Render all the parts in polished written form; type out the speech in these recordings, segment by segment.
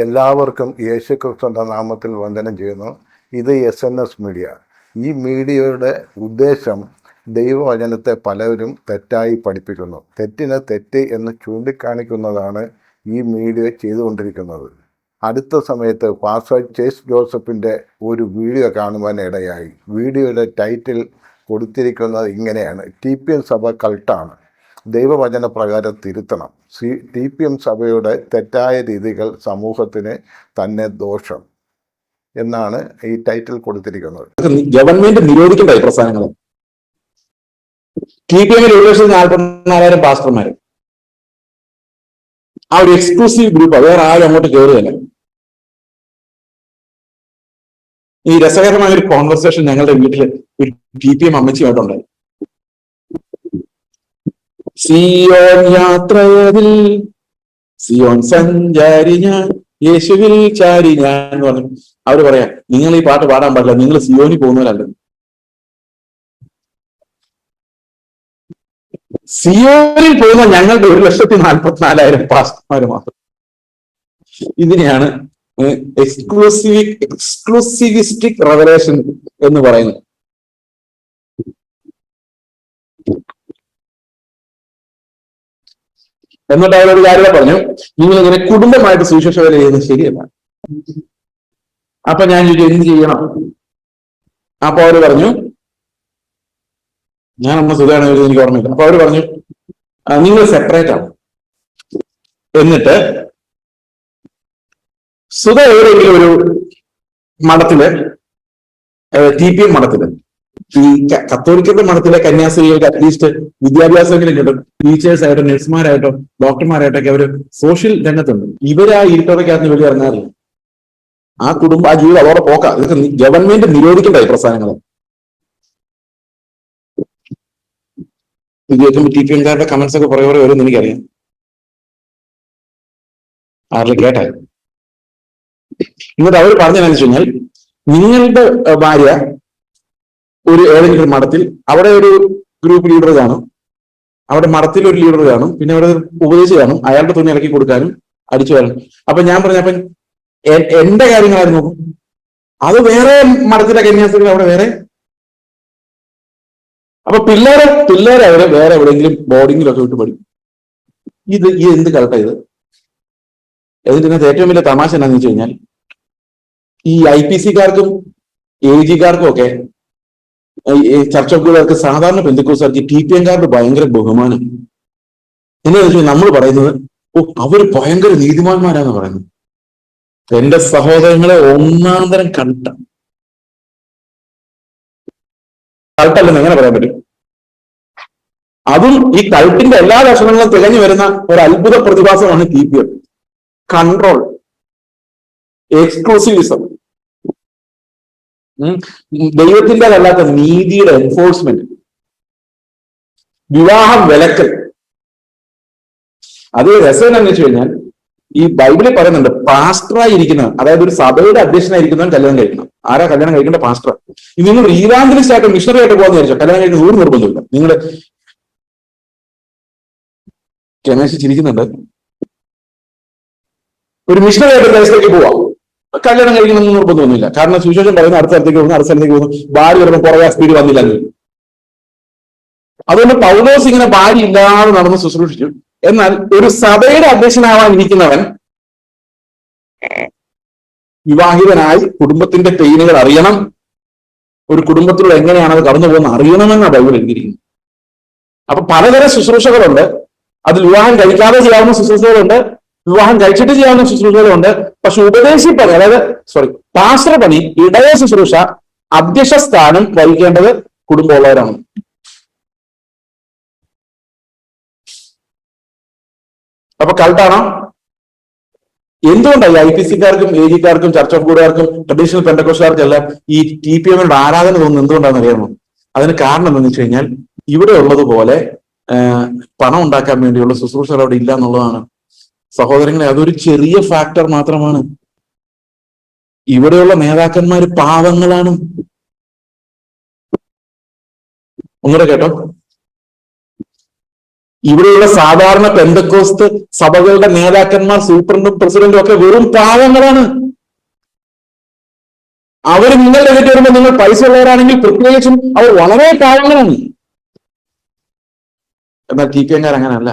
എല്ലാവർക്കും യേശുക്രിസ്തുവിന്റെ നാമത്തിൽ വന്ദനം ചെയ്യുന്നു. ഇത് SNS മീഡിയ. ഈ മീഡിയയുടെ ഉദ്ദേശം ദൈവവചനത്തെ പലരും തെറ്റായി പഠിപ്പിക്കുന്നു. തെറ്റിന് തെറ്റ് എന്ന് ചൂണ്ടിക്കാണിക്കുന്നതാണ് ഈ മീഡിയ ചെയ്തുകൊണ്ടിരിക്കുന്നത്. അടുത്ത സമയത്ത് പാസ്റ്റർ ചേസ് ജോസഫിൻ്റെ ഒരു വീഡിയോ കാണുവാൻ ഇടയായി. വീഡിയോയുടെ ടൈറ്റിൽ കൊടുത്തിരിക്കുന്നത് ഇങ്ങനെയാണ്: TPM സഭ കൾട്ടാണ്, ദൈവവചന പ്രകാരം തിരുത്തണം. TPM സഭയുടെ തെറ്റായ രീതികൾ സമൂഹത്തിന് തന്നെ ദോഷം എന്നാണ് ഈ ടൈറ്റിൽ കൊടുത്തിരിക്കുന്നത്. ഗവൺമെന്റ് നിരോധിക്കേണ്ട പ്രസ്ഥാനങ്ങൾ. TPM 44,000 പാസ്റ്റർമാര്, ആ ഒരു എക്സ്ക്ലൂസീവ് ഗ്രൂപ്പ്, വേറെ ആരും അങ്ങോട്ട് കയറുകയല്ല. ഈ രസകരമായ ഒരു കോൺവെർസേഷൻ ഞങ്ങളുടെ വീട്ടില് ഒരു TPM അമ്മച്ചിയായിട്ടുണ്ടായി. സിയോൻ യാത്രയതിൽ സിയോൻ സഞ്ചാരി ഞാൻ, യേശുവിൽ ചാരി ഞാൻ എന്ന് പറഞ്ഞു. അവര് പറയാ, നിങ്ങൾ ഈ പാട്ട് പാടാൻ പാടില്ല, നിങ്ങൾ സിയോനിൽ പോകുന്നവരല്ല. സിയോനിൽ പോകുന്ന ഞങ്ങളുടെ 1,44,000 പാസ്റ്റർമാര് മാത്രം. ഇതിനെയാണ് എക്സ്ക്ലൂസിവിസ്റ്റിക് റെവലേഷൻ എന്ന് പറയുന്നത്. എന്നിട്ട് അവരൊരു കാര്യം പറഞ്ഞു, നിങ്ങൾ ഇങ്ങനെ കുടുംബമായിട്ട് സുവിശേഷ വേല ചെയ്യുന്നത് ശരിയല്ല. അപ്പൊ ഞാൻ ചോദിച്ചു, എന്ത് ചെയ്യണം? അപ്പൊ അവര് പറഞ്ഞു, ഞാൻ നമ്മുടെ സുഖമാണ്, എനിക്ക് ഓർമ്മയില്ല. അപ്പൊ അവര് പറഞ്ഞു, നിങ്ങൾ സെപ്പറേറ്റ് ആണ്. എന്നിട്ട് സുധ എവിടെയെങ്കിലും ഒരു മഠത്തില്, TPM മഠത്തില്, ഈ കത്തോലിക്കരുടെ മഠത്തിലെ കന്യാസ്ത്രീകൾക്ക് അറ്റ്ലീസ്റ്റ് വിദ്യാഭ്യാസമെങ്കിലും കിട്ടും. ടീച്ചേഴ്സായിട്ടോ നഴ്സുമാരായിട്ടോ ഡോക്ടർമാരായിട്ടൊക്കെ അവര് സോഷ്യൽ രംഗത്തുണ്ട്. ഇവരാ ഇരുട്ടറയ്ക്കകത്ത് വെളി ഇറങ്ങാറില്ല. ആ കുടുംബം, ആ ജീവിതം അതോടെ പോക്കാം. ഇതൊക്കെ ഗവൺമെന്റ് നിരോധിക്കേണ്ട പ്രസ്ഥാനങ്ങൾ. ഇത് കേൾക്കുമ്പോൾ TPMകാരുടെ കമന്റ്സ് ഒക്കെ പുറകെ വരുമെന്ന് എനിക്കറിയാം. ആരെങ്കിലും കേട്ടാൽ. എന്നിട്ട് അവർ പറഞ്ഞതെന്ന് വെച്ച് കഴിഞ്ഞാൽ, നിങ്ങളുടെ ഭാര്യ ഒരു ഏതെങ്കിലും ഒരു മഠത്തിൽ, അവിടെ ഒരു ഗ്രൂപ്പ് ലീഡർ കാണും, അവിടെ മഠത്തിൽ ഒരു ലീഡർ കാണും, പിന്നെ അവിടെ ഉപദേശി കാണും, അയാളുടെ തുണി ഇറക്കി കൊടുക്കാനും അടിച്ചു വരാനും. അപ്പൊ ഞാൻ പറഞ്ഞു, അപ്പൊ എന്റെ കാര്യങ്ങളാരും നോക്കും. അത് വേറെ മഠത്തിലെ കന്യാസ്ത്രീകൾ അവിടെ വേറെ. അപ്പൊ പിള്ളേരെ അവരെ വേറെ എവിടെയെങ്കിലും ബോർഡിങ്ങിലൊക്കെ വിട്ട് പഠിക്കും. ഇത് എന്ത് കറക്റ്റാ ഇത്? ഇതിനകത്ത് ഏറ്റവും വലിയ തമാശ എന്താണെന്ന് വെച്ച് കഴിഞ്ഞാൽ, ഈ IPCക്കാർക്കും AG-കാർക്കും ഒക്കെ, ചർച്ച് ഓഫ് ഗോഡുകാർക്ക്, സാധാരണ പെന്തക്കോസ്തുകാർക്ക് TPMകാർക്ക് ഭയങ്കര ബഹുമാനം. എന്താണെന്ന് വെച്ചാൽ നമ്മൾ പറയുന്നത്, അവര് ഭയങ്കര നീതിമാന്മാരാന്ന് പറയുന്നത്. എന്റെ സഹോദരങ്ങളെ, ഒന്നാം തരം കൾട്ടല്ലെന്ന് എങ്ങനെ പറയാൻ പറ്റും? അതും ഈ കൾട്ടിന്റെ എല്ലാ ലക്ഷണങ്ങളും തികഞ്ഞു വരുന്ന ഒരു അത്ഭുത പ്രതിഭാസമാണ് TPM. കൺട്രോൾ, എക്സ്ക്ലൂസിവിസം, ദൈവത്തിൻ്റെതല്ലാത്ത നീതിയുടെ എൻഫോഴ്സ്മെന്റ്, വിവാഹം വിലക്കൽ. അത് രസം എന്താണെന്ന് വെച്ച് കഴിഞ്ഞാൽ, ഈ ബൈബിളിൽ പറയുന്നുണ്ട്, പാസ്റ്ററായിരിക്കുന്ന, അതായത് ഒരു സഭയുടെ അധ്യക്ഷനായിരിക്കുന്നവൻ കല്യാണം കഴിക്കണം. ആരാ കല്യാണം കഴിക്കേണ്ട? പാസ്റ്റർ. ഇത് നിങ്ങൾ ഈവാഞ്ചലിസ്റ്റ് ആയിട്ട് മിഷണറി ആയിട്ട് പോകാന്ന് വിചാരിച്ചോ, കല്യാണം കഴിക്കുന്ന ഒരു നിർബന്ധമില്ല. നിങ്ങൾ രമേശ് ചിരിക്കുന്നുണ്ട്. ഒരു മിഷണറി ആയിട്ട് ദേശത്തേക്ക് പോവാം, കല്യാണം കഴിക്കണമെന്ന് നിർബന്ധമൊന്നുമില്ല. കാരണം സുവിശേഷം പറയുന്ന അടുത്ത സ്ഥലത്തേക്ക് പോകുന്നു, ഭാര്യ വരുമ്പോൾ പുറകെ സ്പീഡ് വന്നില്ല. അതുകൊണ്ട് പൗലോസ് ഇങ്ങനെ ഭാര്യ ഇല്ലാതെ നടന്ന് ശുശ്രൂഷിച്ചു. എന്നാൽ ഒരു സഭയുടെ അധ്യക്ഷനാവാൻ ഇരിക്കുന്നവൻ വിവാഹിതനായി കുടുംബത്തിന്റെ പെയിനുകൾ അറിയണം, ഒരു കുടുംബത്തിലൂടെ എങ്ങനെയാണ് അത് കടന്നു പോകുന്നത് അറിയണമെന്നാണ് ബൈബിൾ എഴുതിയിരിക്കുന്നത്. അപ്പൊ പലതരം ശുശ്രൂഷകളുണ്ട്. അതിൽ വിവാഹം കഴിക്കാതെ ചെയ്യാവുന്ന ശുശ്രൂഷകളുണ്ട്, വിവാഹം കഴിച്ചിട്ട് ചെയ്യാവുന്ന ശുശ്രൂഷകളുണ്ട്. പക്ഷെ ഉപദേശിപ്പണി, അതായത് പാസ്റ്റർ പണി, ഇടയ ശുശ്രൂഷ, അധ്യക്ഷ സ്ഥാനം വഹിക്കേണ്ടത് കുടുംബമുള്ളവരാണ്. അപ്പൊ കൾട്ടാണോ? എന്തുകൊണ്ടാണ് IPCക്കാർക്കും AG-കാർക്കും ചർച്ച് ഓഫ് ഗോഡുകാർക്കും ട്രഡീഷണൽ പെന്തക്കോസ്തുകാർക്കും എല്ലാം ഈ TPMയുടെ ആരാധന തോന്നുന്നത് എന്തുകൊണ്ടാണെന്ന് അറിയാമോ? അതിന് കാരണം എന്താണെന്ന് വെച്ച് കഴിഞ്ഞാൽ, ഇവിടെ ഉള്ളതുപോലെ പണം ഉണ്ടാക്കാൻ വേണ്ടിയുള്ള ശുശ്രൂഷകൾ അവിടെ ഇല്ല എന്നുള്ളതാണ്. സഹോദരങ്ങളെ, അതൊരു ചെറിയ ഫാക്ടർ മാത്രമാണ്. ഇവിടെയുള്ള നേതാക്കന്മാര് പാവങ്ങളാണ്. ഒന്നുകൂടെ കേട്ടോ, ഇവിടെയുള്ള സാധാരണ പെന്തക്കോസ്ത് സഭകളുടെ നേതാക്കന്മാർ, സൂപ്രണ്ടും പ്രസിഡന്റും ഒക്കെ വെറും പാവങ്ങളാണ്. അവർ നിങ്ങളുടെ വീട്ടിൽ വരുമ്പോൾ നിങ്ങൾ പൈസ ഉള്ളവരാണെങ്കിൽ പ്രത്യേകിച്ചും അവർ വളരെ പാവങ്ങളാണ്. എന്നാൽ TPNകാർ അങ്ങനല്ല.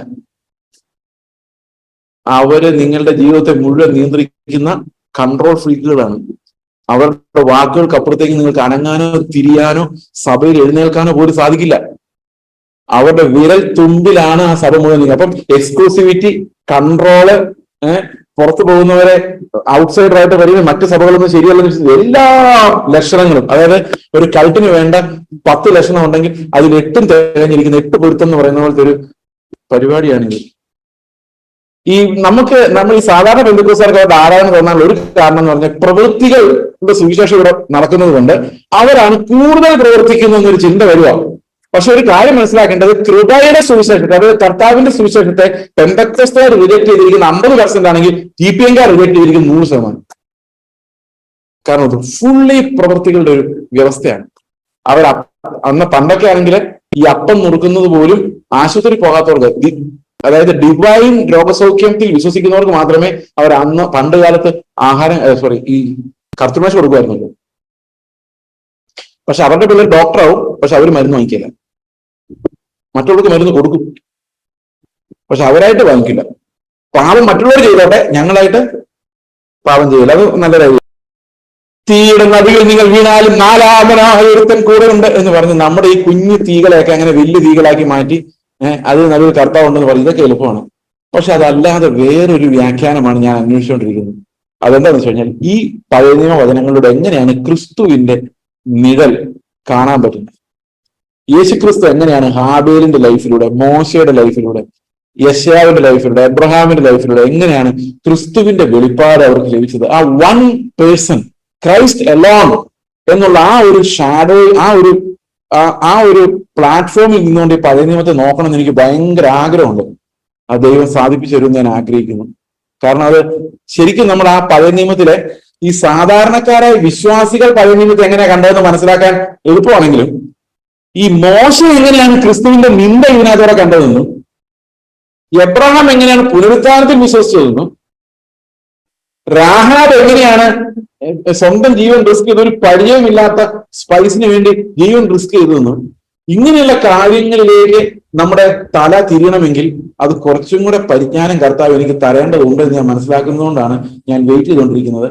അവര് നിങ്ങളുടെ ജീവിതത്തെ മുഴുവൻ നിയന്ത്രിക്കുന്ന കൺട്രോൾ ഫ്രീക്കുകളാണ്. അവരുടെ വാക്കുകൾക്ക് അപ്പുറത്തേക്ക് നിങ്ങൾക്ക് അനങ്ങാനോ തിരിയാനോ സഭയിൽ എഴുന്നേൽക്കാനോ പോലും സാധിക്കില്ല. അവരുടെ വിരൽ തുമ്പിലാണ് ആ സഭ മുഴുവൻ. അപ്പം എക്സ്ക്ലൂസിവിറ്റി, കൺട്രോള്, പുറത്തു പോകുന്നവരെ ഔട്ട്സൈഡറായിട്ട് വരുന്ന മറ്റു സഭകളൊന്നും ശരിയല്ലെന്ന് എല്ലാ ലക്ഷണങ്ങളും, അതായത് ഒരു കൾട്ടിന് വേണ്ട 10 ലക്ഷണം ഉണ്ടെങ്കിൽ അതിൽ 8 തികഞ്ഞിരിക്കുന്ന 8 പൊരുത്തം എന്ന് പറയുന്ന പോലത്തെ ഒരു പരിപാടിയാണിത്. നമ്മൾ ഈ സാധാരണ ബന്ധുക്കോസാർക്ക് അവരുടെ ആരാധന തോന്നാനുള്ള ഒരു കാരണം എന്ന് പറഞ്ഞാൽ പ്രവൃത്തികളുടെ സുവിശേഷം ഇവിടെ നടക്കുന്നത് കൊണ്ട് അവരാണ് കൂടുതൽ പ്രവർത്തിക്കുന്ന എന്നൊരു ചിന്ത വരുക. പക്ഷെ ഒരു കാര്യം മനസ്സിലാക്കേണ്ടത്, കൃപയുടെ സുവിശേഷത്തെ, അതായത് കർത്താവിന്റെ സുവിശേഷത്തെ പെന്തക്കോസ്തുകാർ റിജക്ട് ചെയ്തിരിക്കുന്ന 50% ആണെങ്കിൽ TPNകാർ റിജക്ട് ചെയ്തിരിക്കുന്ന 100%. കാരണം അത് ഫുള്ളി പ്രവൃത്തികളുടെ ഒരു വ്യവസ്ഥയാണ്. അന്ന് പണ്ടൊക്കെ ആണെങ്കിൽ ഈ അപ്പം നുറുക്കുന്നത് പോലും ആശുപത്രി പോകാത്തവർക്ക്, അതായത് ഡിവൈൻ രോഗസൗഖ്യത്തിൽ വിശ്വസിക്കുന്നവർക്ക് മാത്രമേ അവർ അന്ന് പണ്ട് കാലത്ത് ഈ കർത്തൃമേശ കൊടുക്കുമായിരുന്നുള്ളൂ. പക്ഷെ അവരുടെ പിള്ളേർ ഡോക്ടറാവും, പക്ഷെ അവർ മരുന്ന് വാങ്ങിക്കില്ല. മറ്റുള്ളവർക്ക് മരുന്ന് കൊടുക്കും, പക്ഷെ അവരായിട്ട് വാങ്ങിക്കില്ല. പാപം മറ്റുള്ളവർ ചെയ്തോട്ടെ, ഞങ്ങളായിട്ട് പാപം ചെയ്യില്ല. അത് നല്ല കാര്യം. തീയുടെ നദികൾ നിങ്ങൾ വീണാലും 4 ഒരുത്തൻ കൂടെ ഉണ്ട് എന്ന് പറഞ്ഞ് നമ്മുടെ ഈ കുഞ്ഞു തീകളെയൊക്കെ അങ്ങനെ വലിയ തീകളാക്കി മാറ്റി അത് നല്ലൊരു കർത്താവ് ഉണ്ടെന്ന് പറയും. ഇതൊക്കെ എളുപ്പമാണ്. പക്ഷെ അതല്ലാതെ വേറൊരു വ്യാഖ്യാനമാണ് ഞാൻ അന്വേഷിച്ചുകൊണ്ടിരിക്കുന്നത്. അതെന്താന്ന് വെച്ച് കഴിഞ്ഞാൽ, ഈ പഴയ നിയമ വചനങ്ങളിലൂടെ എങ്ങനെയാണ് ക്രിസ്തുവിന്റെ നിഴൽ കാണാൻ പറ്റുന്നത്? യേശുക്രിസ്തു എങ്ങനെയാണ് ഹാബേലിന്റെ ലൈഫിലൂടെ, മോശയുടെ ലൈഫിലൂടെ, യെശയ്യാവിന്റെ ലൈഫിലൂടെ, എബ്രഹാമിന്റെ ലൈഫിലൂടെ എങ്ങനെയാണ് ക്രിസ്തുവിന്റെ വെളിപ്പാട് അവർക്ക് ലഭിച്ചത്? ആ വൺ പേഴ്സൺ, ക്രൈസ്റ്റ് അലോൺ എന്നുള്ള ആ ഒരു ഷാഡോ, ആ ഒരു പ്ലാറ്റ്ഫോമിൽ നിന്നുകൊണ്ട് ഈ പഴയ നിയമത്തെ നോക്കണം എന്ന് എനിക്ക് ഭയങ്കര ആഗ്രഹമുണ്ട്. ആ ദൈവം സാധിപ്പിച്ചു തരുമെന്ന് ഞാൻ ആഗ്രഹിക്കുന്നു. കാരണം അത് ശരിക്കും നമ്മൾ ആ പഴയ നിയമത്തിലെ ഈ സാധാരണക്കാരായ വിശ്വാസികൾ പഴയ നിയമത്തെ എങ്ങനെയാ കണ്ടതെന്ന് മനസ്സിലാക്കാൻ എളുപ്പമാണെങ്കിലും, ഈ മോശ എങ്ങനെയാണ് ക്രിസ്തുവിന്റെ നിന്ദ ഇതിനകത്തോടെ കണ്ടതെന്നും, എബ്രഹാം എങ്ങനെയാണ് പുനരുത്ഥാനത്തിൽ വിശ്വസിച്ചതെന്നും, രാഹാബ് എങ്ങനെയാണ് സ്വന്തം ജീവൻ റിസ്ക് ചെയ്ത് ഒരു പരിചയമില്ലാത്ത സ്പൈസിന് വേണ്ടി ജീവൻ റിസ്ക് ചെയ്തതെന്നും, ഇങ്ങനെയുള്ള കാര്യങ്ങളിലേക്ക് നമ്മുടെ തല തിരിയണമെങ്കിൽ അത് കുറച്ചും കൂടെ പരിജ്ഞാനം കർത്താവ് എനിക്ക് തരേണ്ടതുണ്ട് എന്ന് ഞാൻ മനസ്സിലാക്കുന്നതുകൊണ്ടാണ് ഞാൻ വെയിറ്റ് ചെയ്തുകൊണ്ടിരിക്കുന്നത്.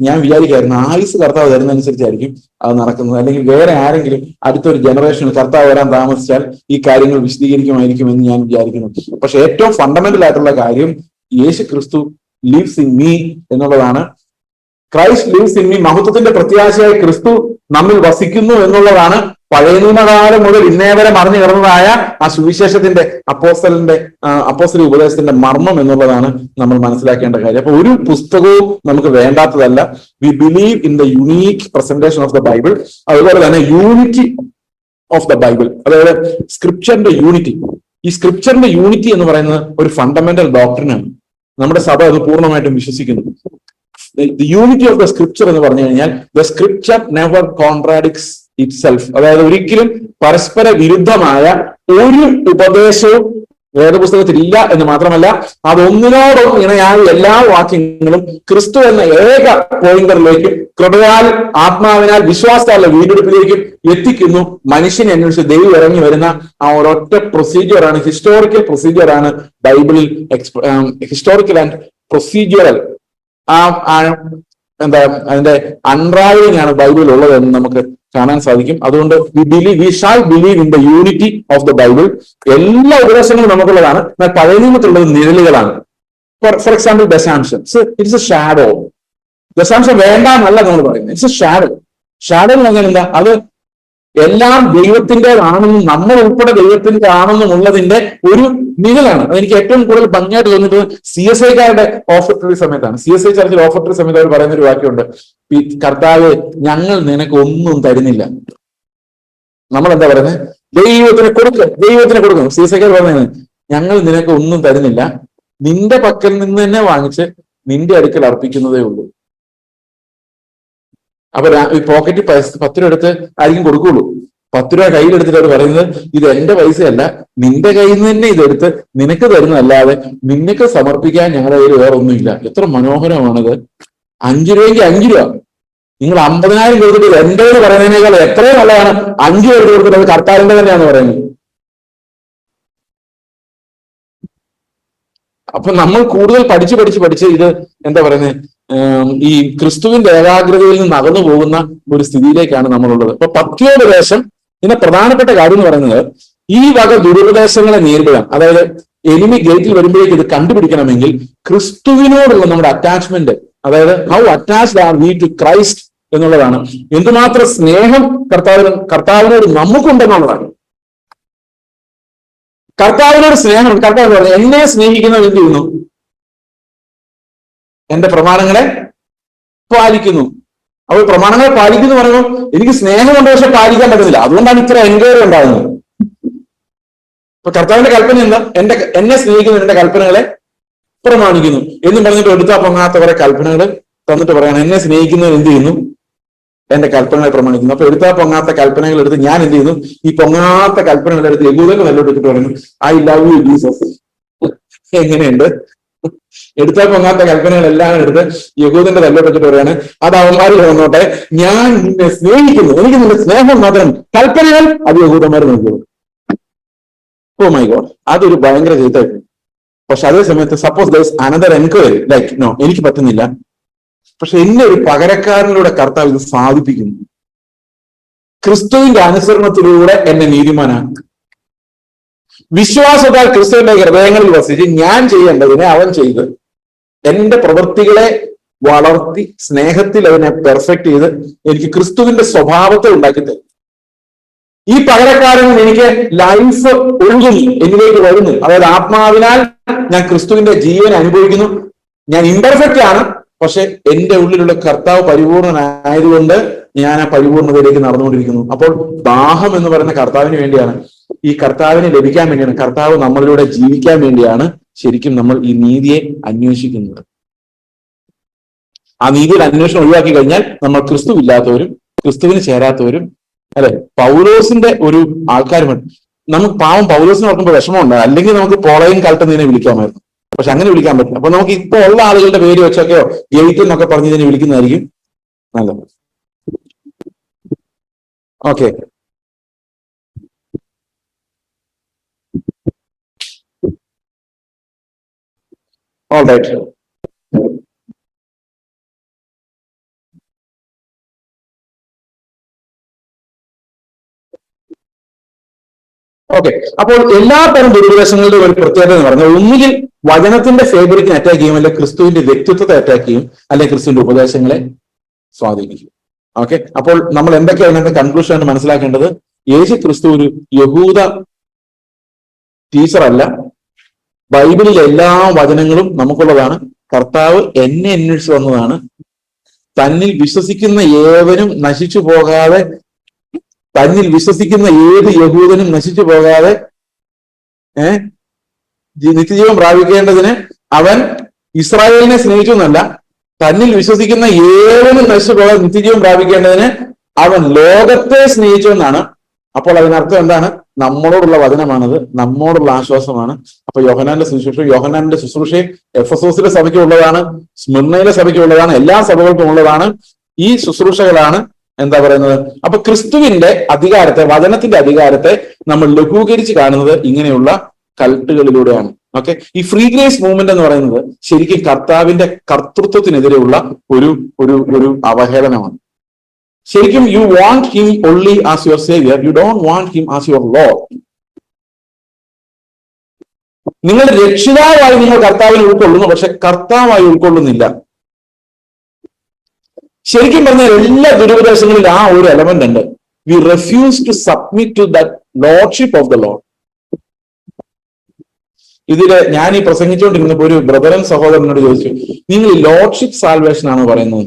ഞാൻ വിചാരിക്കായിരുന്നു ആയുസ് കർത്താവ് തരുന്നതനുസരിച്ചായിരിക്കും അത് നടക്കുന്നത്, അല്ലെങ്കിൽ വേറെ ആരെങ്കിലും അടുത്തൊരു ജനറേഷനിൽ കർത്താവ് വരാൻ താമസിച്ചാൽ ഈ കാര്യങ്ങൾ വിശദീകരിക്കുമായിരിക്കും എന്ന് ഞാൻ വിചാരിക്കുന്നു. പക്ഷെ ഏറ്റവും ഫണ്ടമെന്റൽ ആയിട്ടുള്ള കാര്യം, യേശു ക്രിസ്തു ലിവ്സ് ഇൻ മീ എന്നുള്ളതാണ്. ക്രൈസ്റ്റ് ലിവ്സ് ഇൻ മീ, മഹത്വത്തിന്റെ പ്രത്യാശയായ ക്രിസ്തു നമ്മിൽ വസിക്കുന്നു എന്നുള്ളതാണ് പഴയ നിയമകാലം മുതൽ ഇന്നേ വരെ മറിഞ്ഞു കിടന്നതായ ആ സുവിശേഷത്തിന്റെ അപ്പോസ്തല ഉപദേശത്തിന്റെ മർമ്മം എന്നുള്ളതാണ് നമ്മൾ മനസ്സിലാക്കേണ്ട കാര്യം. അപ്പൊ ഒരു പുസ്തകവും നമുക്ക് വേണ്ടാത്തതല്ല. We believe in the unique presentation of the Bible. അതുപോലെ തന്നെ യൂണിറ്റി ഓഫ് ദ ബൈബിൾ, അതായത് സ്ക്രിപ്ചറിന്റെ യൂണിറ്റി. ഈ സ്ക്രിപ്ചറിന്റെ യൂണിറ്റി എന്ന് പറയുന്നത് ഒരു ഫണ്ടമെന്റൽ ഡോക്ട്രിനാണ്. നമ്മുടെ സഭ അത് പൂർണ്ണമായിട്ടും വിശ്വസിക്കുന്നു. The unity of the scripture എന്ന് പറഞ്ഞു കഴിഞ്ഞാൽ, ദ സ്ക്രിപ്ചർ നെവർ കോൺട്രാഡിക്ട്സ് ഇറ്റ്സെൽഫ്. അതായത് ഒരിക്കലും പരസ്പര വിരുദ്ധമായ ഒരു ഉപദേശവും വേദപുസ്തകത്തിൽ ഇല്ല എന്ന് മാത്രമല്ല, അതൊന്നിനോടൊന്നും ഇണയായ എല്ലാ വാക്യങ്ങളും ക്രിസ്തു എന്ന ഏക പോയിന്ററിലേക്കും കൃപയാൽ ആത്മാവിനാൽ വിശ്വാസത്താലുള്ള വീണ്ടെടുപ്പിലേക്കും എത്തിക്കുന്നു. മനുഷ്യനെ അന്വേഷിച്ച് ദൈവം ഇറങ്ങി വരുന്ന ആ ഒരൊറ്റ പ്രൊസീജിയറാണ്, ഹിസ്റ്റോറിക്കൽ പ്രൊസീജിയറാണ് ബൈബിളിൽ. ഹിസ്റ്റോറിക്കൽ ആൻഡ് പ്രൊസീജിയറൽ അതിന്റെ അൺറാവലിംഗ് ആണ് ബൈബിളിൽ ഉള്ളതെന്ന് നമുക്ക് കാണാൻ സാധിക്കും. അതുകൊണ്ട് we shall believe in the unity of the Bible. എല്ലാ ഉപദേശങ്ങളും നമുക്കുള്ളതാണ്. എന്നാൽ പഴയ നിയമത്തിലുള്ളത് നിഴലുകളാണ്. ഫോർ എക്സാമ്പിൾ ദശാംശം, ഇറ്റ്സ് എ ഷാഡോ. ദശാംശം വേണ്ട എന്നല്ല നമ്മൾ പറയുന്നത്, ഇറ്റ്സ് എ ഷാഡോ. ഷാഡോ എന്ന് പറഞ്ഞാൽ എന്താ? അത് എല്ലാം ദൈവത്തിൻ്റെതാണെന്നും നമ്മൾ ഉൾപ്പെടെ ദൈവത്തിന്റെ ആണെന്നുമുള്ളതിന്റെ ഒരു നിഴലാണ്. അതെനിക്ക് ഏറ്റവും കൂടുതൽ ഭംഗിയായിട്ട് തോന്നിയിട്ടുള്ളത് CSIക്കാരുടെ ഓഫർട്ടറി സമയത്താണ്. CSI ചർച്ചിൽ ഓഫർട്ടറി സമയത്ത് അവർ പറയുന്ന ഒരു വാക്യമുണ്ട്, കർത്താവ് ഞങ്ങൾ നിനക്ക് ഒന്നും തരുന്നില്ല. നമ്മൾ എന്താ പറയുന്നത്? ദൈവത്തിന് കൊടുക്കും. CSIക്കാർ പറയുന്നത്, ഞങ്ങൾ നിനക്ക് ഒന്നും തരുന്നില്ല, നിന്റെ പക്കൽ നിന്ന് തന്നെ വാങ്ങിച്ച് നിന്റെ അടുക്കൽ അർപ്പിക്കുന്നതേ ഉള്ളൂ. അപ്പൊ ഈ പോക്കറ്റിൽ 10 രൂപ എടുത്ത് ആയിരിക്കും കൊടുക്കുള്ളൂ. 10 രൂപ കയ്യിലെടുത്തിട്ട് അവർ പറയുന്നത് ഇത് എന്റെ പൈസയല്ല, നിന്റെ കയ്യിൽ നിന്ന് തന്നെ ഇതെടുത്ത് നിനക്ക് തരുന്നതല്ലാതെ നിനക്ക് സമർപ്പിക്കാൻ ഞങ്ങളുടെ കയ്യിൽ വേറെ ഒന്നുമില്ല. എത്ര മനോഹരമാണത്. 5 രൂപയ്ക്ക് 5 രൂപ. നിങ്ങൾ 50,000 കൊടുത്തിട്ട് എന്റെ എന്ന് പറയുന്നതിനേക്കാൾ എത്രയും നല്ലതാണ് 5 രൂപ കൊടുത്തിട്ട് അത് കർത്താവിന്റെ തന്നെയാണ് പറയുന്നത്. അപ്പൊ നമ്മൾ കൂടുതൽ പഠിച്ച് ഇത് എന്താ പറയുന്നത്, ഈ ക്രിസ്തുവിന്റെ ഏകാഗ്രതയിൽ നിന്ന് അകന്നു പോകുന്ന ഒരു സ്ഥിതിയിലേക്കാണ് നമ്മളുള്ളത്. അപ്പൊ പഥ്യോപദേശം ഇതിന്റെ പ്രധാനപ്പെട്ട കാര്യം എന്ന് പറയുന്നത് ഈ വക ദുരുപദേശങ്ങളെ നേരിടുക. അതായത് എനിമി ഗേറ്റിൽ വരുമ്പോഴേക്ക് ഇത് കണ്ടുപിടിക്കണമെങ്കിൽ ക്രിസ്തുവിനോടുള്ള നമ്മുടെ അറ്റാച്ച്മെന്റ്, അതായത് how attached are we to Christ എന്നുള്ളതാണ്. എന്തുമാത്രം സ്നേഹം കർത്താവിനോട് നമുക്കുണ്ടെന്നുള്ളതാണ്. കർത്താവിനോട് സ്നേഹം, കർത്താവ് പറഞ്ഞു എന്നെ സ്നേഹിക്കുന്നവർ എന്ത് ചെയ്യുന്നു? എന്റെ പ്രമാണങ്ങളെ പാലിക്കുന്നു. അപ്പോൾ പ്രമാണങ്ങളെ പാലിക്കുന്നു പറയുമ്പോൾ എനിക്ക് സ്നേഹമുണ്ട്, പക്ഷെ പാലിക്കാൻ പറ്റുന്നില്ല. അതുകൊണ്ടാണ് ഇത്ര എൻക്വയറി ഉണ്ടാകുന്നത്. അപ്പൊ കർത്താവിന്റെ കൽപ്പന എന്താ? എന്നെ സ്നേഹിക്കുന്നു, എന്റെ കൽപ്പനകളെ പ്രമാണിക്കുന്നു എന്നും പറഞ്ഞിട്ട് എടുത്താൽ പൊങ്ങാത്ത കുറെ കൽപ്പനകൾ തന്നിട്ട് പറയണം എന്നെ സ്നേഹിക്കുന്നവർ എന്ത് ചെയ്യുന്നു? എന്റെ കൽപ്പനകളെ പ്രമാണിക്കുന്നു. അപ്പൊ എടുത്താൽ പൊങ്ങാത്ത കൽപ്പനകൾ എടുത്ത് ഞാൻ എന്ത് ചെയ്യുന്നു? ഈ പൊങ്ങാത്ത കൽപ്പനകൾ എടുത്ത് യഹൂദന്റെ നല്ലോട്ട് വെച്ചിട്ട് പറയുന്നു ഐ ലവ് യു ജീസസ്. എങ്ങനെയുണ്ട്? എടുത്താൽ പൊങ്ങാത്ത കൽപ്പനകളെല്ലാം എടുത്ത് യഹൂദന്റെ തല്ലോട്ട് വെച്ചിട്ട് പറയാണ് അത് അവന്മാരിൽ വന്നോട്ടെ, ഞാൻ നിന്നെ സ്നേഹിക്കുന്നു, എനിക്ക് നിന്റെ സ്നേഹം മാത്രം, കൽപ്പനകൾ അത് യഹൂദന്മാർ നോക്കുന്നു. ഓ മൈ ഗോഡ്, അതൊരു ഭയങ്കര ചെയ്തായിരുന്നു. പക്ഷെ അതേ സമയത്ത് suppose there is another enquiry like no എനിക്ക് പറ്റുന്നില്ല, പക്ഷെ എന്നെ ഒരു പകരക്കാരനിലൂടെ കർത്താവ് ഇത് സാധിപ്പിക്കുന്നു. ക്രിസ്തുവിന്റെ അനുസരണത്തിലൂടെ എന്നെ നീതിമാനാക്കും. വിശ്വാസത്താൽ ക്രിസ്തുവിന്റെ ഹൃദയങ്ങളിൽ വസിച്ച് ഞാൻ ചെയ്യേണ്ടതിനെ അവൻ ചെയ്ത് എന്റെ പ്രവൃത്തികളെ വളർത്തി സ്നേഹത്തിൽ അതിനെ പെർഫെക്റ്റ് ചെയ്ത് എനിക്ക് ക്രിസ്തുവിന്റെ സ്വഭാവത്തെ ഉണ്ടാക്കി തരും. ഈ പകരക്കാരൻ എനിക്ക് ലൈഫ് ഒഴുകുന്നു, എന്നിലേക്ക് വരുന്നു. അതായത് ആത്മാവിനാൽ ഞാൻ ക്രിസ്തുവിന്റെ ജീവൻ അനുഭവിക്കുന്നു. ഞാൻ ഇംപെർഫെക്റ്റ് ആണ്, പക്ഷെ എന്റെ ഉള്ളിലുള്ള കർത്താവ് പരിപൂർണനായതുകൊണ്ട് ഞാൻ ആ പരിപൂർണതയിലേക്ക് നടന്നുകൊണ്ടിരിക്കുന്നു. അപ്പോൾ ദാഹം എന്ന് പറയുന്ന കർത്താവിന് വേണ്ടിയാണ്, ഈ കർത്താവിനെ ലഭിക്കാൻ വേണ്ടിയാണ്, കർത്താവ് നമ്മളിലൂടെ ജീവിക്കാൻ വേണ്ടിയാണ് ശരിക്കും നമ്മൾ ഈ നീതിയെ അന്വേഷിക്കുന്നത്. ആ നീതിയുടെ അന്വേഷണം ഒഴിവാക്കി കഴിഞ്ഞാൽ നമ്മൾ ക്രിസ്തു ഇല്ലാത്തവരും ക്രിസ്തുവിന് ചേരാത്തവരും അല്ലെ. പൗലോസിന്റെ ഒരു ആൾക്കാരുമുണ്ട്. നമുക്ക് പാവം പൗലോസിനെ ഓർക്കുമ്പോൾ വിഷമമുണ്ട്. അല്ലെങ്കിൽ നമുക്ക് പോളയും കൽട്ടം ഇതിനെ വിളിക്കാമായിരുന്നു, പക്ഷെ അങ്ങനെ വിളിക്കാൻ പറ്റില്ല. അപ്പൊ നമുക്ക് ഇപ്പൊ ഉള്ള ആളുകളുടെ പേര് വെച്ചൊക്കെയോ ഗേറ്റ് എന്നൊക്കെ പറഞ്ഞ് ഇതിനെ വിളിക്കുന്നതായിരിക്കും നല്ലത്. Okay, all right. ഓക്കെ, അപ്പോൾ എല്ലാ തരം ദുരുപദേശങ്ങളുടെ ഒരു പ്രത്യേകത എന്ന് പറഞ്ഞാൽ ഒന്നുകിൽ വചനത്തിന്റെ ഫേവറിറ്റിനെ അറ്റാക്ക് ചെയ്യും, അല്ലെങ്കിൽ ക്രിസ്തുവിന്റെ വ്യക്തിത്വത്തെ അറ്റാക്ക് ചെയ്യും, അല്ലെങ്കിൽ ക്രിസ്തുവിന്റെ ഉപദേശങ്ങളെ സ്വാധീനിക്കും. ഓക്കെ, അപ്പോൾ നമ്മൾ എന്തൊക്കെയാണ് അതിന്റെ കൺക്ലൂഷൻ ആയിട്ട് മനസ്സിലാക്കേണ്ടത്? യേശു ക്രിസ്തു ഒരു യഹൂദ ടീച്ചറല്ല. ബൈബിളിലെ എല്ലാ വചനങ്ങളും നമുക്കുള്ളതാണ്. കർത്താവ് എന്നെ അന്വേഷിച്ചു വന്നതാണ്. തന്നിൽ വിശ്വസിക്കുന്ന ഏവനും നശിച്ചു പോകാതെ, തന്നിൽ വിശ്വസിക്കുന്ന ഏത് യഹൂദനും നശിച്ചു പോകാതെ നിത്യജീവൻ പ്രാപിക്കേണ്ടതിന് അവൻ ഇസ്രായേലിനെ സ്നേഹിച്ചു എന്നല്ല, തന്നിൽ വിശ്വസിക്കുന്ന ഏവനും നശിച്ചു പോകാതെ നിത്യജീവൻ പ്രാപിക്കേണ്ടതിന് അവൻ ലോകത്തെ സ്നേഹിച്ചു എന്നാണ്. അപ്പോൾ അതിനർത്ഥം എന്താണ്? നമ്മളോടുള്ള വചനമാണത്, നമ്മോടുള്ള ആശ്വാസമാണ്. അപ്പൊ യോഹന്നാന്റെ ശുശ്രൂഷയും എഫെസോസിലെ സഭയ്ക്ക് ഉള്ളതാണ്, സ്മിർനയിലെ സഭയ്ക്ക് ഉള്ളതാണ്, എല്ലാ സഭകൾക്കും ഉള്ളതാണ്. ഈ ശുശ്രൂഷകളാണ് എന്താ പറയുന്നത്. അപ്പൊ ക്രിസ്തുവിന്റെ അധികാരത്തെ, വചനത്തിന്റെ അധികാരത്തെ നമ്മൾ ലഘൂകരിച്ച് കാണുന്നത് ഇങ്ങനെയുള്ള കൾട്ടുകളിലൂടെയാണ്. ഓക്കെ, ഈ ഫ്രീ ഗ്രേസ് മൂവ്മെന്റ് എന്ന് പറയുന്നത് ശരിക്കും കർത്താവിന്റെ കർത്തൃത്വത്തിനെതിരെയുള്ള ഒരു ഒരു ഒരു അവഹേളനമാണ്. ശരിക്കും you want him only as your saviour, you don't want him as your lord. നിങ്ങൾ രക്ഷിതാവായി നിങ്ങൾ കർത്താവിനെ ഉൾക്കൊള്ളുന്നു, പക്ഷെ കർത്താവായി ഉൾക്കൊള്ളുന്നില്ല. ശരിക്കും പറഞ്ഞാൽ എല്ലാ ദുരുപദേശങ്ങളിലും ആ ഒരു എലമെന്റ് ഉണ്ട്. We refuse to submit to that lordship of the lord. ഇതില് ഞാൻ ഈ പ്രസംഗിച്ചുകൊണ്ടിരുന്നപ്പോ ഒരു ബ്രദറൻ സഹോദരനോട് ചോദിച്ചു, നിങ്ങൾ ഈ ലോർഡ്ഷിപ്പ് സാൽവേഷൻ ആണ് പറയുന്നത്.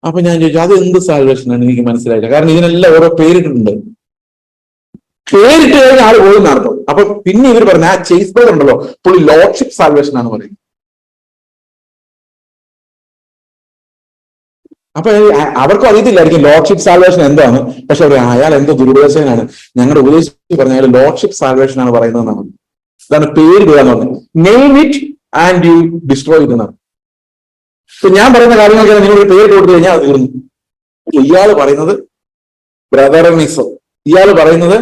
അപ്പൊ ഞാൻ ചോദിച്ചു അത് എന്ത് സാൽവേഷൻ ആണ്? എനിക്ക് മനസ്സിലായില്ല. കാരണം ഇതിനെല്ലാം ഓരോ പേരിട്ടിട്ടുണ്ട്. പേരിട്ട് കഴിഞ്ഞാൽ ആൾ പോകുന്ന അർത്ഥം. അപ്പൊ പിന്നെ ഇവർ പറഞ്ഞ ആ ചേസ് ബ്രദർ ഉണ്ടല്ലോ, പുള്ളി ലോർഡ്ഷിപ്പ് സാൽവേഷൻ ആണ് പറയുന്നത്. അപ്പൊ അവർക്കും അറിയത്തില്ലായിരിക്കും ലോർഡ്ഷിപ്പ് സാൽവേഷൻ എന്താണ്. പക്ഷെ അവർ അയാൾ എന്തോ ദുരുപദേശകനാണ്, ഞങ്ങളുടെ ഉപദേശിച്ച് പറഞ്ഞ അയാൾ ലോർഡ്ഷിപ്പ് സാൽവേഷൻ ആണ് പറയുന്നതെന്നാണ്. ഇതാണ് പേരിടുക എന്ന് പറഞ്ഞത്. Name it and U destroy it എന്നാണ്. ഇപ്പൊ ഞാൻ പറയുന്ന കാര്യങ്ങളൊക്കെ നിങ്ങളൊരു പേര് കൊടുത്തു കഴിഞ്ഞാൽ അത് തീർന്നു. ഇയാൾ പറയുന്നത് ബ്രദറനിസം, ഇയാൾ പറയുന്നത്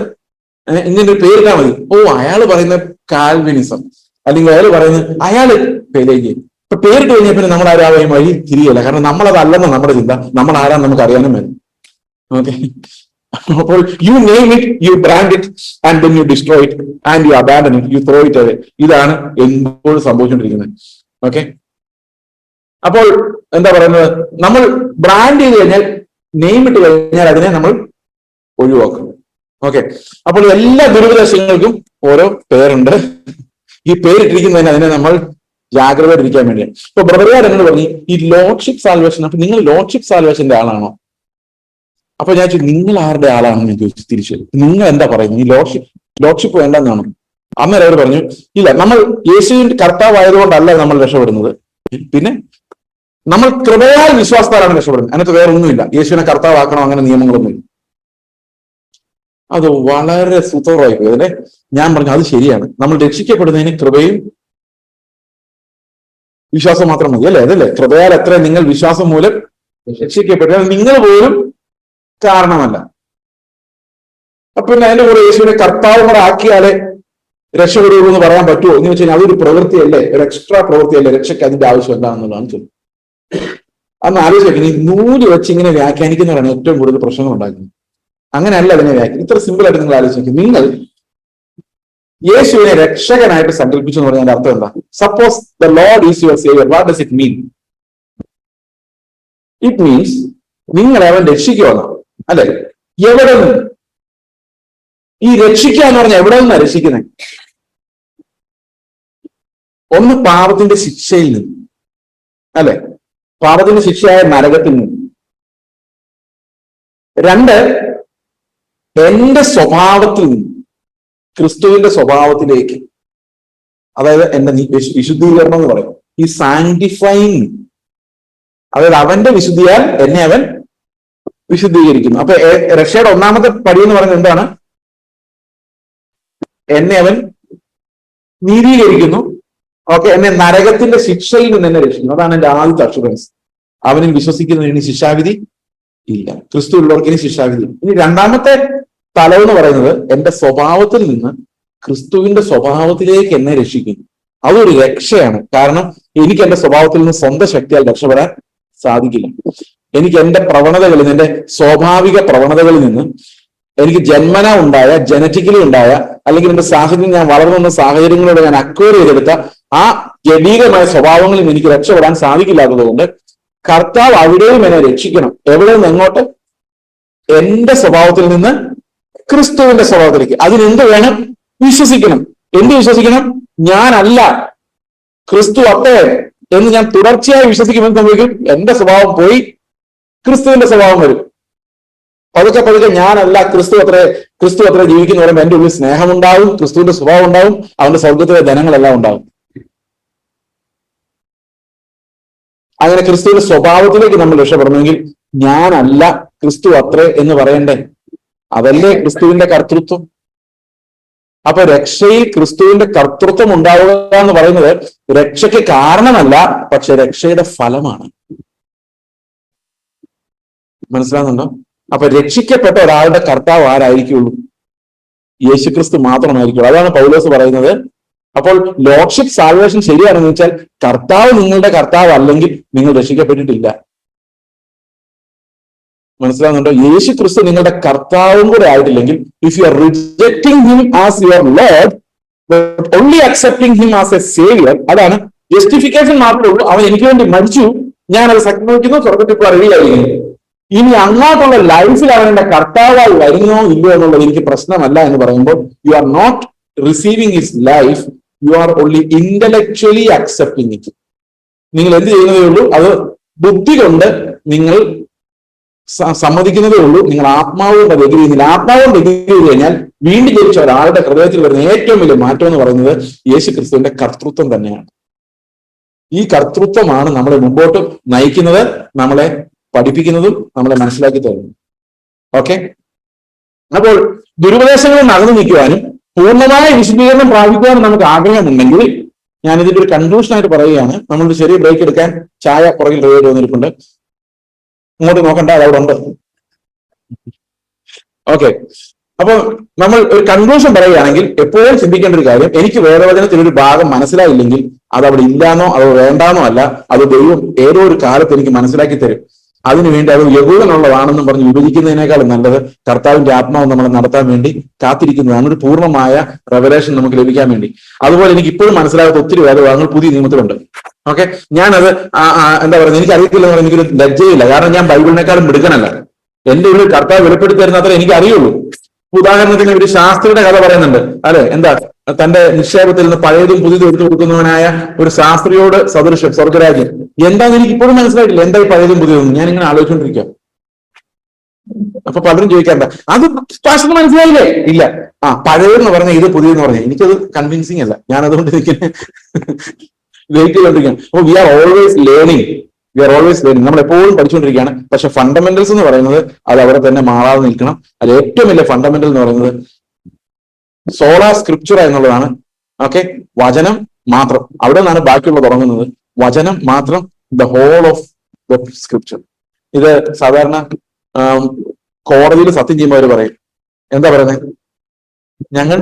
ഇങ്ങനെ ഒരു പേരിട്ടാ മതി. ഓ, അയാൾ പറയുന്ന കാൽവിനിസം, അല്ലെങ്കിൽ അയാൾ പറയുന്നത് അയാള് പേരേക്ക്. ഇപ്പൊ പേരിട്ട് കഴിഞ്ഞാൽ പിന്നെ നമ്മൾ ആരാവും വഴി തിരിയല്ല. കാരണം നമ്മളതല്ലെന്ന് നമ്മുടെ ചിന്ത, നമ്മൾ ആരാന്ന് നമുക്ക് അറിയാനും വേണം. ഓക്കെ, അപ്പോൾ you name it, you brand it, and then you destroy it, and you abandon it, you throw it away. ഇതാണ് എപ്പോഴും സംഭവിച്ചുകൊണ്ടിരിക്കുന്നത്. ഓക്കെ, അപ്പോൾ എന്താ പറയുന്നത്, നമ്മൾ ബ്രാൻഡ് ചെയ്ത് കഴിഞ്ഞാൽ, നെയിം ഇട്ട് കഴിഞ്ഞാൽ അതിനെ നമ്മൾ ഒഴിവാക്കും. ഓക്കെ, അപ്പോൾ എല്ലാ ദുരുപദേശങ്ങൾക്കും ഓരോ പേരുണ്ട്. ഈ പേരിട്ടിരിക്കുന്നതിന് അതിനെ നമ്മൾ ജാഗ്രതയിലിരിക്കാൻ വേണ്ടിയാണ്. ഇപ്പൊ ബ്രദറുകാർ എന്ന് പറഞ്ഞ് ഈ ലോർഡ്ഷിപ്പ് സാൽവേഷൻ, അപ്പൊ നിങ്ങൾ ലോർഡ്ഷിപ്പ് സാൽവേഷന്റെ ആളാണോ? അപ്പൊ ഞാൻ ചോദിച്ചു, നിങ്ങൾ ആരുടെ ആളാണെന്ന് ഞാൻ ചോദിച്ചു തിരിച്ചു. നിങ്ങൾ എന്താ പറയുന്നത്, ഈ ലോർഡ്ഷിപ്പ് വേണ്ടെന്നാണോ? അന്നേരം അവർ പറഞ്ഞു, ഇല്ല, നമ്മൾ യേശുവിന്റെ കർത്താവായതുകൊണ്ടല്ല നമ്മൾ രക്ഷപ്പെടുന്നത്, പിന്നെ നമ്മൾ കൃപയാൽ വിശ്വാസത്താലാണ് രക്ഷപ്പെടുന്നത്. അതിനകത്ത് വേറെ ഒന്നുമില്ല, യേശുവിനെ കർത്താവാക്കണോ അങ്ങനെ നിയമങ്ങളൊന്നുമില്ല. അത് വളരെ സുതോറായി പോയി അല്ലെ. ഞാൻ പറഞ്ഞു അത് ശരിയാണ്, നമ്മൾ രക്ഷിക്കപ്പെടുന്നതിന് കൃപയും വിശ്വാസം മാത്രം മതി അല്ലേ. അതല്ലേ, കൃപയാൽ എത്ര നിങ്ങൾ വിശ്വാസം മൂലം രക്ഷിക്കപ്പെട്ട നിങ്ങൾ പോലും കാരണമല്ല. അപ്പൊ പിന്നെ അതിന്റെ കൂടെ യേശുവിനെ കർത്താവും കൂടെ ആക്കിയാലേ രക്ഷപ്പെടുകയുള്ളൂ എന്ന് പറയാൻ പറ്റുമോ എന്ന് വെച്ച് കഴിഞ്ഞാൽ അതൊരു പ്രവൃത്തിയല്ലേ, ഒരു എക്സ്ട്രാ പ്രവൃത്തിയല്ലേ, രക്ഷയ്ക്ക് അതിന്റെ ആവശ്യം എന്താണെന്നുള്ളതാണ് ചോദ്യം. അന്ന് ആലോചിക്കണം, ഈ നൂല് വെച്ച് ഇങ്ങനെ വ്യാഖ്യാനിക്കുന്നവരാണ് ഏറ്റവും കൂടുതൽ പ്രശ്നങ്ങൾ ഉണ്ടാക്കുന്നത്. അങ്ങനെയല്ല അതിനെ വ്യാഖ്യാനം. ഇത്ര സിമ്പിൾ ആയിട്ട് നിങ്ങൾ ആലോചിക്കും. നിങ്ങൾ യേശുവിനെ രക്ഷകനായിട്ട് സങ്കല്പിച്ചു എന്ന് പറഞ്ഞാൽ അർത്ഥം എന്താ? Suppose the lord is your saviour, what does it mean? It means നിങ്ങളെ അവൻ രക്ഷിക്കുമെന്നാണ് അല്ലെ. എവിടെ നിന്ന് ഈ രക്ഷിക്കുക എന്ന് പറഞ്ഞാൽ എവിടെ നിന്നാണ് രക്ഷിക്കുന്നത്? ഒന്ന് പാപത്തിന്റെ ശിക്ഷയിൽ നിന്ന് അല്ലെ, പാപത്തിന്റെ ശിക്ഷയായ നരകത്തിൽ നിന്ന്. രണ്ട്, എന്റെ സ്വഭാവത്തിൽ നിന്ന് ക്രിസ്തുവിന്റെ സ്വഭാവത്തിലേക്ക്, അതായത് എന്റെ വിശുദ്ധീകരണം എന്ന് പറയും, ഈ സാങ്ക്ടിഫൈങ്, അതായത് അവന്റെ വിശുദ്ധിയാൽ എന്നെ അവൻ വിശുദ്ധീകരിക്കുന്നു. അപ്പൊ രക്ഷയുടെ ഒന്നാമത്തെ പടി എന്ന് പറയുന്നത് എന്താണ്? എന്നെ അവൻ നീതീകരിക്കുന്നു. ഓക്കെ, എന്നെ നരകത്തിന്റെ ശിക്ഷയിൽ നിന്ന് എന്നെ രക്ഷിക്കുന്നു. അതാണ് എന്റെ ആദ്യത്തെ അഷുറൻസ്. അവനിൽ വിശ്വസിക്കുന്നതിന് ശിക്ഷാവിധി ഇല്ല, ക്രിസ്തു ഉള്ളവർക്ക് ഇനി ശിക്ഷാവിധി. ഇനി രണ്ടാമത്തെ തലം എന്ന് പറയുന്നത് എന്റെ സ്വഭാവത്തിൽ നിന്ന് ക്രിസ്തുവിന്റെ സ്വഭാവത്തിലേക്ക് എന്നെ രക്ഷിക്കുന്നു. അതൊരു രക്ഷയാണ്. കാരണം എനിക്ക് എന്റെ സ്വഭാവത്തിൽ നിന്ന് സ്വന്തം ശക്തിയാൽ രക്ഷപ്പെടാൻ സാധിക്കില്ല. എനിക്ക് എന്റെ പ്രവണതകളിൽ, എന്റെ സ്വാഭാവിക പ്രവണതകളിൽ നിന്ന്, എനിക്ക് ജന്മന ഉണ്ടായ, ജനറ്റിക്കലി ഉണ്ടായ, അല്ലെങ്കിൽ എന്റെ സാഹചര്യം, ഞാൻ വളർന്നു വന്ന സാഹചര്യങ്ങളോട് ഞാൻ അക്വയർ ചെയ്തെടുത്ത ആ ജഡീകമായ സ്വഭാവങ്ങളിൽ നിന്ന് എനിക്ക് രക്ഷപ്പെടാൻ സാധിക്കില്ലാത്തത് കൊണ്ട് കർത്താവ് അവിടെയും എന്നെ രക്ഷിക്കണം. എവിടെ നിന്ന് എങ്ങോട്ട്? എന്റെ സ്വഭാവത്തിൽ നിന്ന് ക്രിസ്തുവിന്റെ സ്വഭാവത്തിലേക്ക്. അതിനെന്ത് വേണം? വിശ്വസിക്കണം. എന്ത് വിശ്വസിക്കണം? ഞാനല്ല, ക്രിസ്തു അത്രേ എന്ന് ഞാൻ തുടർച്ചയായി വിശ്വസിക്കുമ്പോൾ സംഭവിക്കും, എന്റെ സ്വഭാവം പോയി ക്രിസ്തുവിന്റെ സ്വഭാവം വരും. പതുക്കെ പതുക്കെ ഞാനല്ല, ക്രിസ്തു അത്ര ജീവിക്കുന്ന പറയുമ്പോൾ എന്റെ ഉള്ളിൽ സ്നേഹമുണ്ടാവും, ക്രിസ്തുവിന്റെ സ്വഭാവം ഉണ്ടാവും, അവന്റെ സ്വർഗത്തിലെ ധനങ്ങളെല്ലാം ഉണ്ടാവും. അങ്ങനെ ക്രിസ്തുവിന്റെ സ്വഭാവത്തിലേക്ക് നമ്മൾ രക്ഷപ്പെടണമെങ്കിൽ ഞാനല്ല, ക്രിസ്തു അത്രേ എന്ന് പറയണ്ടേ? അതല്ലേ ക്രിസ്തുവിന്റെ കർത്തൃത്വം. അപ്പൊ രക്ഷയിൽ ക്രിസ്തുവിന്റെ കർത്തൃത്വം ഉണ്ടാവുക എന്ന് പറയുന്നത് രക്ഷയ്ക്ക് കാരണമല്ല, പക്ഷെ രക്ഷയുടെ ഫലമാണ്. മനസ്സിലാകുന്നുണ്ടോ? അപ്പൊ രക്ഷിക്കപ്പെട്ട ഒരാളുടെ കർത്താവ് ആരായിരിക്കുള്ളൂ? യേശുക്രിസ്തു മാത്രമായിരിക്കും. അതാണ് പൗലോസ് പറയുന്നത്. അപ്പോൾ ലോർഡ്ഷിപ്പ് സാൽവേഷൻ ശരിയാണെന്ന് വെച്ചാൽ കർത്താവ് നിങ്ങളുടെ കർത്താവ് അല്ലെങ്കിൽ നിങ്ങൾ രക്ഷിക്കപ്പെട്ടിട്ടില്ല. മനസ്സിലാകുന്നുണ്ടോ? യേശു ക്രിസ്തു നിങ്ങളുടെ കർത്താവും കൂടെ ആയിട്ടില്ലെങ്കിൽ, if you are rejecting him as your Lord but only accepting him as a saviour, അതാണ് ജസ്റ്റിഫിക്കേഷൻ മാത്രമേ ഉള്ളൂ. അവൻ എനിക്ക് വേണ്ടി മരിച്ചു, ഞാൻ അത് സമ്മതിക്കുന്നു, സ്വർഗത്തിൽ റെഡിയായിരിക്കുന്നു. ഇനി അങ്ങോട്ടുള്ള ലൈഫിൽ അവന്റെ കർത്താവായി വരുന്നോ ഇല്ലയോ എന്നുള്ളത് എനിക്ക് പ്രശ്നമല്ല എന്ന് പറയുമ്പോൾ you are not receiving his life, you are only intellectually accepting it. നിങ്ങൾ എന്ത് ചെയ്യുന്നതേ ഉള്ളൂ? അത് ബുദ്ധി കൊണ്ട് നിങ്ങൾ സമ്മതിക്കുന്നതേ ഉള്ളൂ. നിങ്ങൾ ആത്മാവുകൊണ്ട് അത് എഗ്രി ചെയ്യുന്നില്ല. ആത്മാവുകൊണ്ട് എഗ്രി ചെയ്ത് കഴിഞ്ഞാൽ വീണ്ടും ജനിച്ച ഒരാളുടെ ഹൃദയത്തിൽ വരുന്ന ഏറ്റവും വലിയ മാറ്റം എന്ന് പറയുന്നത് യേശു ക്രിസ്തുവിന്റെ കർത്തൃത്വം തന്നെയാണ്. ഈ കർത്തൃത്വമാണ് നമ്മളെ മുമ്പോട്ട് നയിക്കുന്നത്, നമ്മളെ പഠിപ്പിക്കുന്നതും നമ്മളെ മനസ്സിലാക്കി തരുന്നു. ഓക്കെ, അപ്പോൾ ദുരുപദേശങ്ങളിൽ നിന്ന് അകന്നു നിൽക്കുവാനും പൂർണ്ണമായ വിശദീകരണം പ്രാപിക്കുവാനും നമുക്ക് ആഗ്രഹമുണ്ടെങ്കിൽ ഞാൻ ഇതിന്റെ ഒരു കൺക്ലൂഷനായിട്ട് പറയുകയാണ്. നമ്മളൊരു ചെറിയ ബ്രേക്ക് എടുക്കാൻ ചായ പുറകിൽ റെഡി വന്നിരിപ്പുണ്ട്, ഇങ്ങോട്ട് നോക്കണ്ട, അത് അവിടെ ഉണ്ട്. ഓക്കെ, അപ്പൊ നമ്മൾ ഒരു കൺക്ലൂഷൻ പറയുകയാണെങ്കിൽ എപ്പോഴും ചിന്തിക്കേണ്ട ഒരു കാര്യം, എനിക്ക് വേദവചനത്തിൽ ഒരു ഭാഗം മനസ്സിലായില്ലെങ്കിൽ അത് അവിടെ ഇല്ലാന്നോ അതോ വേണ്ടാന്നോ അല്ല, അത് ദൈവം ഏതോ ഒരു കാലത്ത് എനിക്ക് മനസ്സിലാക്കി തരും. അതിനുവേണ്ടി അത് യഹൂദനുള്ളതാണെന്നും പറഞ്ഞ് വിഭജിക്കുന്നതിനേക്കാളും നല്ലത് കർത്താവിന്റെ ആത്മാവ് നമ്മളെ നടത്താൻ വേണ്ടി കാത്തിരിക്കുന്നതാണ്, ഒരു പൂർണ്ണമായ റെവലേഷൻ നമുക്ക് ലഭിക്കാൻ വേണ്ടി. അതുപോലെ എനിക്ക് ഇപ്പോഴും മനസ്സിലാകാത്ത ഒത്തിരി വേദഭാഗങ്ങൾ പുതിയ നിയമത്തിലുണ്ട്. ഓക്കെ, ഞാനത് എന്താ പറയുന്നത്, എനിക്ക് അറിയത്തില്ല എന്ന് പറഞ്ഞാൽ എനിക്കൊരു ലജ്ജയില്ല. കാരണം ഞാൻ ബൈബിളിനേക്കാളും മിടുക്കനല്ല. എന്റെ ഉള്ളിൽ കർത്താവ് വെളിപ്പെടുത്തി തരുന്ന അത്ര എനിക്ക് അറിയുള്ളൂ. ഉദാഹരണത്തിന് ഒരു ശാസ്ത്രിയുടെ കഥ പറയുന്നുണ്ട്, അല്ലെ, എന്താ, തന്റെ നിക്ഷേപത്തിൽ നിന്ന് പഴയതും പുതിയതും എടുത്തു കൊടുക്കുന്നവനായ ഒരു ശാസ്ത്രിയോട് സദൃശം സ്വർഗരാജ്യം. എന്താന്ന് എനിക്ക് ഇപ്പോഴും മനസ്സിലായിട്ടില്ല, എന്താ ഈ പഴയതും പുതിയതും. ഞാൻ ഇങ്ങനെ ആലോചിച്ചുകൊണ്ടിരിക്കുക. അപ്പൊ പലരും ചോദിക്കാറുണ്ട്, അത് ശാസ്ത്രം മനസ്സിലായില്ലേ? ഇല്ല. പഴയതെന്ന് പറഞ്ഞാൽ ഇത് പുതിയതെന്ന് പറഞ്ഞാൽ എനിക്കത് കൺവിൻസിങ് അല്ല. ഞാൻ അതുകൊണ്ട് എനിക്ക് വെയിറ്റ് ചെയ്തുകൊണ്ടിരിക്കുകയാണ്. അപ്പൊ വി ആർ ഓൾവേസ് ലേണിംഗ്. നമ്മൾ എപ്പോഴും പഠിച്ചുകൊണ്ടിരിക്കുകയാണ്. പക്ഷെ ഫണ്ടമെന്റൽസ് എന്ന് പറയുന്നത് അത് അവിടെ തന്നെ മാറാതെ നിൽക്കണം. അത് ഏറ്റവും വലിയ ഫണ്ടമെന്റൽ എന്ന് പറയുന്നത് സോളാ സ്ക്രിപ്ചറ എന്നുള്ളതാണ്. ഓക്കെ, വചനം മാത്രം, അവിടെ നിന്നാണ് ബാക്കിയുള്ള തുടങ്ങുന്നത്. വചനം മാത്രം, the whole of the scripture. ഇത് സാധാരണ കോടതിയിൽ സത്യം ചെയ്യുമ്പോൾ അവർ പറയും, എന്താ പറയുന്നത്, ഞങ്ങൾ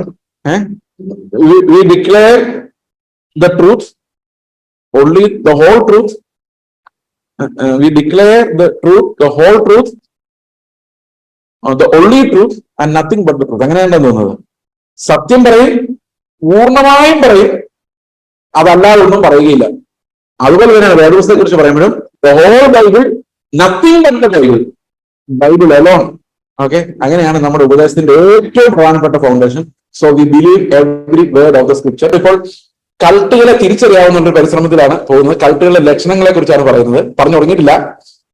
we declare the truth, only the whole truth, we declare the truth, the whole truth, the only truth and nothing but the truth. അങ്ങനെയാണെന്ന് തോന്നുന്നത്. സത്യം പറയും, പൂർണ്ണമായും പറയും, അതല്ലാതെ ഒന്നും പറയുകയില്ല. അതുപോലെ തന്നെയാണ് വേദപുസ്തകത്തെ കുറിച്ച് പറയുമ്പോഴും the whole Bible, nothing but the Bible, Bible alone. Okay, അങ്ങനെയാണ് നമ്മുടെ ഉപദേശത്തിന്റെ ഏറ്റവും പ്രധാനപ്പെട്ട foundation. So we believe every word of the scripture. ഇപ്പോൾ കൾട്ടുകളെ തിരിച്ചറിയാവുന്ന ഒരു പരിശ്രമത്തിലാണ് പോകുന്നത്. കൾട്ടുകളുടെ ലക്ഷണങ്ങളെ കുറിച്ചാണ് പറയുന്നത്. പറഞ്ഞു തുടങ്ങിയിട്ടില്ല,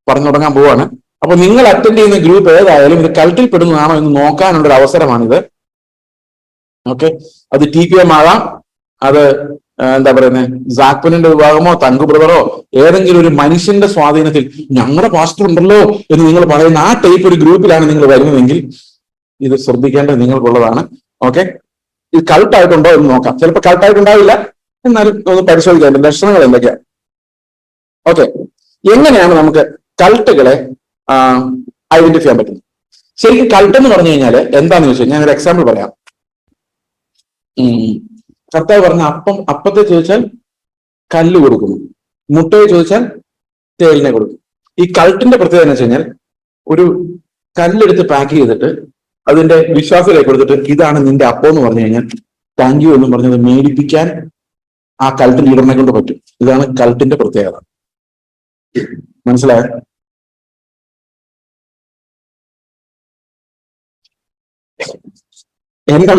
പറഞ്ഞു തുടങ്ങാൻ പോവാണ്. അപ്പൊ നിങ്ങൾ അറ്റൻഡ് ചെയ്യുന്ന ഗ്രൂപ്പ് ഏതായാലും ഇത് കൾട്ടിൽ പെടുന്നതാണോ എന്ന് നോക്കാനുള്ള ഒരു അവസരമാണിത്. ഓക്കെ, അത് TPM ആകാം, അത് എന്താ പറയുന്നത്, സാക്പനിന്റെ വിഭാഗമോ തങ്കു ബ്രദറോ ഏതെങ്കിലും ഒരു മനുഷ്യന്റെ സ്വാധീനത്തിൽ ഞങ്ങളുടെ പാസ്റ്റർ ഉണ്ടല്ലോ എന്ന് നിങ്ങൾ പറയുന്ന ആ ടൈപ്പ് ഒരു ഗ്രൂപ്പിലാണ് നിങ്ങൾ വരുന്നതെങ്കിൽ ഇത് ശ്രദ്ധിക്കേണ്ടത് നിങ്ങൾക്കുള്ളതാണ്. ഓക്കെ, ഇത് കൾട്ടായിട്ടുണ്ടോ എന്ന് നോക്കാം. ചിലപ്പോൾ കൾട്ടായിട്ടുണ്ടാവില്ല, എന്നാലും ഒന്ന് പരിശോധിക്കാം ലക്ഷണങ്ങൾ എന്തൊക്കെയാണ്. ഓക്കെ, എങ്ങനെയാണ് നമുക്ക് കൾട്ടുകളെ ഐഡന്റിഫൈ ചെയ്യാൻ പറ്റുന്നത്? ശരിക്കും കൾട്ട് എന്ന് പറഞ്ഞു കഴിഞ്ഞാൽ എന്താണെന്ന് ചോദിച്ചാൽ ഞാൻ ഒരു എക്സാമ്പിൾ പറയാം. കർത്താവ് പറഞ്ഞ അപ്പത്തെ ചോദിച്ചാൽ കല്ല് കൊടുക്കുന്നു, മുട്ടയെ ചോദിച്ചാൽ തേലിനെ കൊടുക്കും. ഈ കൾട്ടിന്റെ പ്രത്യേകത എന്ന് വെച്ച് കഴിഞ്ഞാൽ ഒരു കല്ലെടുത്ത് പാക്ക് ചെയ്തിട്ട് അതിന്റെ വിശ്വാസത്തിലേക്ക് കൊടുത്തിട്ട് ഇതാണ് നിന്റെ അപ്പം എന്ന് പറഞ്ഞു കഴിഞ്ഞാൽ താങ്ക് യു എന്നും പറഞ്ഞത് മേടിപ്പിക്കാൻ ആ കൾട്ട് ലീഡറിനെ കൊണ്ട് പറ്റും. ഇതാണ് കൾട്ടിന്റെ പ്രത്യേകത. മനസ്സിലായോ? എന്റെ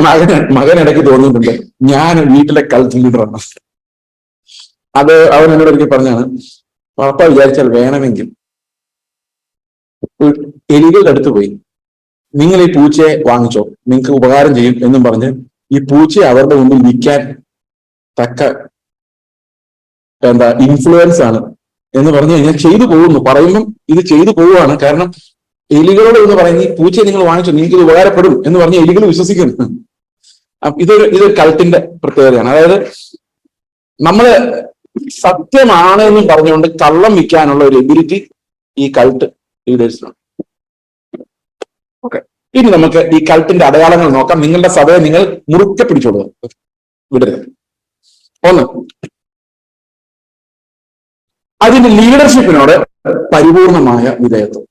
മകൻ ഇടയ്ക്ക് തോന്നിയിട്ടുണ്ട് ഞാൻ വീട്ടിലെ കൾട്ട് ലീഡറാണ്. അത് അവൻ എന്നോട് ഒരിക്കൽ പറഞ്ഞാണ്, പാപ്പ വിചാരിച്ചാൽ വേണമെങ്കിൽ എലികളുടെ അടുത്ത് പോയി നിങ്ങൾ ഈ പൂച്ചയെ വാങ്ങിച്ചോ, നിങ്ങൾക്ക് ഉപകാരം ചെയ്യും എന്നും പറഞ്ഞ് ഈ പൂച്ചയെ അവരുടെ മുന്നിൽ വിൽക്കാൻ തക്ക ഇൻഫ്ലുവൻസ് ആണ് എന്ന് പറഞ്ഞു കഴിഞ്ഞാൽ ചെയ്തു പോകുന്നു. പറയുമ്പം ഇത് ചെയ്തു പോവുകയാണ്. കാരണം എലികളോട് എന്ന് പറയുന്നത് ഈ പൂച്ചയെ നിങ്ങൾ വാങ്ങിച്ചോ, നിങ്ങൾക്ക് ഇത് ഉപകാരപ്പെടും എന്ന് പറഞ്ഞ് എലികൾ വിശ്വസിക്കുന്നു. ഇതൊരു കൾട്ടിന്റെ പ്രത്യേകതയാണ്. അതായത് നമ്മള് സത്യമാണ് എന്നും പറഞ്ഞുകൊണ്ട് കള്ളം വിൽക്കാനുള്ള ഒരു എബിലിറ്റി ഈ കൾട്ട് ലീഡേഴ്സിനാണ്. ഓക്കെ, ഇനി നമുക്ക് ഈ കൾട്ടിന്റെ അടയാളങ്ങൾ നോക്കാം. നിങ്ങളുടെ സഭയെ നിങ്ങൾ മുറുക്കെ പിടിച്ചോളുക, വിടരുത്. ഒന്ന്, അതിന്റെ ലീഡർഷിപ്പിനോട് പരിപൂർണമായ വിധേയത്വം.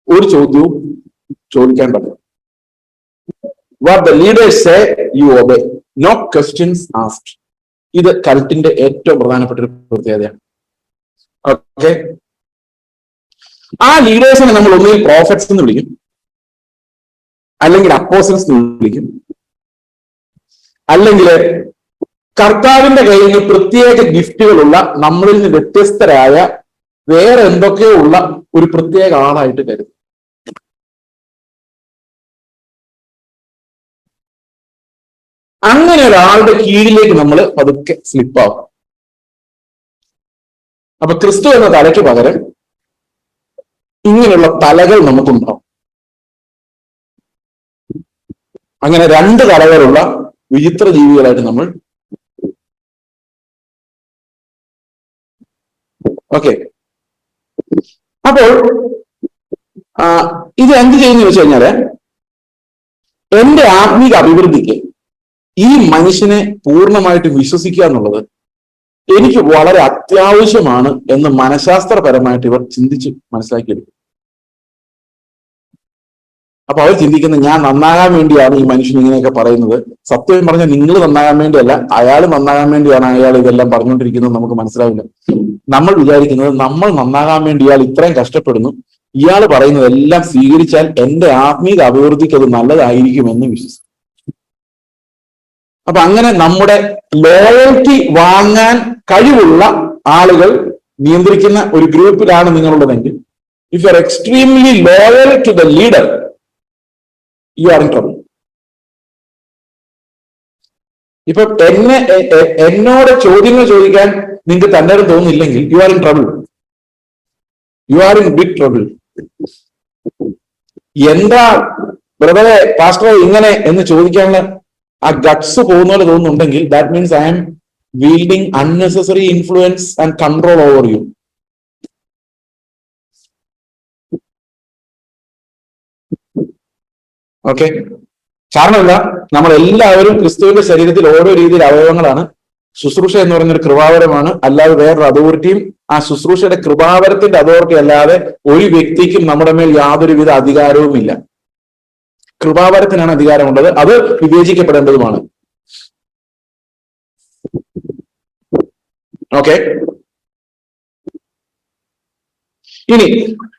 ഒരു ചോദ്യവും ചോദിക്കാൻ പറ്റില്ല. What the leaders say you obey, no questions asked. ഇത് കൾട്ടിന്റെ ഏറ്റവും പ്രധാനപ്പെട്ട ഒരു പ്രത്യേകതയാണ്. ഓക്കെ, ആ ലീഡേഴ്സിനെ നമ്മൾ ഒന്നുകിൽ പ്രോഫറ്റ്സ് എന്ന് വിളിക്കും, അല്ലെങ്കിൽ അപ്പോസ്റ്റൽസ് എന്ന് വിളിക്കും, അല്ലെങ്കിൽ കർത്താവിന്റെ കയ്യിൽ നിന്ന് പ്രത്യേക ഗിഫ്റ്റുകളുള്ള നമ്മളിൽ നിന്ന് വ്യത്യസ്തരായ വേറെ എന്തൊക്കെയോ ഉള്ള ഒരു പ്രത്യേക ആളായിട്ട് കരുതും. അങ്ങനെ ഒരാളുടെ കീഴിലേക്ക് നമ്മൾ പതുക്കെ സ്ലിപ്പാവും. അപ്പൊ ക്രിസ്തു എന്ന തലയ്ക്ക് പകരം ഇങ്ങനെയുള്ള തലകൾ നമുക്കുണ്ടാവും. അങ്ങനെ 2 തലകളുള്ള വിചിത്ര ജീവികളായിട്ട് നമ്മൾ. ഓക്കെ, അപ്പോൾ ഇത് എന്ത് ചെയ്യുന്നു വെച്ച് കഴിഞ്ഞാല്, എന്റെ ആത്മീക അഭിവൃദ്ധിക്ക് ഈ മനുഷ്യനെ പൂർണ്ണമായിട്ട് വിശ്വസിക്കുക എന്നുള്ളത് എനിക്ക് വളരെ അത്യാവശ്യമാണ് എന്ന് മനഃശാസ്ത്രപരമായിട്ട് ഇവർ ചിന്തിച്ച് മനസ്സിലാക്കിയെടുക്കും. അപ്പൊ അവർ ചിന്തിക്കുന്നത്, ഞാൻ നന്നാകാൻ വേണ്ടിയാണ് ഈ മനുഷ്യൻ ഇങ്ങനെയൊക്കെ പറയുന്നത്. സത്യം പറഞ്ഞാൽ നിങ്ങൾ നന്നാകാൻ വേണ്ടിയല്ല, അയാൾ നന്നാകാൻ വേണ്ടിയാണ് അയാൾ ഇതെല്ലാം പറഞ്ഞുകൊണ്ടിരിക്കുന്നത്. നമുക്ക് മനസ്സിലാവില്ല. നമ്മൾ വിചാരിക്കുന്നത് നമ്മൾ നന്നാകാൻ വേണ്ടി ഇയാൾ ഇത്രയും കഷ്ടപ്പെടുന്നു, ഇയാൾ പറയുന്നതെല്ലാം സ്വീകരിച്ചാൽ എന്റെ ആത്മീക അഭിവൃദ്ധിക്ക് അത് നല്ലതായിരിക്കുമെന്ന് വിശ്വസിക്കും. അപ്പൊ അങ്ങനെ നമ്മുടെ ലോയൽറ്റി വാങ്ങാൻ കഴിവുള്ള ആളുകൾ നിയന്ത്രിക്കുന്ന ഒരു ഗ്രൂപ്പിലാണ് നിങ്ങളുള്ളതെങ്കിൽ, if you are extremely loyal to the leader, you are in trouble. ഇപ്പൊ എന്നോട് ചോദ്യങ്ങൾ ചോദിക്കാൻ നിങ്ങൾക്ക് തന്നെ തോന്നുന്നില്ലെങ്കിൽ, you are in trouble. You are in big trouble. എന്താ ബ്രദറെ പാസ്റ്ററെ ഇങ്ങനെ എന്ന് ചോദിക്കാനുള്ള ആ ഗട്ട്സ് പോകുന്ന പോലെ തോന്നുന്നുണ്ടെങ്കിൽ, that means I am wielding unnecessary influence and control over you. Okay, കാരണമല്ല, നമ്മൾ എല്ലാവരും ക്രിസ്തുവിന്റെ ശരീരത്തിൽ ഓരോ രീതിയിൽ അവയവങ്ങളാണ്. ശുശ്രൂഷ എന്ന് പറയുന്നൊരു കൃപാവരമാണ്, അല്ലാതെ വേറൊരു അതോറിറ്റിയും ആ ശുശ്രൂഷയുടെ കൃപാവരത്തിന്റെ അതോറിറ്റി അല്ലാതെ ഒരു വ്യക്തിക്കും നമ്മുടെ മേൽ യാതൊരുവിധ അധികാരവുമില്ല. കൃപാവരത്തിനാണ് അധികാരമുള്ളത്, അത് വിവേചിക്കപ്പെടേണ്ടതുമാണ്. ഓക്കെ, ഇനി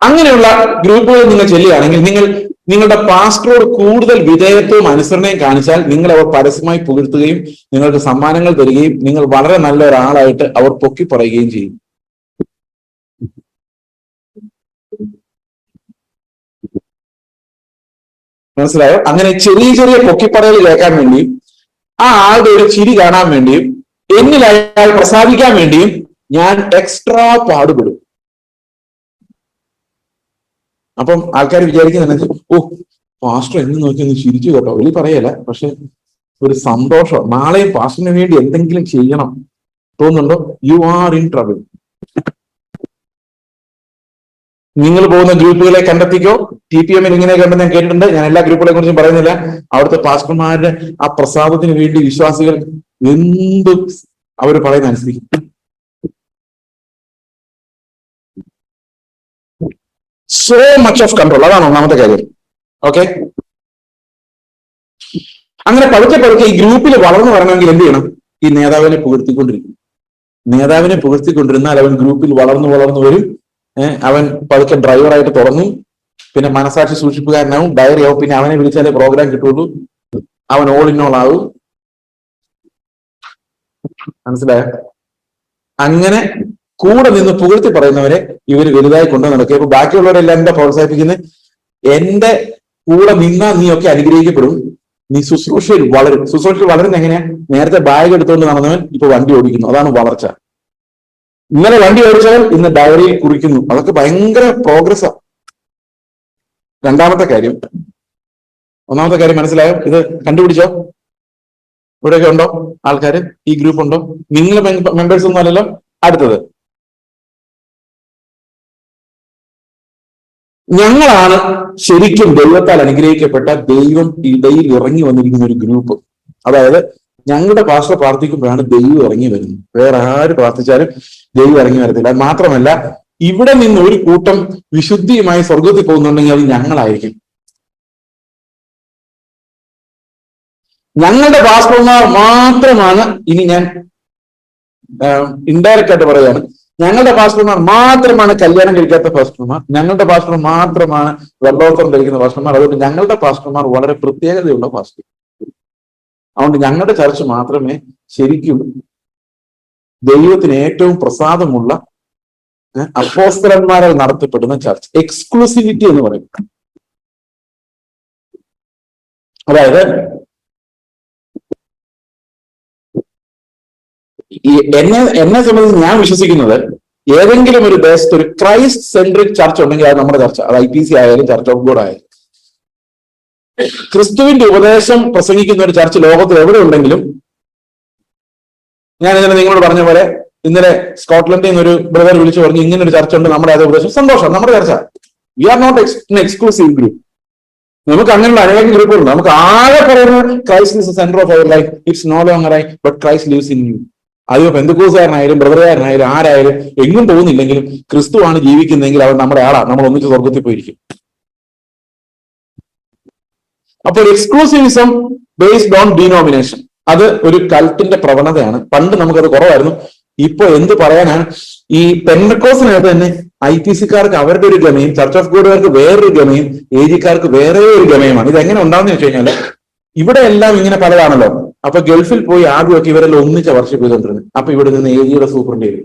അങ്ങനെയുള്ള ഗ്രൂപ്പുകൾ നിങ്ങൾ ചെല്ലുകയാണെങ്കിൽ, നിങ്ങളുടെ പാസ്റ്ററോട് കൂടുതൽ വിധേയത്വവും അനുസരണയും കാണിച്ചാൽ നിങ്ങൾ അവർ പരസ്യമായി പുകഴ്ത്തുകയും നിങ്ങൾക്ക് സമ്മാനങ്ങൾ തരികയും നിങ്ങൾ വളരെ നല്ല ഒരാളായിട്ട് അവർ പൊക്കി പറയുകയും ചെയ്യും. മനസ്സിലായോ? അങ്ങനെ ചെറിയ ചെറിയ പൊക്കിപ്പറയൽ കേൾക്കാൻ വേണ്ടിയും ആ ആളുടെ ഒരു ചിരി കാണാൻ വേണ്ടിയും എന്നിൽ അയാൾ പ്രസാദിക്കാൻ വേണ്ടിയും ഞാൻ എക്സ്ട്രാ പാടുപെടും. അപ്പം ആൾക്കാർ വിചാരിക്കുന്നുണ്ട്, ഓ പാസ്റ്റർ എന്ന് നോക്കി ഒന്ന് ചിരിച്ചു കേട്ടോ, വലിയ പറയല, പക്ഷെ ഒരു സന്തോഷം, നാളെയും പാസ്റ്ററിന് വേണ്ടി എന്തെങ്കിലും ചെയ്യണം തോന്നുന്നുണ്ടോ? U are in trouble. നിങ്ങൾ പോകുന്ന ഗ്രൂപ്പുകളെ കണ്ടെത്തിക്കോ. TPM ഇങ്ങനെ കണ്ടെന്ന് ഞാൻ കേട്ടിട്ടുണ്ട്. ഞാൻ എല്ലാ ഗ്രൂപ്പുകളെ കുറിച്ചും പറയുന്നില്ല. അവിടുത്തെ പാസ്റ്റർമാരുടെ ആ പ്രസാദത്തിന് വേണ്ടി വിശ്വാസികൾ എന്ത് അവർ പറയുന്ന അനുസരിക്കും. സോ മച്ച് ഓഫ് കൺട്രോൾ, അതാണ് ഒന്നാമത്തെ കാര്യം. ഓക്കെ, അങ്ങനെ പതുക്കെ ഈ ഗ്രൂപ്പിൽ വളർന്നു വരണമെങ്കിൽ എന്ത് ചെയ്യണം? ഈ നേതാവിനെ പുകഴ്ത്തിക്കൊണ്ടിരിക്കും. നേതാവിനെ പുകഴ്ത്തിക്കൊണ്ടിരുന്നാൽ അവൻ ഗ്രൂപ്പിൽ വളർന്നു വരും. അവൻ പതുക്കെ ഡ്രൈവറായിട്ട് തുടങ്ങും, പിന്നെ മനസാക്ഷി സൂക്ഷിപ്പുകാരനാവും, ഡയറി ആവും, പിന്നെ അവനെ വിളിച്ചാലേ പ്രോഗ്രാം കിട്ടുള്ളൂ. അവൻ ഓൾ ഇൻ ഓൾ ആവും. മനസ്സിലായോ? അങ്ങനെ കൂടെ നിന്ന് പുകഴ്ത്തി പറയുന്നവരെ ഇവർ വലുതായി കൊണ്ടു നടക്കുക. ഇപ്പൊ ബാക്കിയുള്ളവരെല്ലാം എന്താ പ്രോത്സാഹിപ്പിക്കുന്നത്? എന്റെ കൂടെ നിന്നാ നീ ഒക്കെ അനുഗ്രഹിക്കപ്പെടും, നീ ശുശ്രൂഷയിൽ വളരും. ശുശ്രൂഷയിൽ വളരുന്ന എങ്ങനെയാ? നേരത്തെ ബാഗ് എടുത്തുകൊണ്ട് നടന്നവൻ ഇപ്പൊ വണ്ടി ഓടിക്കുന്നു, അതാണ് വളർച്ച. ഇന്നലെ വണ്ടി ഓടിച്ചവൻ ഇന്ന് ഡയറിയിൽ കുറിക്കുന്നു, അതൊക്കെ ഭയങ്കര പ്രോഗ്രസ്സാ. ഒന്നാമത്തെ കാര്യം മനസ്സിലായോ? ഇത് കണ്ടുപിടിച്ചോ? ഇവിടെയൊക്കെ ഉണ്ടോ ആൾക്കാർ? ഈ ഗ്രൂപ്പ് ഉണ്ടോ? നിങ്ങൾ മെമ്പേഴ്സ് ഒന്നും അല്ലല്ലോ. അടുത്തത്, ഞങ്ങളാണ് ശരിക്കും ദൈവത്താൽ അനുഗ്രഹിക്കപ്പെട്ട, ദൈവം ഇടയിൽ ഇറങ്ങി വന്നിരിക്കുന്ന ഒരു ഗ്രൂപ്പ്. അതായത് ഞങ്ങളുടെ പാസ്റ്റർ പ്രാർത്ഥിക്കുമ്പോഴാണ് ദൈവം ഇറങ്ങി വരുന്നത്. വേറെ ആര് പ്രാർത്ഥിച്ചാലും ദൈവം ഇറങ്ങി വരത്തില്ല. മാത്രമല്ല, ഇവിടെ നിന്ന് ഒരു കൂട്ടം വിശുദ്ധിയുമായി സ്വർഗത്തിൽ പോകുന്നുണ്ടെങ്കിൽ അത് ഞങ്ങളായിരിക്കും. ഞങ്ങളുടെ പാസ്റ്റർമാർ മാത്രമാണ്, ഇനി ഞാൻ ഇൻഡയറക്റ്റ് ആയിട്ട് പറയുകയാണ്, ഞങ്ങളുടെ പാസ്റ്റർമാർ മാത്രമാണ് കല്യാണം കഴിക്കാത്ത പാസ്റ്റർമാർ, ഞങ്ങളുടെ പാസ്റ്റർ മാത്രമാണ് വെള്ളോത്സവം ധരിക്കുന്ന പാസ്റ്റർമാർ. അതുകൊണ്ട് ഞങ്ങളുടെ പാസ്റ്റർമാർ വളരെ പ്രത്യേകതയുള്ള പാസ്റ്റർ. അതുകൊണ്ട് ഞങ്ങളുടെ ചർച്ച് മാത്രമേ ശരിക്കും ദൈവത്തിന് ഏറ്റവും പ്രസാദമുള്ള അപ്പോസ്തലന്മാരാൽ നടത്തപ്പെടുന്ന ചർച്ച്. എക്സ്ക്ലൂസിവിറ്റി എന്ന് പറയും. അതായത് എന്നെ സംബന്ധിച്ച് ഞാൻ വിശ്വസിക്കുന്നത്, ഏതെങ്കിലും ഒരു ദേശത്ത് ഒരു ക്രൈസ്റ്റ് സെൻട്രിക് ചർച്ച് ഉണ്ടെങ്കിൽ അത് നമ്മുടെ ചർച്ച, അത് IPC ആയാലും ചർച്ച് ഓഫ് ഗോഡ് ആയാലും. ക്രിസ്തുവിന്റെ ഉപദേശം പ്രസംഗിക്കുന്ന ഒരു ചർച്ച് ലോകത്തിൽ എവിടെ ഉണ്ടെങ്കിലും, ഞാൻ ഇന്നലെ നിങ്ങളോട് പറഞ്ഞ പോലെ ഇന്നലെ സ്കോട്ട്ലൻഡിൽ നിന്ന് ഒരു ബ്രദർ വിളിച്ചു പറഞ്ഞു ഇങ്ങനെ ഒരു ചർച്ച ഉണ്ട്, നമ്മുടെ അതേ ഉപദേശം. സന്തോഷം, നമ്മുടെ ചർച്ച. We are not exclusive group. നമുക്ക് അങ്ങനെയുള്ള അനേകം ഗ്രൂപ്പുകളുണ്ട്. നമുക്ക് ആകെ പറയുന്നത് Christ is centre of our life, it's no longer I but Christ lives in you. അതിപ്പോ പെന്തക്കോസുകാരനായാലും ബ്രദറുകാരനായാലും ആരായാലും എങ്ങും പോകുന്നില്ലെങ്കിലും ക്രിസ്തുവാണ് ജീവിക്കുന്നതെങ്കിൽ അവൻ നമ്മുടെ ആളാണ്, നമ്മൾ ഒന്നിച്ച് സ്വർഗത്തിൽ പോയിരിക്കും. അപ്പോൾ എക്സ്ക്ലൂസിവിസം ബേസ്ഡ് ഓൺ ഡിനോമിനേഷൻ അത് ഒരു കൾട്ടിന്റെ പ്രവണതയാണ്. പണ്ട് നമുക്കത് കുറവായിരുന്നു. ഇപ്പൊ എന്ത് പറയാനാണ്, ഈ പെന്തക്കോസിനകത്ത് തന്നെ IPCക്കാർക്ക് അവരുടെ ഒരു ഗമയും ചർച്ച് ഓഫ് ഗോഡുകാർക്ക് വേറൊരു ഗമയും AG-ക്കാർക്ക് വേറെ ഒരു ഗമയുമാണ്. ഇതെങ്ങനെ ഉണ്ടാവുന്ന വെച്ച് കഴിഞ്ഞാൽ ഇവിടെ എല്ലാം ഇങ്ങനെ പലതാണല്ലോ. അപ്പൊ ഗൾഫിൽ പോയി ആദ്യമൊക്കെ ഇവരെല്ലാം ഒന്നിച്ച വർഷിപ്പ് ചെയ്തോണ്ടിരുന്നത്. അപ്പൊ ഇവിടെ നിന്ന് AG-യുടെ സൂപ്രണ്ട് ചെയ്തു,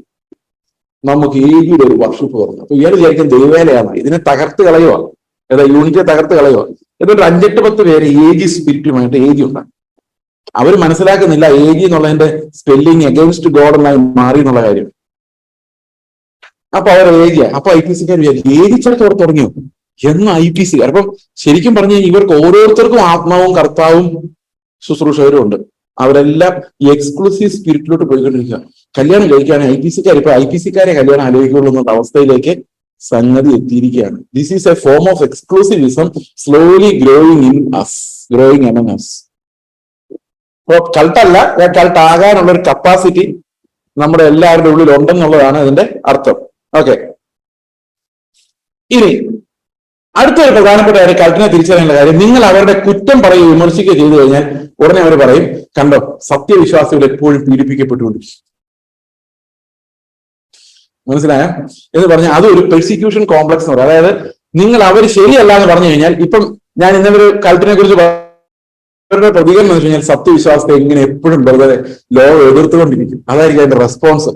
നമുക്ക് AG-യുടെ ഒരു വർഷിപ്പ് തുറന്നു. അപ്പൊ ഇയാൾ വിചാരിക്കും ദൈവവേലയാണ്, ഇതിനെ തകർത്ത് കളയുക, ഏതാ യൂണിറ്റിയെ തകർത്ത് കളയുക. എന്നിട്ട് 5-8-10 പേര് AG സ്പിരിറ്റുമായിട്ട് AG ഉണ്ടാകും. അവർ മനസ്സിലാക്കുന്നില്ല AG എന്നുള്ളതിന്റെ സ്പെല്ലിങ് അഗൈൻസ്റ്റ് ഗോഡ് എന്നായി മാറി എന്നുള്ള കാര്യം. അപ്പൊ അവർ AG, അപ്പൊ IPCക്കാർ വിചാരിക്കും AG ചർച്ച തുടങ്ങിയോ എന്ന് IPCക്കാർ. അപ്പം ശരിക്കും പറഞ്ഞു ഇവർക്ക് ഓരോരുത്തർക്കും ആത്മാവും കർത്താവും ശുശ്രൂഷകരും ഉണ്ട്. അവരെല്ലാം ഈ എക്സ്ക്ലൂസീവ് സ്പിരിറ്റിലോട്ട് പോയിക്കൊണ്ടിരിക്കുക. കല്യാണം കഴിക്കുകയാണെങ്കിൽ IPCക്കാർ ഇപ്പൊ IPCക്കാരെ കല്യാണം ആലോചിക്കുള്ളൂ എന്നുള്ള അവസ്ഥയിലേക്ക് സംഗതി എത്തിയിരിക്കുകയാണ്. This is a form of exclusivism slowly growing in us, growing among us. അപ്പൊ കൾട്ടല്ല, കൾട്ട് ആകാനുള്ള ഒരു കപ്പാസിറ്റി നമ്മുടെ എല്ലാവരുടെ ഉള്ളിൽ ഉണ്ടെന്നുള്ളതാണ് അതിന്റെ അർത്ഥം. ഓക്കെ, ഇനി അടുത്തൊരു പ്രധാനപ്പെട്ട കാര്യം കൾട്ടിനെ തിരിച്ചറിയാനുള്ള കാര്യം, നിങ്ങൾ അവരുടെ കുറ്റം പറയുകയോ വിമർശിക്കുകയോ ചെയ്തു കഴിഞ്ഞാൽ ഉടനെ അവർ പറയും കണ്ടോ സത്യവിശ്വാസികൾ എപ്പോഴും പീഡിപ്പിക്കപ്പെട്ടുകൊണ്ടിരിക്കും. മനസ്സിലായോ എന്ന് പറഞ്ഞാൽ അതൊരു പെർസിക്യൂഷൻ കോംപ്ലക്സ് എന്ന് പറയും. അതായത് നിങ്ങൾ അവർ ശരിയല്ല എന്ന് പറഞ്ഞു കഴിഞ്ഞാൽ, ഇപ്പം ഞാൻ ഇന്നലെ ഒരു കൾട്ടിനെ കുറിച്ച് അവരുടെ പ്രതികരണം എന്ന് വെച്ച് കഴിഞ്ഞാൽ സത്യവിശ്വാസത്തെ ഇങ്ങനെ എപ്പോഴും വെറുതെ ലോകം എതിർത്തുകൊണ്ടിരിക്കും. അതായിരിക്കും അതിന്റെ റെസ്പോൺസ്.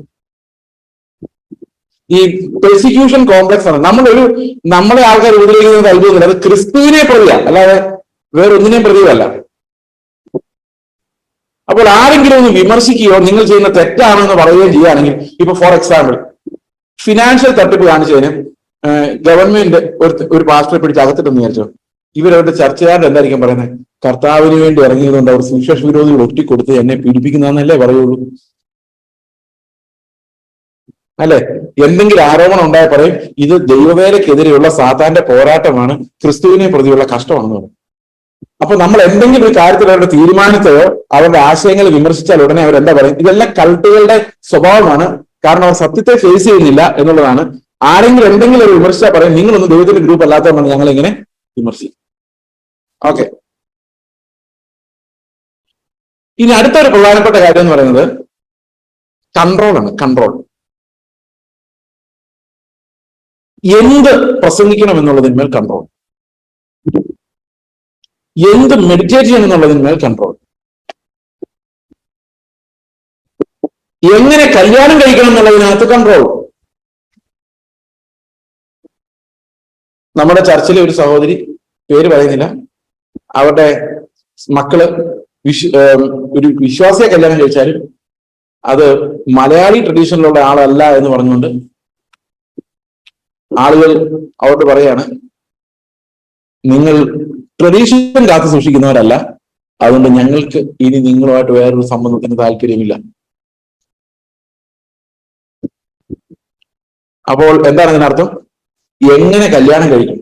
ഈ പെർസിക്യൂഷൻ കോംപ്ലക്സ് ആണ്. നമ്മളെ ആൾക്കാർ ഉപദ്രവിക്കുന്നത് അത്ഭുതമില്ല, അത് ക്രിസ്തുവിനെ പ്രതിയാണ്, അല്ലാതെ വേറൊന്നിനെയും പ്രതിയല്ല. അപ്പോൾ ആരെങ്കിലും ഒന്ന് വിമർശിക്കുകയോ നിങ്ങൾ ചെയ്യുന്ന തെറ്റാണോ എന്ന് പറയുകയും ചെയ്യുകയാണെങ്കിൽ, ഇപ്പൊ ഫോർ എക്സാമ്പിൾ ഫിനാൻഷ്യൽ തട്ടിപ്പ് കാണിച്ചതിന് ഗവൺമെന്റ് ഒരു പാസ്റ്ററെ പിടിച്ച് അകത്തിട്ടെന്ന് വിചാരിച്ചോ, ഇവരവരുടെ ചർച്ചക്കാരുടെ എന്തായിരിക്കും പറയുന്നത്, കർത്താവിന് വേണ്ടി ഇറങ്ങിയതുകൊണ്ട് അവർ സുവിശേഷ വിരോധികൾ ഒറ്റിക്കൊടുത്ത് എന്നെ പീഡിപ്പിക്കുന്നതെന്നല്ലേ പറയുള്ളൂ, അല്ലെ? എന്തെങ്കിലും ആരോപണം ഉണ്ടായ പറയും ഇത് ദൈവവേലക്കെതിരെയുള്ള സാത്താന്റെ പോരാട്ടമാണ്, ക്രിസ്തുവിനെ പ്രതിയുള്ള കഷ്ടമാണെന്ന് പറയും. അപ്പൊ നമ്മൾ എന്തെങ്കിലും ഒരു കാര്യത്തിൽ അവരുടെ തീരുമാനത്തെയോ അവരുടെ ആശയങ്ങൾ വിമർശിച്ചാൽ ഉടനെ അവരെന്താ പറയും, ഇതെല്ലാം കൾട്ടുകളുടെ സ്വഭാവമാണ്, കാരണം അവർ സത്യത്തെ ഫേസ് ചെയ്യുന്നില്ല എന്നുള്ളതാണ്. ആരെങ്കിലും എന്തെങ്കിലും ഒരു വിമർശിച്ചാൽ പറയും നിങ്ങളൊന്നും ദൈവത്തിന്റെ ഗ്രൂപ്പ് അല്ലാത്തതുകൊണ്ടാണ് ഞങ്ങൾ ഇങ്ങനെ വിമർശിക്കും. ഓക്കെ, ഇനി അടുത്തൊരു പ്രധാനപ്പെട്ട കാര്യം എന്ന് പറയുന്നത് കൺട്രോളാണ്. കൺട്രോൾ. എന്ത് പ്രസംഗിക്കണം എന്നുള്ളതിന്മേൽ കൺട്രോൾ, എന്ത് മെഡിറ്റേറ്റ് ചെയ്യണം എന്നുള്ളതിന്മേൽ കൺട്രോൾ, എങ്ങനെ കല്യാണം കഴിക്കണം എന്നുള്ളതിനകത്ത് കൺട്രോൾ. നമ്മുടെ ചർച്ചിലെ ഒരു സഹോദരി, പേര് പറയുന്നില്ല, അവരുടെ മക്കള് ഒരു വിശ്വാസിയെ കല്യാണം കഴിച്ചാലും അത് മലയാളി ട്രഡീഷനിലുള്ള ആളല്ല എന്ന് പറഞ്ഞുകൊണ്ട് ആളുകൾ അവരോട് പറയാണ് നിങ്ങൾ ട്രഡീഷൻ കാത്തു സൂക്ഷിക്കുന്നവരല്ല, അതുകൊണ്ട് ഞങ്ങൾക്ക് ഇനി നിങ്ങളുമായിട്ട് വേറൊരു സംബന്ധത്തിന് താല്പര്യമില്ല. അപ്പോൾ എന്താണ് ഇതിനർത്ഥം? എങ്ങനെ കല്യാണം കഴിക്കും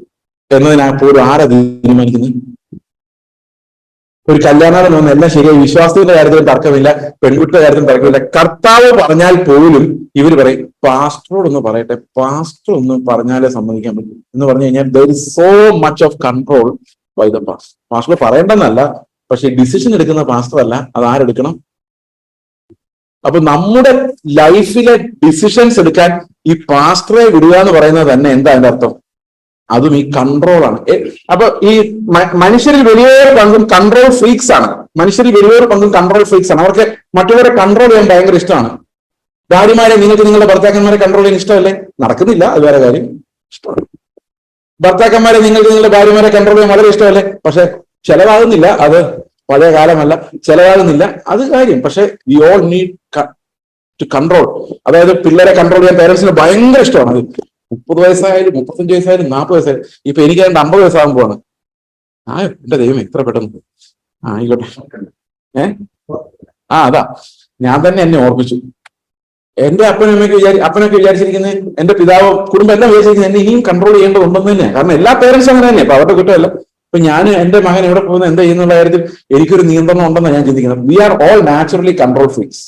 എന്നതിനെപ്പോലും ആരാ തീരുമാനിക്കുന്നത്? ഒരു കല്യാണം വന്ന് എല്ലാം ശരിയായി, വിശ്വാസത്തിന്റെ കാര്യത്തിലും തർക്കമില്ല, പെൺകുട്ടിയുടെ കാര്യത്തിലും തർക്കമില്ല. കർത്താവ് പറഞ്ഞാൽ പോലും ഇവർ പറയും പാസ്റ്ററോടൊന്ന് പറയട്ടെ, പാസ്റ്റർ ഒന്ന് പറഞ്ഞാലേ സമ്മതിക്കാൻ പറ്റും എന്ന് പറഞ്ഞു കഴിഞ്ഞാൽ there is so much of control by the pastor. Pastor പറയേണ്ടെന്നല്ല, പക്ഷെ ഡിസിഷൻ എടുക്കുന്ന പാസ്റ്റർ അല്ല, അത് ആരെടുക്കണം? അപ്പൊ നമ്മുടെ ലൈഫിലെ ഡിസിഷൻസ് എടുക്കാൻ ഈ പാസ്റ്ററെ വിടുക എന്ന് പറയുന്നത് തന്നെ എന്താ അതിന്റെ അർത്ഥം? അതും ഈ കൺട്രോളാണ്. അപ്പൊ ഈ മനുഷ്യരിൽ വലിയൊരു പങ്കും കൺട്രോൾ ഫ്രീക്സ് ആണ്. മനുഷ്യരിൽ വലിയൊരു പങ്കും കൺട്രോൾ ഫ്രീക്സ് ആണ്. അവർക്ക് മറ്റുള്ളവരെ കൺട്രോൾ ചെയ്യാൻ ഭയങ്കര ഇഷ്ടമാണ്. ഭാര്യമാരെ നിങ്ങൾക്ക് നിങ്ങളുടെ ഭർത്താക്കന്മാരെ കൺട്രോൾ ചെയ്യാൻ ഇഷ്ടമല്ലേ? നടക്കുന്നില്ല, അത് വേറെ കാര്യം. ഇഷ്ടമാണ്. ഭർത്താക്കന്മാരെ നിങ്ങൾക്ക് നിങ്ങളുടെ ഭാര്യമാരെ കൺട്രോൾ ചെയ്യാൻ വളരെ ഇഷ്ടമല്ലേ? പക്ഷെ ചെലവാകുന്നില്ല, അത് പഴയ കാലമല്ല, ചെലവാകുന്നില്ല, അത് കാര്യം. പക്ഷെ we all need to control. അതായത് പിള്ളേരെ കൺട്രോൾ ചെയ്യാൻ പേരൻസിന് ഭയങ്കര ഇഷ്ടമാണ്. അത് 30 വയസ്സായാലും 35 വയസ്സായാലും 40 വയസ്സായാലും. ഇപ്പൊ എനിക്ക് 50 വയസ്സാകുമ്പോഴാണ് എന്റെ ദൈവം എത്ര പെട്ടെന്ന് ആയിക്കോട്ടെ. അതാ ഞാൻ തന്നെ എന്നെ ഓർപ്പിച്ചു. എന്റെ അപ്പനൊക്കെ വിചാരിച്ചിരിക്കുന്നത്, എന്റെ പിതാവ് കുടുംബം എല്ലാം വിചാരിച്ചിരിക്കുന്നത് എന്നെ ഇനിയും കൺട്രോൾ ചെയ്യേണ്ടതുണ്ടെന്ന് തന്നെയാണ്. കാരണം എല്ലാ പേരൻസും അങ്ങനെ തന്നെ. അപ്പൊ അവരുടെ കുറ്റമല്ല. ഇപ്പൊ ഞാൻ എന്റെ മകൻ എവിടെ പോകുന്നത് എന്താ ചെയ്യുന്നുള്ള കാര്യത്തിൽ എനിക്കൊരു നിയന്ത്രണം ഉണ്ടെന്നാണ് ഞാൻ ചിന്തിക്കുന്നത്. We are all naturally control freaks.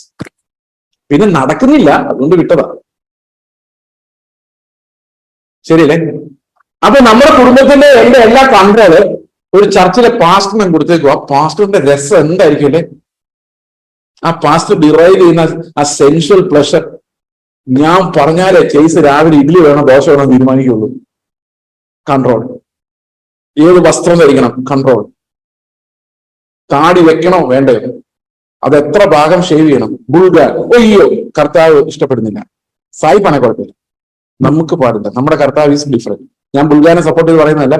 പിന്നെ നടക്കുന്നില്ല, അതുകൊണ്ട് വിട്ടതാ. ശരിയല്ലേ? അപ്പൊ നമ്മുടെ കുടുംബത്തിന്റെ എല്ലാ കൺട്രോള് ഒരു ചർച്ചിലെ പാസ്റ്ററിനെ കൊടുത്തേക്കും. ആ പാസ്റ്ററിന്റെ രസം എന്തായിരിക്കും അല്ലേ? ആ പാസ്റ്റർ ഡിറൈവ് ചെയ്യുന്ന ആ സെൻഷ്വൽ പ്ലഷർ. ഞാൻ പറഞ്ഞാലേ ചേസ് രാവിലെ ഇഡ്ഡലി വേണോ ദോശ വേണോ തീരുമാനിക്കുള്ളൂ. കൺട്രോൾ. ഏത് വസ്ത്രം ധരിക്കണം? കൺട്രോൾ. താടി വെക്കണോ വേണ്ടേ? അത് എത്ര ഭാഗം ഷേവ് ചെയ്യണം? ബുൾഗാൻ. ഒയ്യോ, കർത്താവ് ഇഷ്ടപ്പെടുന്നില്ല. സായിപ്പാണെ കുഴപ്പമില്ല, നമുക്ക് പാടില്ല. നമ്മുടെ കർത്താവ് ഈസ് ഡിഫറെന്റ്. ഞാൻ ബുൾഗാനെ സപ്പോർട്ട് ചെയ്ത് പറയുന്നതല്ല.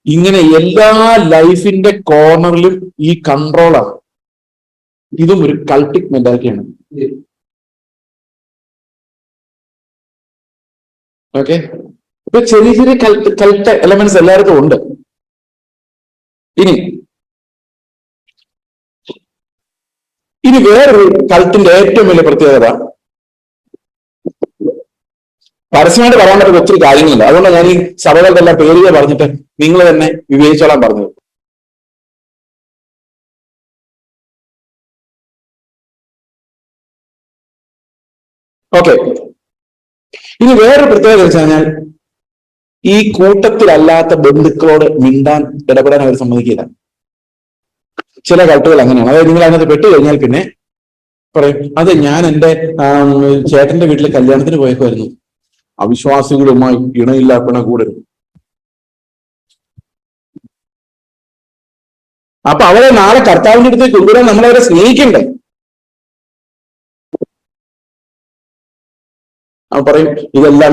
ഇങ്ങനെ എല്ലാ ലൈഫിന്റെ കോർണറിലും ഈ കൺട്രോളാണ്. ഇതും ഒരു കൾട്ടിക് മെന്റാലിറ്റിയാണ്. ഓക്കെ, ഇപ്പൊ ചെറിയ ചെറിയ കൾട്ട് എലമെന്റ്സ് എല്ലായിടത്തും ഉണ്ട്. ഇനി വേറൊരു കൾട്ടിന്റെ ഏറ്റവും വലിയ പ്രത്യേകത, പരസ്യമായിട്ട് പറയാൻ പറ്റുന്ന ഒത്തിരി കാര്യങ്ങളില്ല. അതുകൊണ്ടാണ് ഞാൻ ഈ സഭകൾക്കെല്ലാം പേരുകൾ പറഞ്ഞിട്ട് നിങ്ങൾ തന്നെ വിവേചിച്ചോളാൻ പറഞ്ഞത്. ഓക്കെ, ഇനി വേറൊരു പ്രത്യേകത വെച്ച് കഴിഞ്ഞാൽ ഈ കൂട്ടത്തിലല്ലാത്ത ബന്ധുക്കളോട് മിണ്ടാൻ ഇടപെടാൻ അവർ സമ്മതിക്കില്ല. ചില കൾട്ടുകൾ അങ്ങനെയാണ്. അതായത് നിങ്ങൾ അതിനകത്ത് പെട്ടു കഴിഞ്ഞാൽ പിന്നെ പറയും, അതെ ഞാൻ എൻ്റെ ചേട്ടന്റെ വീട്ടിൽ കല്യാണത്തിന് പോയേക്കുമായിരുന്നു, അവിശ്വാസികളുമായി ഇണയില്ലാപ്പണ കൂടരുത്. അപ്പൊ അവരെ നാളെ കർത്താവിന്റെ അടുത്തേക്ക് കൊണ്ടുവരാൻ നമ്മളവരെ സ്നേഹിക്കണ്ടേ? അവ പറയും ഇതെല്ലാം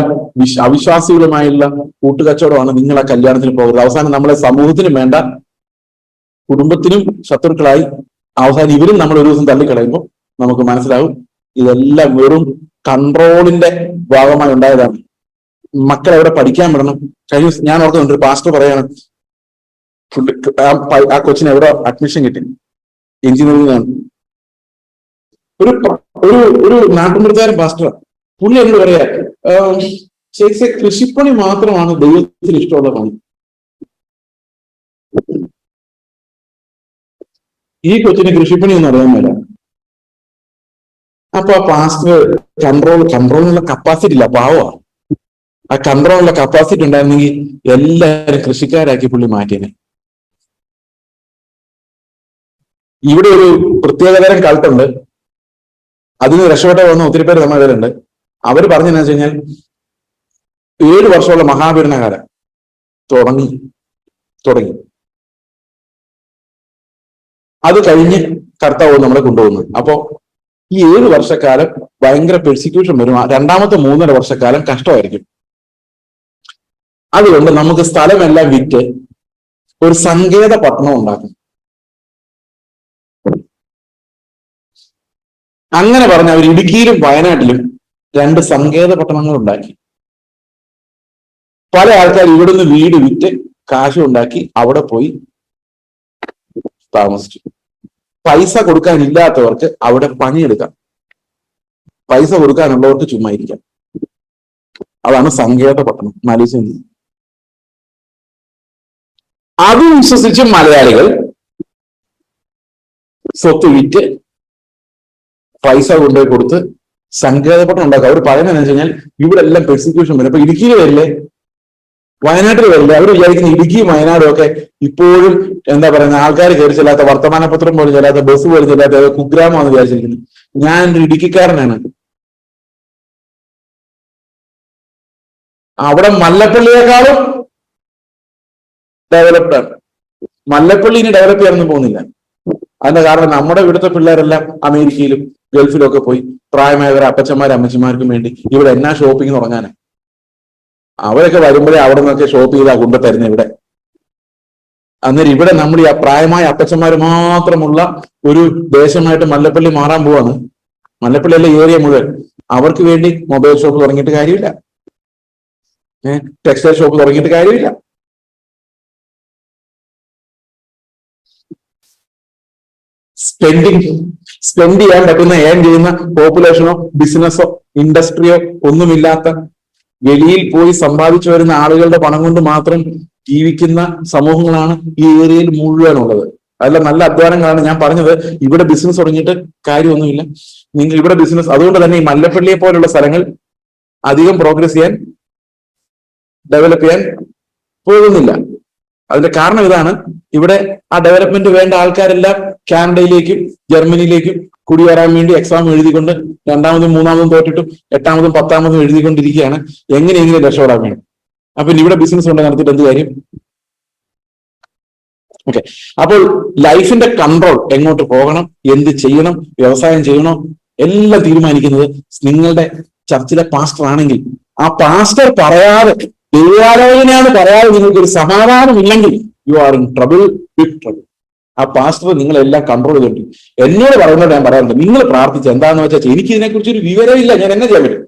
അവിശ്വാസികളുമായുള്ള കൂട്ടുകച്ചവടമാണ്, നിങ്ങൾ ആ കല്യാണത്തിന് പോകരുത്. അവസാനം നമ്മളെ സമൂഹത്തിനും വേണ്ട, കുടുംബത്തിനും ശത്രുക്കളായി അവസാനം ഇവരും നമ്മൾ ഒരു ദിവസം തള്ളിക്കളയുമ്പോൾ നമുക്ക് മനസ്സിലാവും ഇതെല്ലാം വെറും കൺട്രോളിന്റെ ഭാഗമായി ഉണ്ടായതാണ്. മക്കളെ എവിടെ പഠിക്കാൻ വിടണം? കഴിഞ്ഞ ഞാൻ ഓർക്കുന്നുണ്ട്, ഒരു പാസ്റ്റർ പറയാണ്, ആ കൊച്ചിന് എവിടെ അഡ്മിഷൻ കിട്ടി, എഞ്ചിനീയറിംഗാണ്. ഒരു നാട്ടുമ്പുറത്തുകാരൻ പാസ്റ്റർ. പുള്ളി എന്നോട് പറയാ, ചേച്ചി കൃഷിപ്പണി മാത്രമാണ് ദൈവത്തിന് ഇഷ്ടമുള്ള പണി. ഈ കൊച്ചിന് കൃഷിപ്പണി ഒന്നും അറിയാൻ മേല. അപ്പൊ ആ പാസ്റ്റർ കൺട്രോളിനുള്ള കപ്പാസിറ്റി ഇല്ല, പാവാ. ആ കൺട്രോളിനുള്ള കപ്പാസിറ്റി ഉണ്ടായിരുന്നെങ്കിൽ എല്ലാവരും കൃഷിക്കാരാക്കി പുള്ളി മാറ്റിയനെ. ഇവിടെ ഒരു പ്രത്യേകതരം കൾട്ടുണ്ട്, അതിന് രക്ഷപ്പെട്ട വന്ന ഒത്തിരി പേര് നമ്മുടെ ഇടയിലുണ്ട്. അവർ പറഞ്ഞെന്നു വെച്ച് കഴിഞ്ഞാൽ 7 വർഷമുള്ള മഹാപീഡനകാലം തുടങ്ങി. അത് കഴിഞ്ഞ് കർത്താവ് നമ്മളെ കൊണ്ടുപോകുന്നു. അപ്പോ ഈ 7 വർഷക്കാലം ഭയങ്കര പെർസിക്യൂഷൻ വരും. രണ്ടാമത്തെ 3.5 വർഷക്കാലം കഷ്ടമായിരിക്കും. അതുകൊണ്ട് നമുക്ക് സ്ഥലമെല്ലാം വിറ്റ് ഒരു സങ്കേത പട്ടണം ഉണ്ടാക്കും. അങ്ങനെ പറഞ്ഞ അവർ ഇടുക്കിയിലും വയനാട്ടിലും 2 സങ്കേത പട്ടണങ്ങൾ ഉണ്ടാക്കി. പല ആൾക്കാർ ഇവിടുന്ന് വീട് വിറ്റ് കാശ് ഉണ്ടാക്കി അവിടെ പോയി താമസിച്ചു. പൈസ കൊടുക്കാനില്ലാത്തവർക്ക് അവിടെ പണിയെടുക്കാം, പൈസ കൊടുക്കാനുള്ളവർക്ക് ചുമ്മാ ഇരിക്കാം. അതാണ് സങ്കേത പട്ടണം. മലേഷ്യ. അത് വിശ്വസിച്ച് മലയാളികൾ സ്വത്ത് വിറ്റ് പൈസ കൊണ്ടുപോയി കൊടുത്ത് സങ്കേതപട്ടണം ഉണ്ടാക്കുക. അവർ പറയുന്നതെന്ന് വെച്ച് കഴിഞ്ഞാൽ ഇവിടെ എല്ലാം പെർസിക്യൂഷൻ വരും. അപ്പൊ ഇടുക്കിയിൽ വരില്ലേ, വയനാട്ടിൽ വരില്ലേ? അവർ വിചാരിക്കുന്ന ഇടുക്കിയും വയനാടും ഒക്കെ ഇപ്പോഴും എന്താ പറയുന്ന ആൾക്കാർ കയറി ചെല്ലാത്ത, വർത്തമാനപത്രം പോലും ചെല്ലാത്ത, ബസ് പോലും ചെല്ലാത്ത കുഗ്രാമമാണെന്ന് വിചാരിച്ചിരിക്കുന്നത്. ഞാൻ ഒരു ഇടുക്കിക്കാരനാണ്. അവിടെ മല്ലപ്പള്ളിയെക്കാളും ഡെവലപ്ഡാണ്. മല്ലപ്പള്ളി ഇനി ഡെവലപ്പ് ചെയ്യാനൊന്നും പോകുന്നില്ല. അതിന്റെ കാരണം നമ്മുടെ ഇവിടുത്തെ പിള്ളേരെല്ലാം അമേരിക്കയിലും ഗൾഫിലും ഒക്കെ പോയി പ്രായമായവരെ അപ്പച്ചന്മാരും അമ്മച്ചിമാർക്കും വേണ്ടി ഇവിടെ എന്നാ ഷോപ്പിംഗ് തുടങ്ങാനാണ്. അവരൊക്കെ വരുമ്പോഴേ അവിടെ നിന്നൊക്കെ ഷോപ്പ് ചെയ്താ കൊണ്ടുതരുന്ന ഇവിടെ. അന്നേരം ഇവിടെ നമ്മൾ ഈ പ്രായമായ അപ്പച്ചന്മാർ മാത്രമുള്ള ഒരു ദേശമായിട്ട് മല്ലപ്പള്ളി മാറാൻ പോവാണ്. മല്ലപ്പള്ളിയിലെ ഏരിയ മുഴുവൻ അവർക്ക് വേണ്ടി മൊബൈൽ ഷോപ്പ് തുടങ്ങിയിട്ട് കാര്യമില്ല, ടെക്സ്റ്റൈൽ ഷോപ്പ് തുടങ്ങിയിട്ട് കാര്യമില്ല. സ്പെൻഡ് ചെയ്യാൻ പറ്റുന്ന, ഏൺ ചെയ്യുന്ന പോപ്പുലേഷനോ ബിസിനസ്സോ ഇൻഡസ്ട്രിയോ ഒന്നുമില്ലാത്ത, വെളിയിൽ പോയി സമ്പാദിച്ചു വരുന്ന ആളുകളുടെ പണം കൊണ്ട് മാത്രം ജീവിക്കുന്ന സമൂഹങ്ങളാണ് ഈ ഏരിയയിൽ മുഴുവനുള്ളത്. അതെല്ലാം നല്ല അധ്വാനങ്ങളാണ്. ഞാൻ പറഞ്ഞത് ഇവിടെ ബിസിനസ് തുടങ്ങിയിട്ട് കാര്യമൊന്നുമില്ല. നിങ്ങൾ ഇവിടെ ബിസിനസ്, അതുകൊണ്ട് തന്നെ ഈ മല്ലപ്പള്ളിയെ പോലുള്ള സ്ഥലങ്ങൾ അധികം പ്രോഗ്രസ് ചെയ്യാൻ, ഡെവലപ്പ് ചെയ്യാൻ പോകുന്നില്ല. അതിന്റെ കാരണം ഇതാണ്, ഇവിടെ ആ ഡെവലപ്മെന്റ് വേണ്ട ആൾക്കാരെല്ലാം കാനഡയിലേക്കും ജർമ്മനിയിലേക്കും കുടിയേറാൻ വേണ്ടി എക്സാം എഴുതിക്കൊണ്ട് 2ാമതും 3ാമതും തോറ്റിട്ടും 8ാമതും 10ാമതും എഴുതിക്കൊണ്ടിരിക്കുകയാണ് എങ്ങനെയെങ്കിലും രക്ഷപ്പെടാൻ വേണ്ടി. അപ്പൊ ഇവിടെ ബിസിനസ് കൊണ്ട് നടത്തിയിട്ട് എന്ത് കാര്യം? ഓക്കെ, അപ്പോൾ ലൈഫിന്റെ കൺട്രോൾ എങ്ങോട്ട് പോകണം, എന്ത് ചെയ്യണം, വ്യവസായം ചെയ്യണോ, എല്ലാം തീരുമാനിക്കുന്നത് നിങ്ങളുടെ ചർച്ചിലെ പാസ്റ്റർ ആണെങ്കിൽ ആ പാസ്റ്റർ പറയാതെ, ദൈവാലോചനയാണ് പറയാതെ നിങ്ങൾക്ക് ഒരു സമാധാനമില്ലെങ്കിൽ you are in trouble, big trouble. ആ പാസ്റ്റർ നിങ്ങളെല്ലാം കൺട്രോൾ ചെയ്തിട്ടുണ്ട്. എന്നോട് പറയുന്നത് ഞാൻ പറയാറുണ്ട്, നിങ്ങൾ പ്രാർത്ഥിച്ച് എന്താണെന്ന് വെച്ചാൽ എനിക്ക് ഇതിനെക്കുറിച്ച് ഒരു വിവരമില്ല, ഞാൻ എന്നെ ചെയ്യാൻ പറ്റും.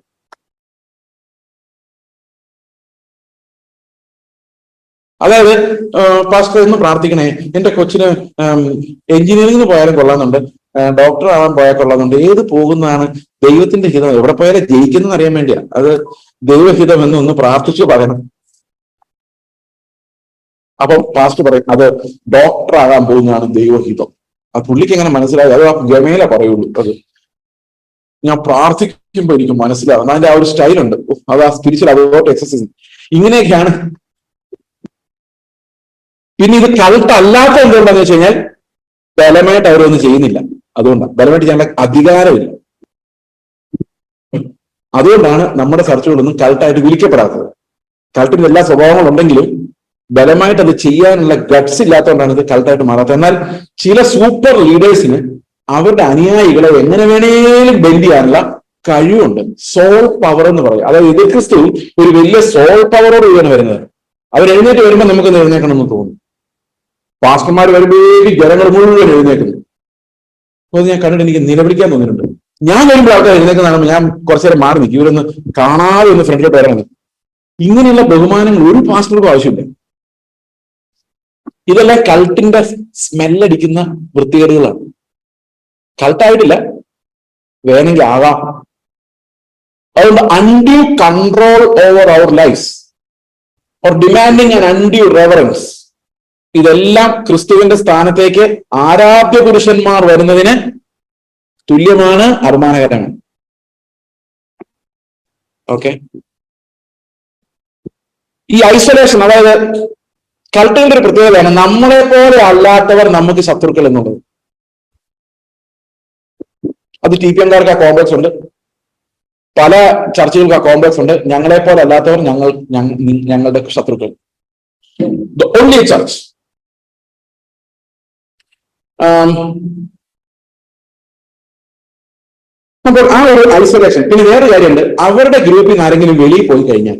അതായത് പാസ്റ്റർ എന്ന് പ്രാർത്ഥിക്കണേ, എന്റെ കൊച്ചിന് എഞ്ചിനീയറിംഗിന് പോയാലും കൊള്ളാന്നുണ്ട്, ഡോക്ടർ ആവാൻ പോയാൽ കൊള്ളാന്നുണ്ട്, ഏത് പോകുന്നതാണ് ദൈവത്തിന്റെ ഹിതം, എവിടെ പോയാലും ജയിക്കുന്നതെന്ന് അറിയാൻ വേണ്ടിയാ, അത് ദൈവഹിതം എന്നൊന്ന് പ്രാർത്ഥിച്ചു പറയണം. അപ്പൊ പാസ്റ്റർ പറയും അത് ഡോക്ടർ ആകാൻ പോകുന്നതാണ് ദൈവഹിതം. ആ പുള്ളിക്ക് എങ്ങനെ മനസ്സിലായി? അത് ആ ഗമേല പറയുള്ളൂ. അത് ഞാൻ പ്രാർത്ഥിക്കുമ്പോൾ എനിക്ക് മനസ്സിലാവും. അതിന്റെ ആ ഒരു സ്റ്റൈലുണ്ട്, അത് ആ സ്പിരിച്വൽ അതോട്ട് എക്സസൈസ്. ഇങ്ങനെയൊക്കെയാണ്. പിന്നെ ഇത് കൾട്ട് അല്ലാത്ത എന്തുകൊണ്ടാന്ന് വെച്ച് കഴിഞ്ഞാൽ ബലമായിട്ട് അവരൊന്നും ചെയ്യുന്നില്ല. അതുകൊണ്ടാണ് ബലമായിട്ട് ചെയ്യാനുള്ള അധികാരമില്ല. അതുകൊണ്ടാണ് നമ്മുടെ ചർച്ചകളൊന്നും കൾട്ടായിട്ട് വിളിക്കപ്പെടാത്തത്. കൾട്ടിന് എല്ലാ സ്വഭാവങ്ങളുണ്ടെങ്കിലും ബലമായിട്ട് അത് ചെയ്യാനുള്ള ഗട്സ് ഇല്ലാത്തതുകൊണ്ടാണ് ഇത് കൾട്ടായിട്ട് മാറാത്തത്. എന്നാൽ ചില സൂപ്പർ ലീഡേഴ്സിന് അവരുടെ അനുയായികളെ എങ്ങനെ വേണേലും ബെൻഡ് ചെയ്യാനുള്ള കഴിവുണ്ട്. സോൾ പവർ എന്ന് പറയും. അതായത് എതിർ ക്രിസ്തു ഒരു വലിയ സോൾ പവറോട് കൂടിയാണ് വരുന്നത്. അവർ എഴുന്നേറ്റ് വരുമ്പോൾ നമുക്ക് എഴുന്നേക്കണമെന്ന് തോന്നും. പാസ്റ്റർമാർ വരുമ്പോഴേക്കും ജനങ്ങൾ മുഴുവൻ എഴുന്നേക്കുന്നു. അപ്പോൾ ഞാൻ കണ്ടിട്ട് എനിക്ക് നിലവിളിക്കാൻ തോന്നിയിട്ടുണ്ട്. ഞാൻ വരുമ്പോൾ ആൾക്കാർ എഴുന്നേക്കുന്നതാണ്, ഞാൻ കുറച്ചു നേരം മാറി നിൽക്കും, ഇവരൊന്ന് കാണാതെ ഒന്ന് ഫ്രണ്ടിലോട്ട് വരാണ്. ഇങ്ങനെയുള്ള ബഹുമാനങ്ങൾ ഒരു പാസ്റ്റർക്കും ആവശ്യമില്ല. ഇതെല്ലാം കൾട്ടിന്റെ സ്മെല്ലടിക്കുന്ന വൃത്തികേടുകളാണ്. കൾട്ടായിട്ടില്ല, വേണമെങ്കിൽ ആകാം. അതുകൊണ്ട് undue control over our life or demanding an undue reverence, ഇതെല്ലാം ക്രിസ്തുവിന്റെ സ്ഥാനത്തേക്ക് ആരാധ്യ പുരുഷന്മാർ വരുന്നതിന് തുല്യമാണ്, അപമാനകരമാണ്. ഓക്കെ, ഈ ഐസൊലേഷൻ, അതായത് കൾട്ടിന്റെ ഒരു പ്രത്യേകതയാണ് നമ്മളെ പോലെ അല്ലാത്തവർ നമുക്ക് ശത്രുക്കൾ എന്നുള്ളത്. അത് TPM-കാർക്ക് ആ കോംപ്ലക്സ് ഉണ്ട്, പല ചർച്ചകൾക്ക് ആ കോംപ്ലക്സ് ഉണ്ട്. ഞങ്ങളെ പോലെ അല്ലാത്തവർ ഞങ്ങളുടെ ശത്രുക്കൾ. The only church. അപ്പോൾ ആ ഒരു ഐസൊലേഷൻ. പിന്നെ വേറെ കാര്യമുണ്ട്, അവരുടെ ഗ്രൂപ്പിൽ നിന്ന് ആരെങ്കിലും വെളിയിൽ പോയി കഴിഞ്ഞാൽ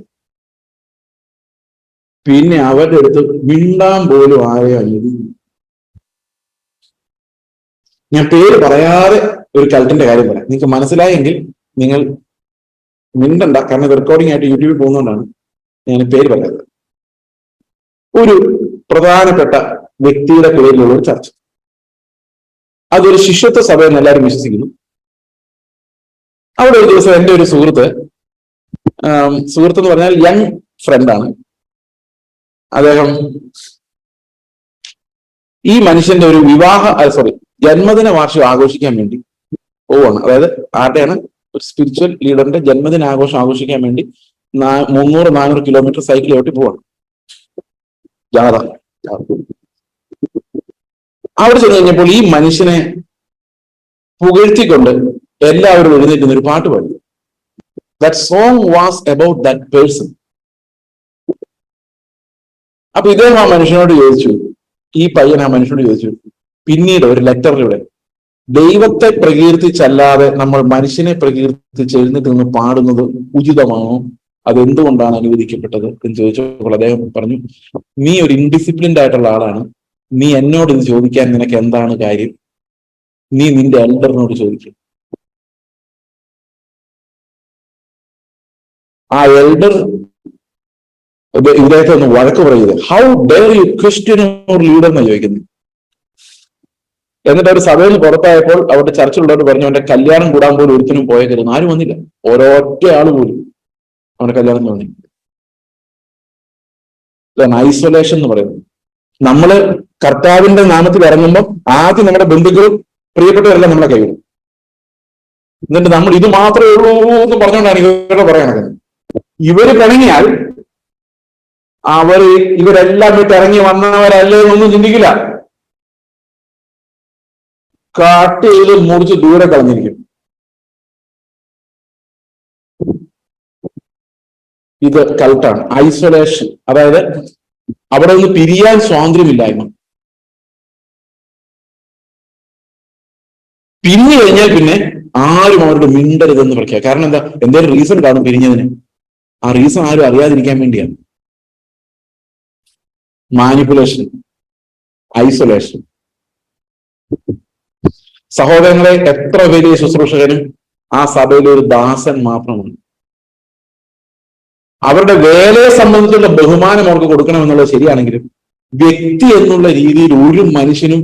പിന്നെ അവരുടെ അടുത്ത് മിണ്ടാൻ പോലും ആരെയും അനുവദിക്കും. ഞാൻ പേര് പറയാതെ ഒരു കൾട്ടിന്റെ കാര്യം പറയാം, നിങ്ങൾക്ക് മനസ്സിലായെങ്കിൽ നിങ്ങൾ മിണ്ടണ്ട, കാരണം ഇത് റെക്കോർഡിംഗ് ആയിട്ട് യൂട്യൂബിൽ പോകുന്നതുകൊണ്ടാണ് ഞാൻ പേര് പറയാത്തത്. ഒരു പ്രധാനപ്പെട്ട വ്യക്തിയുടെ പേരിലുള്ള ഒരു ചർച്ച, അതൊരു ശിഷ്യത്വ സഭയെന്ന് എല്ലാവരും വിശ്വസിക്കുന്നു. അവിടെ ഒരു ദിവസം എൻ്റെ ഒരു സുഹൃത്ത് എന്ന് പറഞ്ഞാൽ യങ് ഫ്രണ്ടാണ് അദ്ദേഹം. ഈ മനുഷ്യന്റെ ഒരു ജന്മദിന വാർഷികം ആഘോഷിക്കാൻ വേണ്ടി പോവാണ്. അതായത് ആരുടെയാണ്? ഒരു സ്പിരിച്വൽ ലീഡറിന്റെ ജന്മദിന ആഘോഷിക്കാൻ വേണ്ടി 300-400 കിലോമീറ്റർ സൈക്കിൾ ഓട്ടി പോവാണ്. ജാഥ. അവിടെ ചെന്ന് കഴിഞ്ഞപ്പോൾ ഈ മനുഷ്യനെ പുകഴ്ത്തിക്കൊണ്ട് എല്ലാവരും എഴുന്നേറ്റുന്ന ഒരു പാട്ട് പാടി. That song was about that person. അപ്പൊ ഇദ്ദേഹം ആ മനുഷ്യനോട് ചോദിച്ചു, ഈ പയ്യൻ ആ മനുഷ്യനോട് ചോദിച്ചു, പിന്നീട് ഒരു ലെറ്ററിലൂടെ, ദൈവത്തെ പ്രകീർത്തിച്ചല്ലാതെ നമ്മൾ മനുഷ്യനെ പ്രകീർത്തിച്ച് എഴുന്നേറ്റ് നിന്ന് പാടുന്നത് ഉചിതമാണോ? അതെന്തുകൊണ്ടാണ് അനുവദിക്കപ്പെട്ടത് എന്ന് ചോദിച്ചപ്പോൾ അദ്ദേഹം പറഞ്ഞു, നീ ഒരു ഇൻഡിസിപ്ലിൻഡ് ആയിട്ടുള്ള ആളാണ്, നീ എന്നോട് ഇത് ചോദിക്കാൻ നിനക്ക് എന്താണ് കാര്യം? നീ നിന്റെ എൽഡറിനോട് ചോദിക്കും. ആ എൽഡർ ഇദ്ദേഹത്തെ ഒന്ന് വഴക്ക് പറയുന്നത്, how dare you question your leader എന്ന് ചോദിക്കുന്നത്. എന്നിട്ട് അവർ സഭയിൽ നിന്ന് പുറത്തായപ്പോൾ അവരുടെ ചർച്ചിലുള്ളവർ പറഞ്ഞു അവന്റെ കല്യാണം കൂടാൻ പോലും ഒരുത്തിനും പോയേക്കരുത്. ആരും വന്നില്ല, ഓരോറ്റ ആള് പോലും അവന്റെ കല്യാണം വന്നില്ല. ഇതാണ് ഐസൊലേഷൻ എന്ന് പറയുന്നത്. നമ്മള് കർത്താവിന്റെ നാമത്തിൽ ഇറങ്ങുമ്പോൾ ആദ്യം നമ്മുടെ ബന്ധുക്കളും പ്രിയപ്പെട്ടവരെല്ലാം നമ്മളെ കൈവിടും. എന്നിട്ട് നമ്മൾ ഇത് മാത്രമേ ഉള്ളൂ എന്ന് പറഞ്ഞുകൊണ്ടാണ് ഇവരുടെ പറയാൻ നടക്കുന്നത്. ഇവര് പിണങ്ങിയാൽ ഇവരെല്ലാം വിട്ട് ഇറങ്ങി വന്നവരല്ലേ എന്നൊന്നും ചിന്തിക്കില്ല. കാട്ട് ചെയ്ത് മുറിച്ച് ദൂരെ കളഞ്ഞിരിക്കും. ഇത് കൾട്ടാണ്, ഐസൊലേഷൻ. അതായത് അവിടെ നിന്ന് പിരിയാൻ സ്വാതന്ത്ര്യമില്ലായ്മ. പിരിഞ്ഞു കഴിഞ്ഞാൽ പിന്നെ ആരും അവരോട് മിണ്ടരുതെന്ന് പ്രഖ്യാപിക്കുക. കാരണം എന്താ, എന്തെങ്കിലും റീസൺ കാണും പിരിഞ്ഞതിന്. ആ റീസൺ ആരും അറിയാതിരിക്കാൻ വേണ്ടിയാണ്. Manipulation, isolation. സഹോദരങ്ങളെ, എത്ര വലിയ ശുശ്രൂഷകനും ആ സഭയിലെ ഒരു ദാസൻ മാത്രമാണ്. അവരുടെ വേലയെ സംബന്ധിച്ചുള്ള ബഹുമാനം അവർക്ക് കൊടുക്കണമെന്നുള്ളത് ശരിയാണെങ്കിലും വ്യക്തി എന്നുള്ള രീതിയിൽ ഒരു മനുഷ്യനും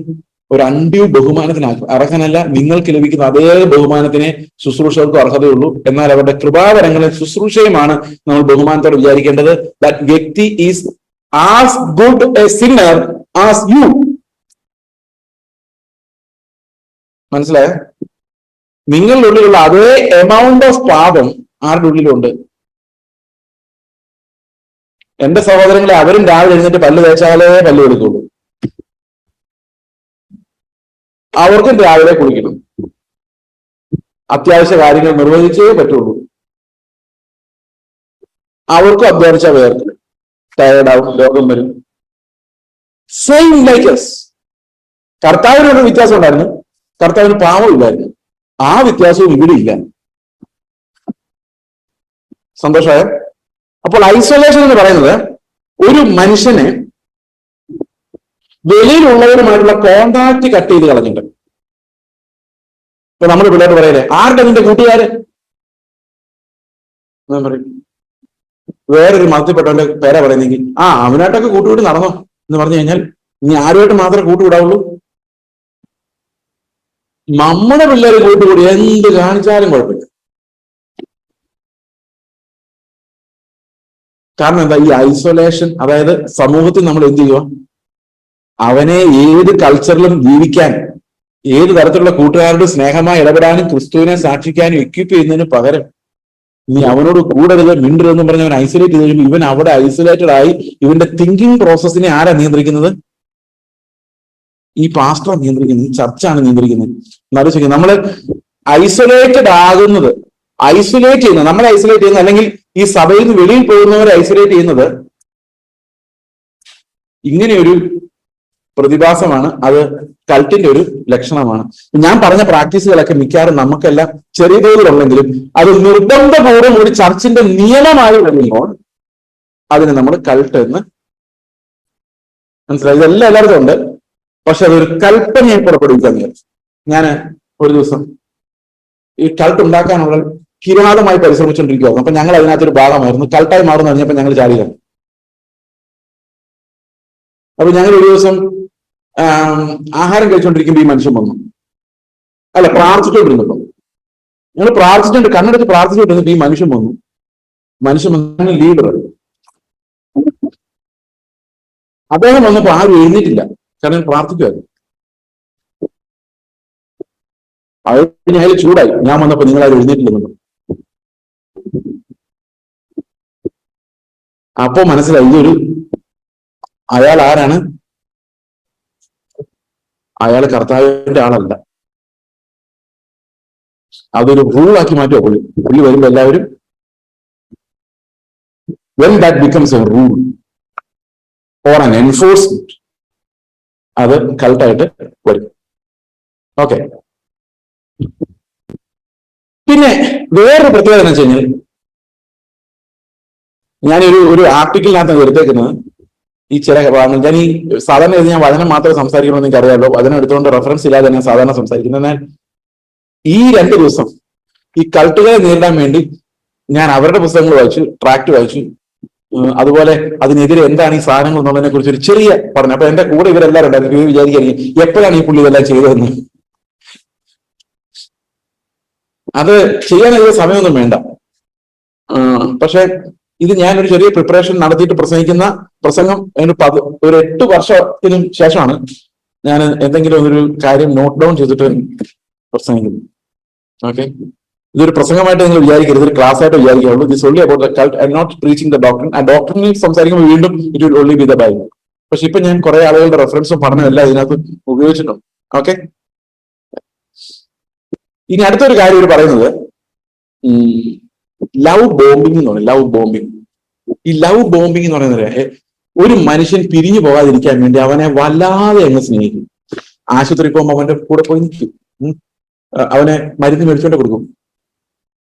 ഒരു അൺഡ്യൂ ബഹുമാനത്തിന് അർഹനല്ല. നിങ്ങൾക്ക് ലഭിക്കുന്ന അതേ ബഹുമാനത്തിനെ ശുശ്രൂഷകർക്കും അർഹതയുള്ളൂ. എന്നാൽ അവരുടെ കൃപാവരങ്ങളിൽ ശുശ്രൂഷയുമാണ് നമ്മൾ ബഹുമാനത്തോടെ വിചാരിക്കേണ്ടത്. ദാറ്റ് വ്യക്തി is as good A Sinner as you. മനസ്സിലായ? നിങ്ങളുടെ ഉള്ളിലുള്ള അതേ എമൗണ്ട് ഓഫ് പാപം ആരുടെ ഉള്ളിലുണ്ട്? എന്റെ സഹോദരങ്ങളെ, അവരും രാവിലെ എഴുന്നേറ്റ് പല്ല് തേച്ചാലേ പല്ല് എടുക്കുള്ളൂ. അവർക്കും രാവിലെ കുളിക്കണം, അത്യാവശ്യ കാര്യങ്ങൾ നിർവഹിച്ചേ പറ്റുള്ളൂ. അവർക്കും അധ്വാനിച്ച വേർക്കും ടയർഡാവും, രോഗം വരും. Same like us. കർത്താവിനൊരു വ്യത്യാസം ഉണ്ടായിരുന്നു, കർത്താവിന് പാവമില്ലായിരുന്നു. ആ വ്യത്യാസവും ഇവിടെ ഇല്ല. സന്തോഷമായ? അപ്പോൾ ഐസൊലേഷൻ എന്ന് പറയുന്നത് ഒരു മനുഷ്യനെ വെളിയിലുള്ളവരുമായിട്ടുള്ള കോണ്ടാക്ട് കട്ട് ചെയ്ത് കളഞ്ഞിട്ട്. ഇപ്പൊ നമ്മൾ പിള്ളേർ പറയലേ, ആരുടെ നിന്റെ കൂട്ടുകാര്? ഞാൻ പറയും, വേറൊരു മതത്തിൽപ്പെട്ടവന്റെ പേരാ പറയുന്നെങ്കിൽ അവനായിട്ടൊക്കെ കൂട്ടുകൂടി നടന്നോ എന്ന് പറഞ്ഞു കഴിഞ്ഞാൽ ഇനി ആരുമായിട്ട് മാത്രമേ കൂട്ടുകൂടാവുള്ളൂ? നമ്മുടെ പിള്ളേർ കൂട്ടുകൂടി എന്ത് കാണിച്ചാലും കുഴപ്പമില്ല. കാരണം എന്താ? ഈ ഐസൊലേഷൻ. അതായത് സമൂഹത്തിൽ നമ്മൾ എന്ത് ചെയ്യുക, അവനെ ഏത് കൾച്ചറിലും ജീവിക്കാൻ, ഏത് തരത്തിലുള്ള കൂട്ടുകാരോട് സ്നേഹമായി ഇടപെടാനും ക്രിസ്തുവിനെ സാക്ഷിക്കാനും എക്വിപ്പ് ചെയ്യുന്നതിന് പകരം നീ അവനോട് കൂടരുത്, മിണ്ടരുതെന്ന് പറഞ്ഞ് അവൻ ഐസൊലേറ്റ് ചെയ്ത് കഴിയുമ്പോൾ ഇവൻ അവിടെ ഐസൊലേറ്റഡ് ആയി. ഇവന്റെ തിങ്കിങ് പ്രോസസ്സിനെ ആരാ നിയന്ത്രിക്കുന്നത്? ഈ പാസ്റ്റർ നിയന്ത്രിക്കുന്നത്, ഈ ചർച്ചാണ് നിയന്ത്രിക്കുന്നത്. എന്നാലോചിക്കുക, നമ്മൾ ഐസൊലേറ്റഡ് ആകുന്നത്, ഐസൊലേറ്റ് ചെയ്യുന്നത്, നമ്മളെ ഐസൊലേറ്റ് ചെയ്യുന്നത്, അല്ലെങ്കിൽ ഈ സഭയിൽ നിന്ന് വെളിയിൽ പോകുന്നവരെ ഐസൊലേറ്റ് ചെയ്യുന്നത് ഇങ്ങനെയൊരു പ്രതിഭാസമാണ്. അത് കൾട്ടിന്റെ ഒരു ലക്ഷണമാണ്. ഞാൻ പറഞ്ഞ പ്രാക്ടീസുകളൊക്കെ മിക്കവാറും നമുക്കെല്ലാം ചെറിയ തോതിലുണ്ടെങ്കിലും അത് നിർബന്ധപൂർവ്വം ഒരു ചർച്ചിന്റെ നിയമമായി വരുമ്പോൾ അതിനെ നമ്മൾ കൾട്ട് എന്ന് മനസ്സിലായി. ഇതെല്ലാം എല്ലാവർക്കും ഉണ്ട്, പക്ഷെ അതൊരു കൽപ്പനയെ പുറപ്പെടുവിക്കാൻ വിചാരിച്ചു. ഞാൻ ഒരു ദിവസം ഈ കൾട്ട് ഉണ്ടാക്കാനുള്ള കിരാതമായി പരിശ്രമിച്ചുകൊണ്ടിരിക്കുകയായിരുന്നു. അപ്പൊ ഞങ്ങൾ അതിനകത്തൊരു ഭാഗമായിരുന്നു. കൾട്ടായി മാറുന്ന പറഞ്ഞപ്പോൾ ഞങ്ങൾ ചാടിയാണ്. അപ്പൊ ഞങ്ങൾ ഒരു ദിവസം ആഹാരം കഴിച്ചുകൊണ്ടിരിക്കുമ്പോൾ ഈ മനുഷ്യൻ വന്നു. അല്ല, പ്രാർത്ഥിച്ചുകൊണ്ടിരുന്നപ്പോ ഞങ്ങൾ പ്രാർത്ഥിച്ചുകൊണ്ട് കണ്ണെടുത്ത് പ്രാർത്ഥിച്ചുകൊണ്ടിരുന്നപ്പോ ഈ മനുഷ്യൻ വന്നു. ലീഡർ. അദ്ദേഹം വന്നപ്പോ ആരും എഴുന്നേറ്റില്ല, കാരണം പ്രാർത്ഥിക്കുമായിരുന്നു. അത് ഞാൻ ചൂടായി. ഞാൻ വന്നപ്പോ നിങ്ങളാരും എഴുന്നേറ്റില്ലെന്നു. അപ്പോ മനസ്സിലായി ഇതൊരു, അയാൾ ആരാണ്? അയാൾ കർത്താവിന്റെ ആളല്ല. അതൊരു റൂളാക്കി മാറ്റുമോ പുള്ളി വരുമ്പോ എല്ലാവരും? when that becomes a rule or an enforcement, അത് കൾട്ടായിട്ട് വരും. ഓക്കെ. പിന്നെ വേറൊരു പ്രത്യേകത എന്ന് വെച്ച് കഴിഞ്ഞാൽ, ഞാനൊരു ആർട്ടിക്കിളിനകത്ത് എടുത്തേക്കുന്നത് ഈ ചില ഭാഗങ്ങൾ. ഞാൻ ഈ സാധാരണ ഞാൻ വചനം മാത്രമേ സംസാരിക്കണമെന്ന് എനിക്ക് അറിയാമല്ലോ. വചനം എടുത്തുകൊണ്ട് റെഫറൻസ് ഇല്ലാതെ ഞാൻ സാധാരണ സംസാരിക്കുന്നത്. എന്നാൽ ഈ 2 ദിവസം ഈ കൾട്ടുകളെ നേരിടാൻ വേണ്ടി ഞാൻ അവരുടെ പുസ്തകങ്ങൾ വായിച്ചു, ട്രാക്ട് വായിച്ചു. അതുപോലെ അതിനെതിരെ എന്താണ് ഈ സാധനങ്ങൾ എന്നുള്ളതിനെ കുറിച്ച് ഒരു ചെറിയ പറഞ്ഞു. അപ്പൊ എന്റെ കൂടെ ഇവരെല്ലാവരും ഉണ്ടായിരുന്നു. വിചാരിക്കുകയാണെങ്കിൽ എപ്പോഴാണ് ഈ പുള്ളി ഇതെല്ലാം ചെയ്തതെന്ന്. അത് ചെയ്യാനധികം സമയമൊന്നും വേണ്ട. പക്ഷെ ഇത് ഞാനൊരു ചെറിയ പ്രിപ്പറേഷൻ നടത്തിയിട്ട് പ്രസംഗം ഒരു 8 വർഷത്തിനും ശേഷമാണ് ഞാൻ എന്തെങ്കിലും ഒരു കാര്യം നോട്ട് ഡൗൺ ചെയ്തിട്ട് പ്രസംഗിക്കുന്നത്. ഓക്കെ, ഇതൊരു പ്രസംഗമായിട്ട് നിങ്ങൾ വിചാരിക്കരുത്, ഇതൊരു ക്ലാസ് ആയിട്ട് വിചാരിക്കാവുള്ളൂ. This only about the cult. I'm not preaching the doctrine. ആ ഡോക്ടറിനെ സംസാരിക്കുമ്പോൾ വീണ്ടും it will only be the Bible. പക്ഷെ ഇപ്പൊ ഞാൻ കുറെ ആളുകളുടെ റെഫറൻസും പഠനവും എല്ലാം ഇതിനകത്ത് ഉപയോഗിച്ചിട്ടുണ്ട്. ഓക്കെ, ഇനി അടുത്തൊരു കാര്യം ഇവർ പറയുന്നത് ലവ് ബോംബിംഗ് എന്ന് പറയും. Love bombing. ഈ ലവ് ബോംബിംഗ് എന്ന് പറയുന്നത് ഒരു മനുഷ്യൻ പിരിഞ്ഞു പോകാതിരിക്കാൻ വേണ്ടി അവനെ വല്ലാതെ അങ്ങ് സ്നേഹിക്കും. ആശുപത്രി പോകുമ്പോൾ അവന്റെ കൂടെ പോയി നിൽക്കും, അവനെ മരുന്ന് മേടിച്ചോണ്ട് കൊടുക്കും,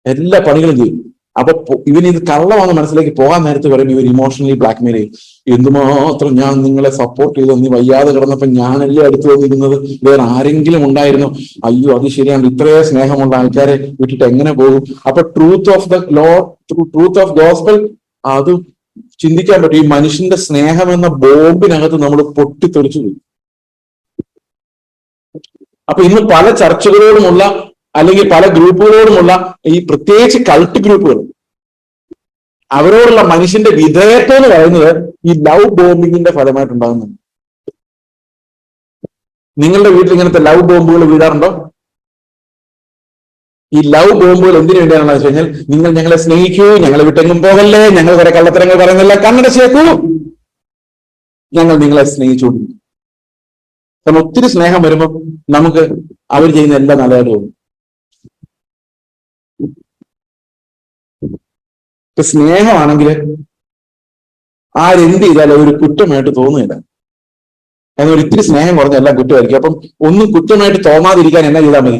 എല്ലാ പണികളും ചെയ്യും. അപ്പൊ ഇവന് ഇത് കള്ളമാണെന്ന് മനസ്സിലേക്ക് പോകാൻ നേരത്ത് പറയും ഇവർ ഇമോഷണലി ബ്ലാക്ക്മെയിൽ ചെയ്യും. എന്തുമാത്രം ഞാൻ നിങ്ങളെ സപ്പോർട്ട് ചെയ്തു, നീ വയ്യാതെ കിടന്നപ്പോ ഞാനല്ലേ അടുത്ത് വന്നിരുന്നത്, വേറെ ആരെങ്കിലും ഉണ്ടായിരുന്നു? അയ്യോ അത് ശരിയാണ്, ഇത്രയും സ്നേഹമുള്ള ആൾക്കാരെ വിട്ടിട്ട് എങ്ങനെ പോകും? അപ്പൊ truth of the law, truth of gospel, അത് ചിന്തിക്കാൻ പറ്റും. ഈ മനുഷ്യന്റെ സ്നേഹം എന്ന ബോംബിനകത്ത് നമ്മൾ പൊട്ടിത്തെറിച്ചു പോയി. അപ്പൊ ഇന്ന് പല ചർച്ചകളോടുമുള്ള അല്ലെങ്കിൽ പല ഗ്രൂപ്പുകളോടുമുള്ള ഈ പ്രത്യേകിച്ച് കൾട്ട് ഗ്രൂപ്പുകൾ, അവരോടുള്ള മനുഷ്യന്റെ വിധേയത്വം എന്ന് പറയുന്നത് ഈ ലവ് ബോംബിങ്ങിന്റെ ഫലമായിട്ടുണ്ടാകുന്നുണ്ട്. നിങ്ങളുടെ വീട്ടിൽ ഇങ്ങനത്തെ ലവ് ബോംബുകൾ വീഴാറുണ്ടോ? ഈ ലവ് ബോംബുകൾ എന്തിനു വേണ്ടിയാണെന്ന് വെച്ച് കഴിഞ്ഞാൽ, നിങ്ങൾ ഞങ്ങളെ സ്നേഹിക്കൂ, ഞങ്ങളെ വിട്ടെങ്ങും പോകല്ലേ, ഞങ്ങൾ കുറെ കള്ളത്തരങ്ങൾ പറയുന്നില്ല, കണ്ണടച്ചേക്കൂ, ഞങ്ങൾ നിങ്ങളെ സ്നേഹിച്ചുകൊണ്ടിരിക്കും. കാരണം ഒത്തിരി സ്നേഹം വരുമ്പോൾ നമുക്ക് അവർ ചെയ്യുന്ന എല്ലാം നല്ലതായിട്ട് തോന്നും. സ്നേഹമാണെങ്കിൽ ആരെന്ത് ചെയ്താലും ഒരു കുറ്റമായിട്ട് തോന്നുന്നില്ല. എന്നാൽ ഇത്തിരി സ്നേഹം കുറഞ്ഞ എല്ലാം കുറ്റമായിരിക്കും. അപ്പം ഒന്നും കുറ്റമായിട്ട് തോന്നാതിരിക്കാൻ എന്നാ ചെയ്താൽ മതി?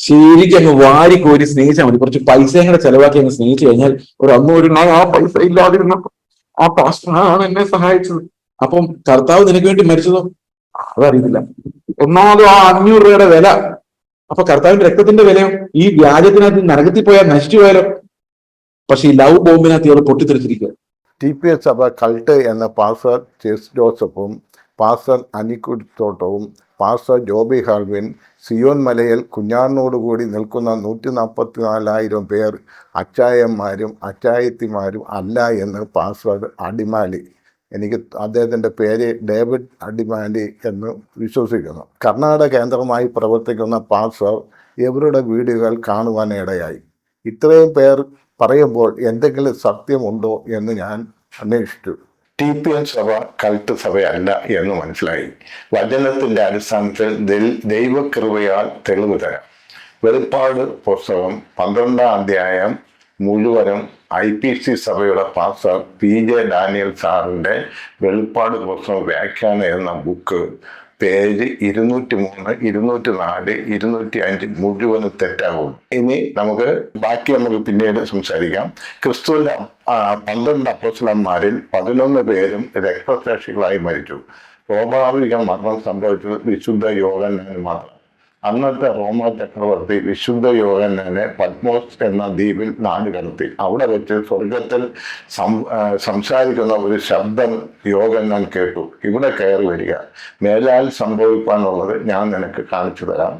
ശരിക്കും അങ്ങ് വാരിക്കോരി സ്നേഹിച്ചാൽ മതി. കുറച്ച് പൈസയും കൂടെ ചെലവാക്കി അങ്ങ് സ്നേഹിച്ചു കഴിഞ്ഞാൽ ആ പൈസ ഇല്ലാതിരുന്നപ്പോ ആ പാസ്റ്ററാണ് എന്നെ സഹായിച്ചത്. അപ്പം കർത്താവ് നിനക്ക് വേണ്ടി മരിച്ചതോ? അതറിയത്തില്ല. ഒന്നാമതും ആ 500 രൂപയുടെ വില. അപ്പൊ കർത്താവിന്റെ രക്തത്തിന്റെ വിലയോ? ഈ വ്യാജത്തിനകത്ത് നരകത്തിൽ പോയാൽ നശിച്ചു പോയാലോ? പക്ഷെ ഈ ലവ് ബോംബിനകത്ത് ഇവർ പൊട്ടിത്തെറിച്ചിരിക്കുക. TPS സഭ കൾട്ട് എന്ന പാസ്റ്റർ ചെസ് ജോസഫും പാസ്റ്റർ അനിക്കുത്തോട്ടവും പാസ്റ്റർ ജോബി ഹാൽവിൻ സിയോൻ മലയിൽ കുഞ്ഞാടിനോടുകൂടി നിൽക്കുന്ന 144,000 പേർ അച്ചായന്മാരും അച്ചായത്തിമാരും അല്ല എന്ന് പാസ്റ്റർ അടിമാലി, എനിക്ക് അദ്ദേഹത്തിൻ്റെ പേര് ഡേവിഡ് അടിമാലി എന്ന് വിശ്വസിക്കുന്നു, കർണാടക കേന്ദ്രമായി പ്രവർത്തിക്കുന്ന പാസ്റ്റർ ഇവരുടെ വീഡിയോകൾ കാണുവാനിടയായി. ഇത്രയും പേർ പറയുമ്പോൾ എന്തെങ്കിലും സത്യമുണ്ടോ എന്ന് ഞാൻ അന്വേഷിച്ചു. TPS സഭ കൾട്ട് സഭയല്ല എന്ന് മനസ്സിലായി. വചനത്തിൻ്റെ അടിസ്ഥാനത്തിൽ ദൈവകൃപയാൽ തെളിവ് തരാം. വെളിപ്പാട് പുസ്തകം 12-ാം അധ്യായം മുഴുവനും IPC സഭയുടെ പാസ്റ്റർ PJ ഡാനിയൽ സാറിൻ്റെ വെളിപ്പാട് പുസ്തകം വ്യാഖ്യാനം എന്ന ബുക്ക് പേജ് 203, 204, 205 മുഴുവനും തെറ്റാകും. ഇനി ബാക്കി നമുക്ക് പിന്നീട് സംസാരിക്കാം. ക്രിസ്തുവിന്റെ 12 അപ്പോസ്തലന്മാരിൽ 11 പേരും രക്തസാക്ഷികളായി മരിച്ചു. സ്വാഭാവിക മരണം സംഭവിച്ചത് വിശുദ്ധ യോഹന്നാന് മാത്രം. അന്നത്തെ റോമ ചക്രവർത്തി വിശുദ്ധ യോഹന്നാനെ പത്മോസ് എന്ന ദ്വീപിൽ നാടുകടത്തി. അവിടെ വെച്ച് സ്വർഗത്തിൽ സംസാരിക്കുന്ന ഒരു ശബ്ദം യോഹന്നാൻ കേട്ടു, ഇവിടെ കയറി വരിക, മേലാൽ സംഭവിക്കാനുള്ളത് ഞാൻ നിനക്ക് കാണിച്ചു തരാം.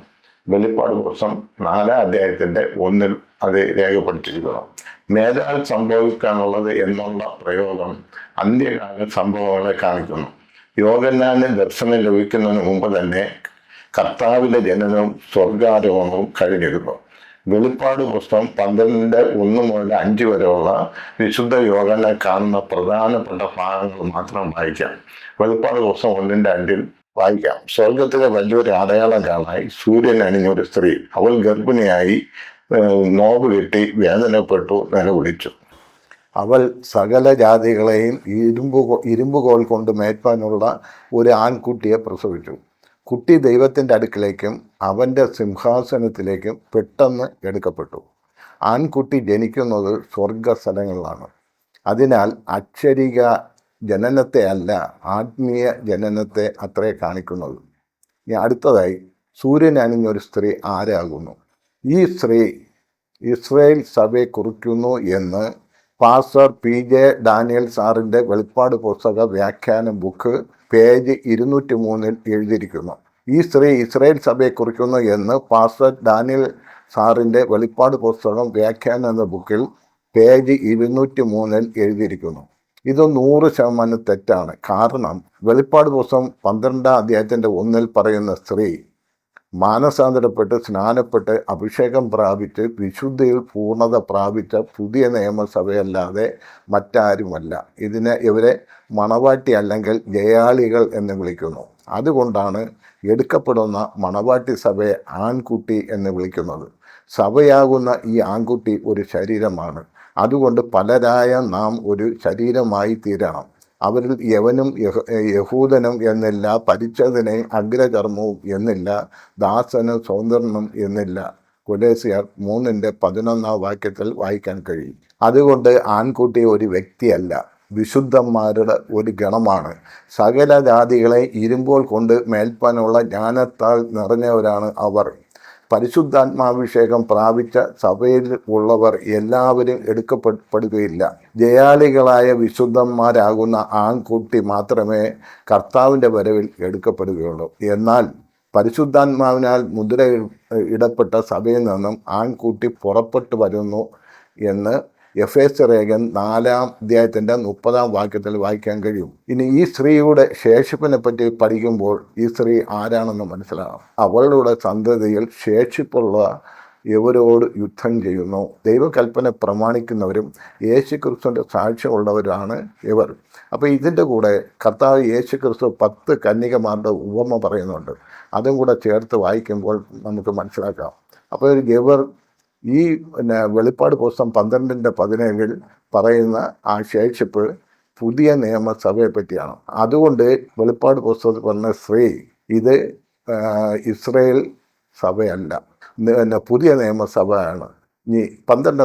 വെളിപ്പാട് പുസ്തകം 4-ാം അധ്യായത്തിന്റെ 1-ൽ അത് രേഖപ്പെടുത്തിയിരിക്കുന്നു. മേലാൽ സംഭവിക്കാനുള്ളത് എന്നുള്ള പ്രയോഗം അന്ത്യകാല സംഭവങ്ങളെ കാണിക്കുന്നു. യോഹന്നാന് ദർശനം ലഭിക്കുന്നതിന് മുമ്പ് തന്നെ കർത്താവിന്റെ ജനനവും സ്വർഗാരോഹണവും കഴിഞ്ഞിരുന്നു. വെളിപ്പാട് പുസ്തകം 12:1 മുതൽ 5 വരെയുള്ള വിശുദ്ധ യോഹന്നാനെ കാണുന്ന പ്രധാനപ്പെട്ട ഭാഗങ്ങൾ മാത്രം വായിക്കാം. വെളിപ്പാട് പുസ്തകം 1-2 വായിക്കാം. സ്വർഗത്തിലെ വലിയൊരു അടയാളം കാണായി സൂര്യൻ അണിഞ്ഞൊരു സ്ത്രീ, അവൾ ഗർഭിണിയായി നോവ് കിട്ടി വേദനപ്പെട്ടു നിലവിളിച്ചു. അവൾ സകല ജാതികളെയും ഇരുമ്പുകോൽ കൊണ്ട് മേയ്പ്പാനുള്ള ഒരു ആൺകുട്ടിയെ പ്രസവിച്ചു. കുട്ടി ദൈവത്തിൻ്റെ അടുക്കിലേക്കും അവൻ്റെ സിംഹാസനത്തിലേക്കും പെട്ടെന്ന് എടുക്കപ്പെട്ടു. ആൺകുട്ടി ജനിക്കുന്നത് സ്വർഗസ്ഥലങ്ങളിലാണ്. അതിനാൽ അക്ഷരിക ജനനത്തെ അല്ല, ആത്മീയ ജനനത്തെ അത്രേ കാണിക്കുന്നത്. ഇനി അടുത്തതായി, സൂര്യൻ അണിഞ്ഞൊരു സ്ത്രീ ആരാകുന്നു? ഈ സ്ത്രീ ഇസ്രയേൽ സഭയെ കുറിക്കുന്നു എന്ന് പാസ്റ്റർ PJ ഡാനിയൽ സാറിൻ്റെ വെളിപ്പാട് പുസ്തക വ്യാഖ്യാന ബുക്ക് പേജ് 203 എഴുതിയിരിക്കുന്നു. ഈ സ്ത്രീ ഇസ്രയേൽ സഭയെ കുറിക്കുന്നു എന്ന് പാസ്റ്റർ ഡാനിയൽ സാറിൻ്റെ വെളിപ്പാട് പുസ്തകം വ്യാഖ്യാനം എന്ന ബുക്കിൽ പേജ് 203 എഴുതിയിരിക്കുന്നു. ഇത് 100% തെറ്റാണ്. കാരണം വെളിപ്പാട് പുസ്തകം 12 അധ്യായത്തിൻ്റെ 1 പറയുന്ന സ്ത്രീ മാനസാന്തരപ്പെട്ട് സ്നാനപ്പെട്ട് അഭിഷേകം പ്രാപിച്ച് വിശുദ്ധിയിൽ പൂർണ്ണത പ്രാപിച്ച പുതിയ നിയമസഭയല്ലാതെ മറ്റാരുമല്ല. ഇവരെ മണവാട്ടി അല്ലെങ്കിൽ ജയാളികൾ എന്ന് വിളിക്കുന്നു. അതുകൊണ്ടാണ് എടുക്കപ്പെടുന്ന മണവാട്ടി സഭയെ ആൺകുട്ടി എന്ന് വിളിക്കുന്നത്. സഭയാകുന്ന ഈ ആൺകുട്ടി ഒരു ശരീരമാണ്. അതുകൊണ്ട് പലരായ നാം ഒരു ശരീരമായി തീരണം. അവരിൽ യവനും യഹൂദനും എന്നില്ല, പരിച്ഛേദനയും അഗ്രചർമ്മവും എന്നില്ല, ദാസനും സ്വതന്ത്രനും എന്നില്ല. കൊലോസ്യർ 3:11 വായിക്കാൻ കഴിയും. അതുകൊണ്ട് ആൺകുട്ടി ഒരു വ്യക്തിയല്ല, വിശുദ്ധന്മാരുടെ ഒരു ഗണമാണ്. സകല ജാതികളെ ഇരുമ്പോൾ കൊണ്ട് മേൽപ്പാനുള്ള ജ്ഞാനത്താൽ നിറഞ്ഞവരാണ് അവർ. പരിശുദ്ധാത്മാഭിഷേകം പ്രാപിച്ച സഭയിൽ ഉള്ളവർ എല്ലാവരും എടുക്കപ്പെടുകയില്ല. ജയാളികളായ വിശുദ്ധന്മാരാകുന്ന ആൺകുട്ടി മാത്രമേ കർത്താവിൻ്റെ വരവിൽ എടുക്കപ്പെടുകയുള്ളൂ. എന്നാൽ പരിശുദ്ധാത്മാവിനാൽ മുദ്ര ഇടപ്പെട്ട സഭയിൽ നിന്നും ആൺകുട്ടി പുറപ്പെട്ടു വരുന്നു എന്ന് എഫേസ്യർ ലേഖനം 4 അധ്യായത്തിൻ്റെ 30 വായിക്കാൻ കഴിയും. ഇനി ഈ സ്ത്രീയുടെ ശേഷിപ്പിനെ പറ്റി പഠിക്കുമ്പോൾ ഈ സ്ത്രീ ആരാണെന്ന് മനസ്സിലാകും. അവളുടെ സന്തതിയിൽ ശേഷിപ്പുള്ള ഇവരോട് യുദ്ധം ചെയ്യുന്നു. ദൈവകൽപ്പന പ്രമാണിക്കുന്നവരും യേശുക്രിസ്തുവിൻ്റെ സാക്ഷ്യമുള്ളവരാണ് ഇവർ. അപ്പോൾ ഇതിൻ്റെ കൂടെ കർത്താവ് യേശുക്രിസ്തു 10 കന്യകമാരുടെ ഉപമ പറയുന്നുണ്ട്. അതും കൂടെ ചേർത്ത് വായിക്കുമ്പോൾ നമുക്ക് മനസ്സിലാക്കാം. അപ്പോൾ ഇവർ ഈ വെളിപ്പാട് പുസ്തകം 12:17 പറയുന്ന ആ ശേഷിപ്പ് പുതിയ നിയമസഭയെ പറ്റിയാണ്. അതുകൊണ്ട് വെളിപ്പാട് പുസ്തകത്തിൽ പറഞ്ഞ സ്ത്രീ ഇത് ഇസ്രയേൽ സഭയല്ല, പുതിയ നിയമസഭയാണ്. ഇനി 12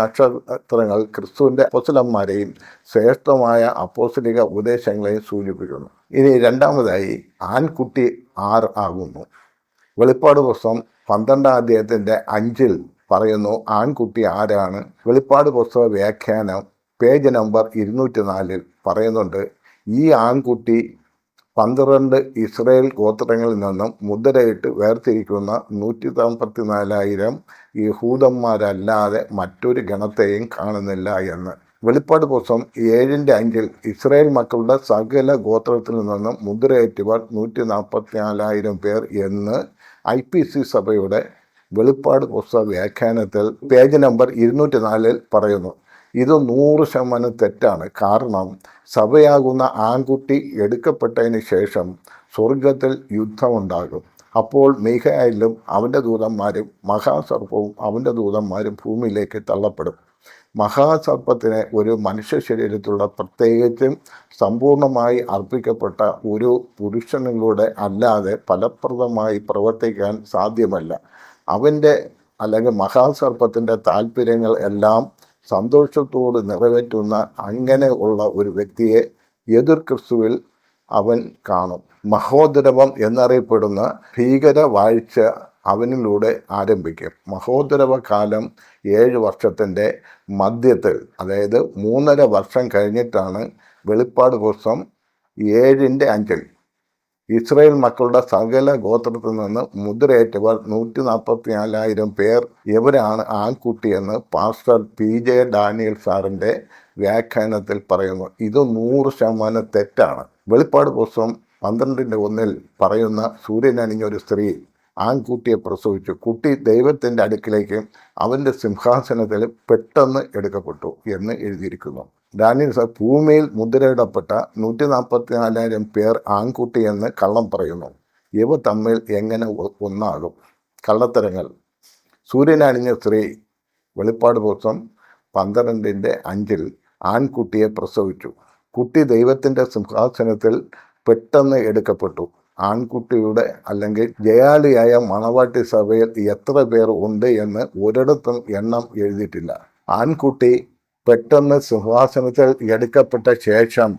നക്ഷത്രങ്ങൾ ക്രിസ്തുവിൻ്റെ അപ്പോസ്തലന്മാരെയും ശ്രേഷ്ഠമായ അപ്പോസ്തലിക ഉപദേശങ്ങളെയും സൂചിപ്പിക്കുന്നു. ഇനി രണ്ടാമതായി ആൺകുട്ടി ആകുന്നു. വെളിപ്പാട് പുസ്തകം 12 അധ്യായത്തിൻ്റെ 5 പറയുന്നു ആൺകുട്ടി ആരാണ്. വെളിപ്പാട് പുസ്തക വ്യാഖ്യാനം പേജ് നമ്പർ 204 പറയുന്നുണ്ട്, ഈ ആൺകുട്ടി 12 ഇസ്രയേൽ ഗോത്രങ്ങളിൽ നിന്നും മുദ്രയിട്ട് വേർതിരിക്കുന്ന 144,000 യഹൂദന്മാരല്ലാതെ മറ്റൊരു ഗണത്തെയും കാണുന്നില്ല എന്ന്. വെളിപ്പാട് പുസ്തകം 7:5 ഇസ്രയേൽ മക്കളുടെ സകല ഗോത്രത്തിൽ നിന്നും മുദ്രയേറ്റവർ 144,000 പേർ എന്ന് IPC സഭയുടെ വെളിപ്പാട് പുസ്തക വ്യാഖ്യാനത്തിൽ പേജ് നമ്പർ 204 പറയുന്നു. ഇത് 100% തെറ്റാണ്. കാരണം സഭയാകുന്ന ആൺകുട്ടി എടുക്കപ്പെട്ടതിന് ശേഷം സ്വർഗത്തിൽ യുദ്ധമുണ്ടാകും. അപ്പോൾ മീഖായേലും അവൻ്റെ ദൂതന്മാരും മഹാസർപ്പവും അവൻ്റെ ദൂതന്മാരും ഭൂമിയിലേക്ക് തള്ളപ്പെടും. മഹാസർപ്പത്തിന് ഒരു മനുഷ്യ ശരീരത്തിലുള്ള പ്രത്യേകിച്ചും സമ്പൂർണമായി അർപ്പിക്കപ്പെട്ട ഒരു പുരുഷനിലൂടെ അല്ലാതെ ഫലപ്രദമായി പ്രവർത്തിക്കാൻ സാധ്യമല്ല. അവൻ്റെ അല്ലെങ്കിൽ മഹാസർപ്പത്തിൻ്റെ താല്പര്യങ്ങൾ എല്ലാം സന്തോഷത്തോട് നിറവേറ്റുന്ന അങ്ങനെ ഉള്ള ഒരു വ്യക്തിയെ എതിർ ക്രിസ്തുവിൽ അവൻ കാണും. മഹോദരവം എന്നറിയപ്പെടുന്ന ഭീകര വാഴ്ച അവനിലൂടെ ആരംഭിക്കും. മഹോദരവ കാലം 7 വർഷത്തിൻ്റെ മധ്യത്തിൽ, അതായത് 3.5 വർഷം കഴിഞ്ഞിട്ടാണ് വെളിപ്പാട് പുസ്തകം 7:5 ഇസ്രയേൽ മക്കളുടെ സകല ഗോത്രത്തിൽ നിന്ന് മുദ്രയേറ്റവർ 144,000 പേർ ഇവരാണ് ആൺകുട്ടിയെന്ന് പാസ്റ്റർ PJ ഡാനിയൽ സാറിൻ്റെ വ്യാഖ്യാനത്തിൽ പറയുന്നു. ഇത് 100% തെറ്റാണ്. വെളിപ്പാട് പുസ്തകം 12:1 പറയുന്ന സൂര്യനണിഞ്ഞ ഒരു സ്ത്രീ ആൺകുട്ടിയെ പ്രസവിച്ചു. കുട്ടി ദൈവത്തിൻ്റെ അടുക്കിലേക്ക് അവൻ്റെ സിംഹാസനത്തിൽ പെട്ടെന്ന് എടുക്കപ്പെട്ടു എന്ന് എഴുതിയിരിക്കുന്നു. ഡാനിയൽ ഭൂമിയിൽ മുദ്രയിടപ്പെട്ട 144,000 പേർ ആൺകുട്ടിയെന്ന് കള്ളം പറയുന്നു. ഇവ തമ്മിൽ എങ്ങനെ ഒന്നാകും? കള്ളത്തരങ്ങൾ. സൂര്യനണിഞ്ഞ സ്ത്രീ വെളിപ്പാട് പുസ്തകം 12:5 ആൺകുട്ടിയെ പ്രസവിച്ചു. കുട്ടി ദൈവത്തിൻ്റെ സിംഹാസനത്തിൽ പെട്ടെന്ന് എടുക്കപ്പെട്ടു. ആൺകുട്ടിയുടെ അല്ലെങ്കിൽ ജയാളിയായ മണവാട്ടി സഭയിൽ എത്ര പേർ ഉണ്ട് എന്ന് ഒരിടത്തും എണ്ണം എഴുതിയിട്ടില്ല. ആൺകുട്ടി പെട്ടെന്ന് സിംഹാസനത്തിൽ എടുക്കപ്പെട്ട ശേഷം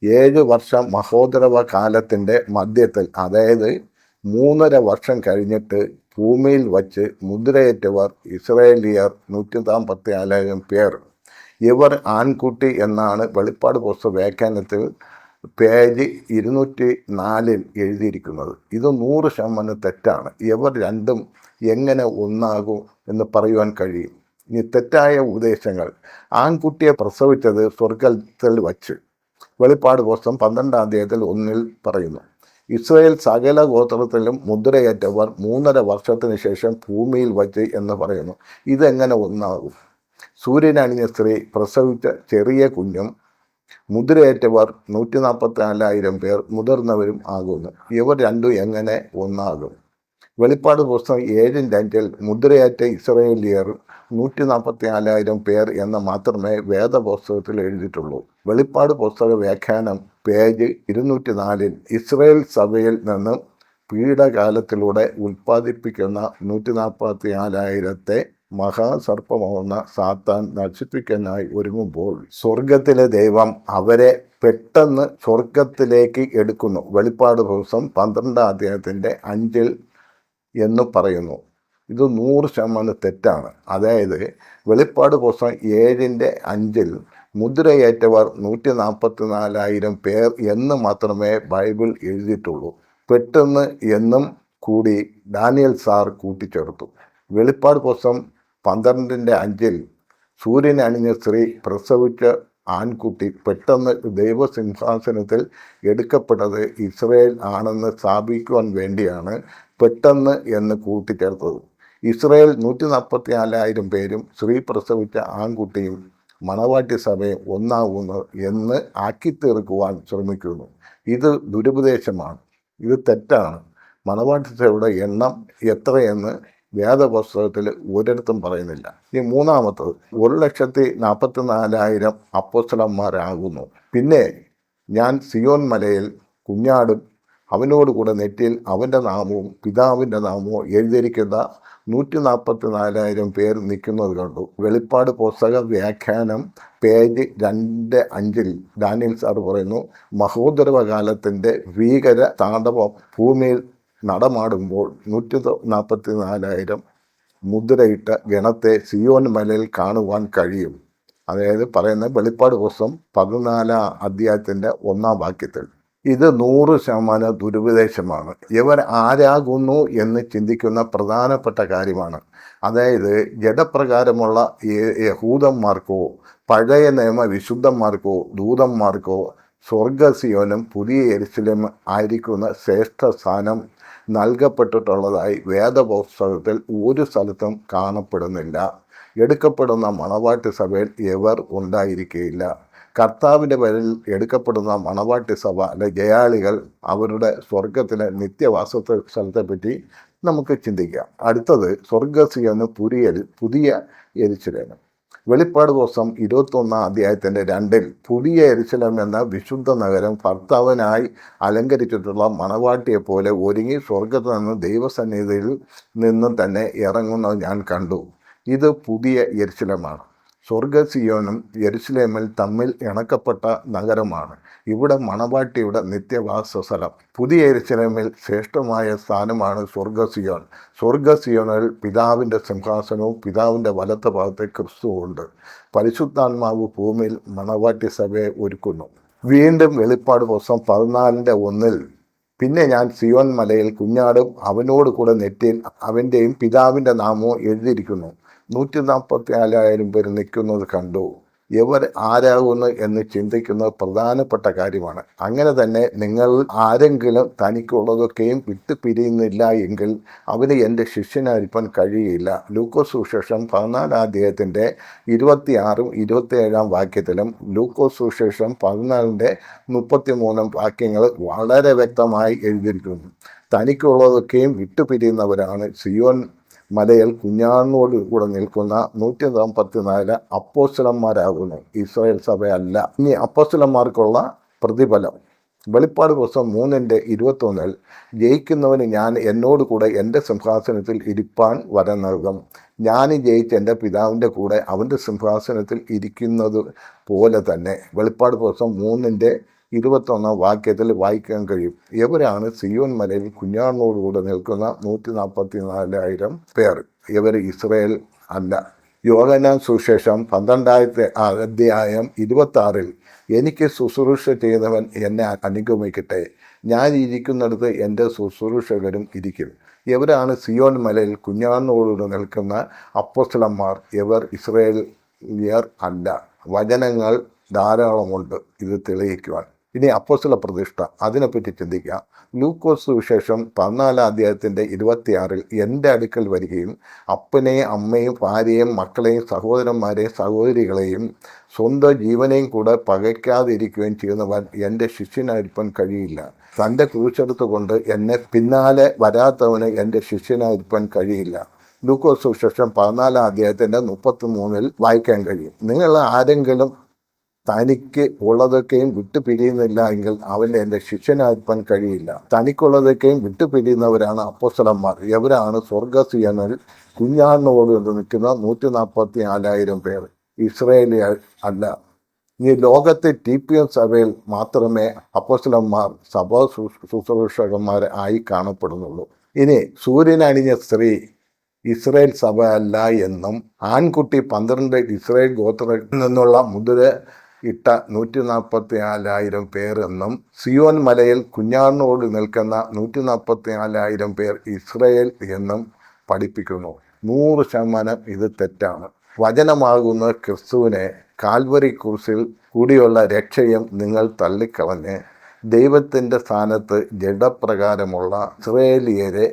7 വർഷം മഹോദരവ കാലത്തിൻ്റെ മധ്യത്തിൽ, അതായത് 3.5 വർഷം കഴിഞ്ഞിട്ട് ഭൂമിയിൽ വച്ച് മുദ്രയേറ്റവർ ഇസ്രായേലിയർ 144,000 പേർ. ഇവർ ആൺകുട്ടി എന്നാണ് വെളിപ്പാട് പുസ്തക വ്യാഖ്യാനത്തിൽ പേജ് 204 എഴുതിയിരിക്കുന്നത്. ഇത് 100% തെറ്റാണ്. ഇവർ രണ്ടും എങ്ങനെ ഒന്നാകും എന്ന് പറയുവാൻ കഴിയും? ഇനി തെറ്റായ ഉപദേശങ്ങൾ. ആൺകുട്ടിയെ പ്രസവിച്ചത് സ്വർഗത്തിൽ വച്ച്. വെളിപ്പാട് പുസ്തകം 12-ാം അധ്യായത്തിൽ 1 പറയുന്നു. ഇസ്രായേൽ സകല ഗോത്രത്തിലും മുദ്രയേറ്റവർ 3.5 വർഷത്തിന് ശേഷം ഭൂമിയിൽ വച്ച് എന്ന് പറയുന്നു. ഇതെങ്ങനെ ഒന്നാകും? സൂര്യനണിഞ്ഞ സ്ത്രീ പ്രസവിച്ച ചെറിയ കുഞ്ഞും മുദ്രയേറ്റവർ 144,000 പേർ മുതിർന്നവരും ആകുന്നു. ഇവർ രണ്ടും എങ്ങനെ ഒന്നാകും? വെളിപ്പാട് പുസ്തകം 7:5 മുദ്രയേറ്റ ഇസ്രായേലിയർ 144,000 പേർ എന്ന് മാത്രമേ വേദപുസ്തകത്തിൽ എഴുതിയിട്ടുള്ളൂ. വെളിപ്പാട് പുസ്തക വ്യാഖ്യാനം പേജ് 204 ഇസ്രായേൽ സഭയിൽ നിന്നും പീഡകാലത്തിലൂടെ ഉൽപ്പാദിപ്പിക്കുന്ന 144,000 മഹാസർപ്പമാവുന്ന സാത്താൻ നശിപ്പിക്കാനായി ഒരുങ്ങുമ്പോൾ സ്വർഗത്തിലെ ദൈവം അവരെ പെട്ടെന്ന് സ്വർഗത്തിലേക്ക് എടുക്കുന്നു. വെളിപ്പാട് പുസ്തകം 12-ാം അധ്യായത്തിൻ്റെ 5 എന്ന് പറയുന്നു. ഇത് 100% തെറ്റാണ്. അതായത് വെളിപ്പാട് പുസ്തകം 7:5 മുദ്രയേറ്റവർ 144,000 പേർ എന്ന് മാത്രമേ ബൈബിൾ എഴുതിയിട്ടുള്ളൂ. പെട്ടെന്ന് എന്നും കൂടി ഡാനിയൽ സാർ കൂട്ടിച്ചേർത്തു. വെളിപ്പാട് പുസ്തകം 12:5 സൂര്യൻ അണിഞ്ഞ സ്ത്രീ പ്രസവിച്ച ആൺകുട്ടി പെട്ടെന്ന് ദൈവസിംഹാസനത്തിൽ എടുക്കപ്പെട്ടത് ഇസ്രായേൽ ആണെന്ന് സ്ഥാപിക്കുവാൻ വേണ്ടിയാണ് പെട്ടെന്ന് എന്ന് കൂട്ടിച്ചേർത്തത്. ഇസ്രായേൽ 144,000 പേരും സ്ത്രീ പ്രസവിച്ച ആൺകുട്ടിയും മണവാട്ടി സഭയും ഒന്നാകുന്നു എന്ന് ആക്കിത്തീർക്കുവാൻ ശ്രമിക്കുന്നു. ഇത് ദുരുപദേശമാണ്. ഇത് തെറ്റാണ്. മണവാട്ടി സഭയുടെ എണ്ണം എത്രയെന്ന് വേദപുസ്തകത്തിൽ ഒരിടത്തും പറയുന്നില്ല. ഇനി മൂന്നാമത്തത് 144,000 അപ്പോസ്തലന്മാരാകുന്നു. പിന്നെ ഞാൻ സിയോൻ മലയിൽ കുഞ്ഞാടും അവനോട് കൂടെ നെറ്റിയിൽ അവൻ്റെ നാമവും പിതാവിൻ്റെ നാമവും എഴുതിയിരിക്കുന്ന 144,000 പേർ നിൽക്കുന്നത് കണ്ടു. വെളിപ്പാട് പുസ്തക വ്യാഖ്യാനം പേജ് 2:5 ഡാനിയൽ സാർ പറയുന്നു, മഹോദരവകാലത്തിൻ്റെ ഭീകര താണ്ഡവം ഭൂമിയിൽ നടമാടുമ്പോൾ 144,000 മുദ്രയിട്ട ഗണത്തെ സിയോൻ മലയിൽ കാണുവാൻ കഴിയും. അതായത് പറയുന്ന വെളിപ്പാട് പുസ്തകം 14-ാം അധ്യായത്തിൻ്റെ 1-ാം വാക്യത്തിൽ. ഇത് 100% ദുരുപദേശമാണ്. ഇവർ ആരാകുന്നു എന്ന് ചിന്തിക്കുന്ന പ്രധാനപ്പെട്ട കാര്യമാണ്. അതായത് ജഡപ്രകാരമുള്ള യഹൂദന്മാർക്കോ പഴയ നിയമ വിശുദ്ധന്മാർക്കോ ദൂതന്മാർക്കോ സ്വർഗസിയോനും പുതിയ യെരുശലേം ആയിരിക്കുന്ന ശ്രേഷ്ഠ സ്ഥാനം നൽകപ്പെട്ടിട്ടുള്ളതായി വേദപുസ്തകത്തിൽ ഒരു സ്ഥലത്തും കാണപ്പെടുന്നില്ല. എടുക്കപ്പെടുന്ന മണവാട്ടി സഭയിൽ ഇവർ ഉണ്ടായിരിക്കുകയില്ല. കർത്താവിൻ്റെ പേരിൽ എടുക്കപ്പെടുന്ന മണവാട്ടി സഭ അല്ലെ ജയാളികൾ അവരുടെ സ്വർഗത്തിലെ നിത്യവാസ സ്ഥലത്തെപ്പറ്റി നമുക്ക് ചിന്തിക്കാം. അടുത്തത് സ്വർഗസിയോന് പുതിയ യെരുശലേം. വെളിപ്പാട് പുസ്തകം 21-ാം അധ്യായത്തിൻ്റെ 2 പുതിയ യെരുശലേം എന്ന വിശുദ്ധ നഗരം ഭർത്താവിനായി അലങ്കരിച്ചിട്ടുള്ള മണവാട്ടിയെ പോലെ ഒരുങ്ങി സ്വർഗത്തിൽ നിന്ന് ദൈവസന്നിധിയിൽ നിന്നും തന്നെ ഇറങ്ങുന്നത് ഞാൻ കണ്ടു. ഇത് പുതിയ യെരുശലേമാണ്. സ്വർഗസിയോനും യെരുശലേമിൽ തമ്മിൽ ഇണക്കപ്പെട്ട നഗരമാണ്. ഇവിടെ മണവാട്ടിയുടെ നിത്യവാസ സ്ഥലം. പുതിയ യെരുശലേമിൽ ശ്രേഷ്ഠമായ സ്ഥാനമാണ് സ്വർഗസിയോൻ. സ്വർഗസിയോനിൽ പിതാവിൻ്റെ സിംഹാസനവും പിതാവിൻ്റെ വലത്ത് ഭാഗത്തെ ക്രിസ്തുവുണ്ട്. പരിശുദ്ധാത്മാവ് ഭൂമിയിൽ മണവാട്ടി സഭയെ ഒരുക്കുന്നു. വീണ്ടും വെളിപ്പാട് പുസ്തകം 14:1 പിന്നെ ഞാൻ സിയോൻ മലയിൽ കുഞ്ഞാടും അവനോട് കൂടെ നെറ്റിയിൽ അവൻ്റെയും പിതാവിൻ്റെ നാമവും എഴുതിയിരിക്കുന്നു. 144,000 പേർ നിൽക്കുന്നത് കണ്ടു. ഇവർ ആരാകുന്നു എന്ന് ചിന്തിക്കുന്നത് പ്രധാനപ്പെട്ട കാര്യമാണ്. അങ്ങനെ തന്നെ നിങ്ങൾ ആരെങ്കിലും തനിക്കുള്ളതൊക്കെയും വിട്ടു പിരിയുന്നില്ല എങ്കിൽ അവന് എൻ്റെ ശിഷ്യനായിരിക്കാൻ കഴിയില്ല. ലൂക്കോസ് സുവിശേഷം 14-ാം അധ്യായത്തിൻ്റെ 26-ും 27-ാം വാക്യത്തിലും ലൂക്കോസ് സുവിശേഷം 14:33 വാക്യങ്ങൾ വളരെ വ്യക്തമായി എഴുതിയിരിക്കുന്നു. തനിക്കുള്ളതൊക്കെയും വിട്ടുപിരിയുന്നവരാണ് സിയോൻ മലയിൽ കുഞ്ഞാടിനോട് കൂടെ നിൽക്കുന്ന 144 അപ്പോസ്തലന്മാരാകുന്നു. ഇസ്രായേൽ സഭയല്ല. ഇനി അപ്പോസ്തലന്മാർക്കുള്ള പ്രതിഫലം. വെളിപ്പാട് പുസ്തകം 3:21 ജയിക്കുന്നവന് ഞാൻ എന്നോട് കൂടെ എൻ്റെ സിംഹാസനത്തിൽ ഇരിപ്പാൻ വരം നൽകും. ഞാൻ ജയിച്ച് എൻ്റെ പിതാവിൻ്റെ കൂടെ അവൻ്റെ സിംഹാസനത്തിൽ ഇരിക്കുന്നത് പോലെ തന്നെ. വെളിപ്പാട് പുസ്തകം 3:22 21 വാക്യത്തിൽ വായിക്കാൻ കഴിയും. ഇവരാണ് സിയോൻ മലയിൽ കുഞ്ഞാടിനോടുകൂടെ നിൽക്കുന്ന 144,000 പേർ. ഇവർ ഇസ്രായേൽ അല്ല. യോഹന്നാൻ സുവിശേഷം 12 അധ്യായം 26 എനിക്ക് ശുശ്രൂഷ ചെയ്യുന്നവൻ എന്നെ അനുഗമിക്കട്ടെ, ഞാൻ ഇരിക്കുന്നിടത്ത് എൻ്റെ ശുശ്രൂഷകരും ഇരിക്കും. ഇവരാണ് സിയോൻ മലയിൽ കുഞ്ഞാടിനോടുകൂടെ നിൽക്കുന്ന അപ്പോസ്തലന്മാർ. ഇവർ ഇസ്രായേലിയർ അല്ല. വചനങ്ങൾ ധാരാളമുണ്ട് ഇത് തെളിയിക്കുവാൻ. ഇനി അപ്പോസ്തല പ്രതിഷ്ഠ, അതിനെപ്പറ്റി ചിന്തിക്കാം. ലൂക്കോസ് സുവിശേഷം 14 അധ്യായത്തിൻ്റെ 26 എൻ്റെ അടുക്കൽ വരികയും അപ്പനെയും അമ്മയും ഭാര്യയും മക്കളെയും സഹോദരന്മാരെയും സഹോദരികളെയും സ്വന്തം ജീവനെയും കൂടെ പകയ്ക്കാതിരിക്കുകയും ചെയ്യുന്നവൻ എൻ്റെ ശിഷ്യനായിരിക്കാൻ കഴിയില്ല. തൻ്റെ ക്രൂശെടുത്തുകൊണ്ട് എന്നെ പിന്നാലെ വരാത്തവന് എൻ്റെ ശിഷ്യനായിരിക്കാൻ കഴിയില്ല. ലൂക്കോസ് സുവിശേഷം 14 അധ്യായത്തിൻ്റെ 33 വായിക്കാൻ കഴിയും. നിങ്ങൾ ആരെങ്കിലും തനിക്ക് ഉള്ളതൊക്കെയും വിട്ടുപിരിയുന്നില്ല എങ്കിൽ അവൻ എൻ്റെ ശിഷ്യനായിരിക്കാൻ കഴിയില്ല. തനിക്കുള്ളതൊക്കെയും വിട്ടുപിരിയുന്നവരാണ് അപ്പോസ്തലന്മാർ. ഇവരാണ് സ്വർഗസിയനിൽ കുഞ്ഞാടിനോട് നിൽക്കുന്ന 144,000 പേർ. ഇസ്രായേലിയർ അല്ല. ഈ ലോകത്തെ TPM സഭയിൽ മാത്രമേ അപ്പോസ്തലന്മാർ സഭാ ശുശ്രൂഷകന്മാർ ആയി കാണപ്പെടുന്നുള്ളൂ. ഇനി സൂര്യനണിഞ്ഞ സ്ത്രീ ഇസ്രായേൽ സഭ അല്ല എന്നും ആൺകുട്ടി 12 ഇസ്രായേൽ ഗോത്രത്തിൽ നിന്നുള്ള മുദ്ര ഇട്ട 144,000 പേർ എന്നും സിയോൻ മലയിൽ കുഞ്ഞാടിനോട് നിൽക്കുന്ന 144,000 പേർ ഇസ്രായേൽ എന്നും പഠിപ്പിക്കുന്നു. 100% ഇത് തെറ്റാണ്. വചനമാകുന്ന ക്രിസ്തുവിനെ കാൽവരി ക്രൂസിൽ കൂടിയുള്ള രക്ഷയും നിങ്ങൾ തള്ളിക്കളഞ്ഞ് ദൈവത്തിൻ്റെ സ്ഥാനത്ത് ജഡപ്രകാരമുള്ള ഇസ്രായേലിയരെ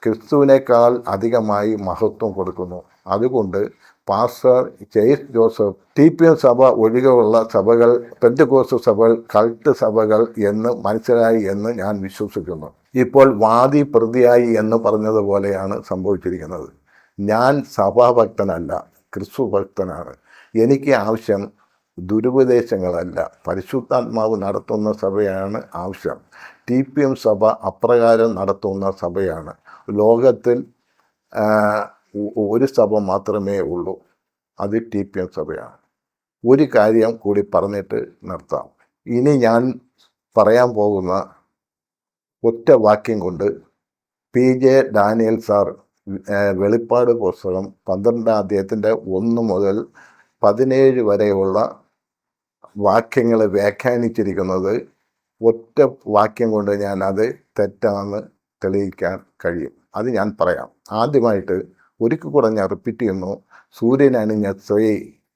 ക്രിസ്തുവിനേക്കാൾ അധികമായി മഹത്വം കൊടുക്കുന്നു. അതുകൊണ്ട് പാസ്റ്റർ ജെയ്സ് ജോസഫ് TPM സഭ ഒഴികെയുള്ള സഭകൾ പെന്തക്കോസ്ത് സഭകൾ കൾട്ട് സഭകൾ എന്ന് മനസ്സിലായി എന്ന് ഞാൻ വിശ്വസിക്കുന്നു. ഇപ്പോൾ വാദി പ്രതിയായി എന്ന് പറഞ്ഞതുപോലെയാണ് സംഭവിച്ചിരിക്കുന്നത്. ഞാൻ സഭാഭക്തനല്ല, ക്രിസ്തു ഭക്തനാണ്. എനിക്ക് ആവശ്യം ദുരുപദേശങ്ങളല്ല, പരിശുദ്ധാത്മാവ് നടത്തുന്ന സഭയാണ് ആവശ്യം. TPM സഭ അപ്രകാരം നടത്തുന്ന സഭയാണ്. ലോകത്തിൽ ഒരു സഭ മാത്രമേ ഉള്ളൂ, അത് TPM സഭയാണ്. ഒരു കാര്യം കൂടി പറഞ്ഞിട്ട് നിർത്താം. ഇനി ഞാൻ പറയാൻ പോകുന്ന ഒറ്റ വാക്യം കൊണ്ട് PJ ഡാനിയൽ സാർ വെളിപ്പാട് പുസ്തകം 12 അധ്യായത്തിൻ്റെ 1 മുതൽ 17 വരെയുള്ള വാക്യങ്ങൾ വ്യാഖ്യാനിച്ചിരിക്കുന്നത് ഒറ്റ വാക്യം കൊണ്ട് ഞാൻ അത് തെറ്റാണെന്ന് തെളിയിക്കാൻ കഴിയും. അത് ഞാൻ പറയാം. ആദ്യമായിട്ട് ഒരിക്കൽ കൂടെ ഞാൻ റിപ്പീറ്റ് ചെയ്യുന്നു. സൂര്യനണിഞ്ഞ സ്ത്രീ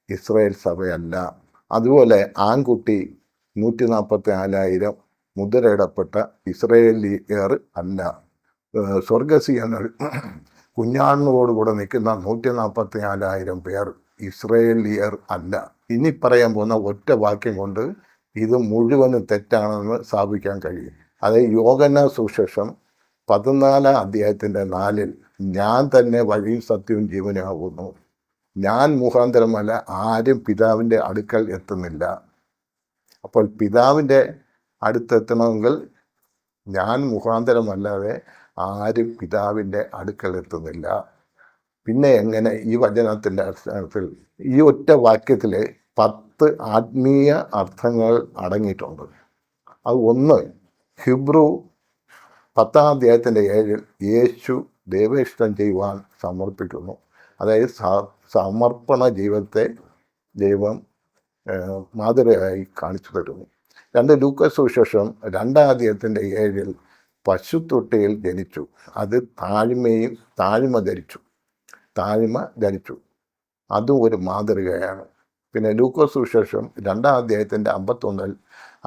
ഇസ്രായേൽ സഭയല്ല. അതുപോലെ ആൺകുട്ടി 144,000 മുദ്രയിടപ്പെട്ട ഇസ്രായേലിയർ അല്ല. സ്വർഗസിയനിൽ കുഞ്ഞാടിനോടുകൂടെ നിൽക്കുന്ന 144,000 പേർ ഇസ്രായേലിയർ അല്ല. ഇനി പറയാൻ പോകുന്ന ഒറ്റ വാക്യം കൊണ്ട് ഇത് മുഴുവനും തെറ്റാണെന്ന് സ്ഥാപിക്കാൻ കഴിയും. അത് യോഹന്നാൻ സുവിശേഷം 14 അധ്യായത്തിൻ്റെ 4 ഞാൻ തന്നെ വഴിയും സത്യവും ജീവനുമാകുന്നു. ഞാൻ മുഖാന്തരമല്ല ആരും പിതാവിൻ്റെ അടുക്കൽ എത്തുന്നില്ല. അപ്പോൾ പിതാവിൻ്റെ അടുത്തെത്തണമെങ്കിൽ ഞാൻ മുഖാന്തരമല്ലാതെ ആരും പിതാവിൻ്റെ അടുക്കൽ എത്തുന്നില്ല. പിന്നെ എങ്ങനെ ഈ വചനത്തിൻ്റെ അടിസ്ഥാനത്തിൽ ഈ ഒറ്റ വാക്യത്തിൽ 10 ആത്മീയ അർത്ഥങ്ങൾ അടങ്ങിയിട്ടുണ്ട്. അത് ഒന്ന്, ഹിബ്രു 10 അധ്യായത്തിൻ്റെ 7 യേശു ദൈവേഷ്ടം ചെയ്യുവാൻ സമർപ്പിക്കുന്നു. അതായത് സമർപ്പണ ജീവിതത്തെ ദൈവം മാതൃകയായി കാണിച്ചു തരുന്നു. 2 ലൂക്കോസ് സുവിശേഷം 2 അധ്യായത്തിൻ്റെ 7 പശുത്തൊട്ടിയിൽ ജനിച്ചു, അത് താഴ്മ ധരിച്ചു, അതും ഒരു മാതൃകയാണ്. പിന്നെ ലൂക്കോസ് സുവിശേഷം 2 അധ്യായത്തിൻ്റെ 51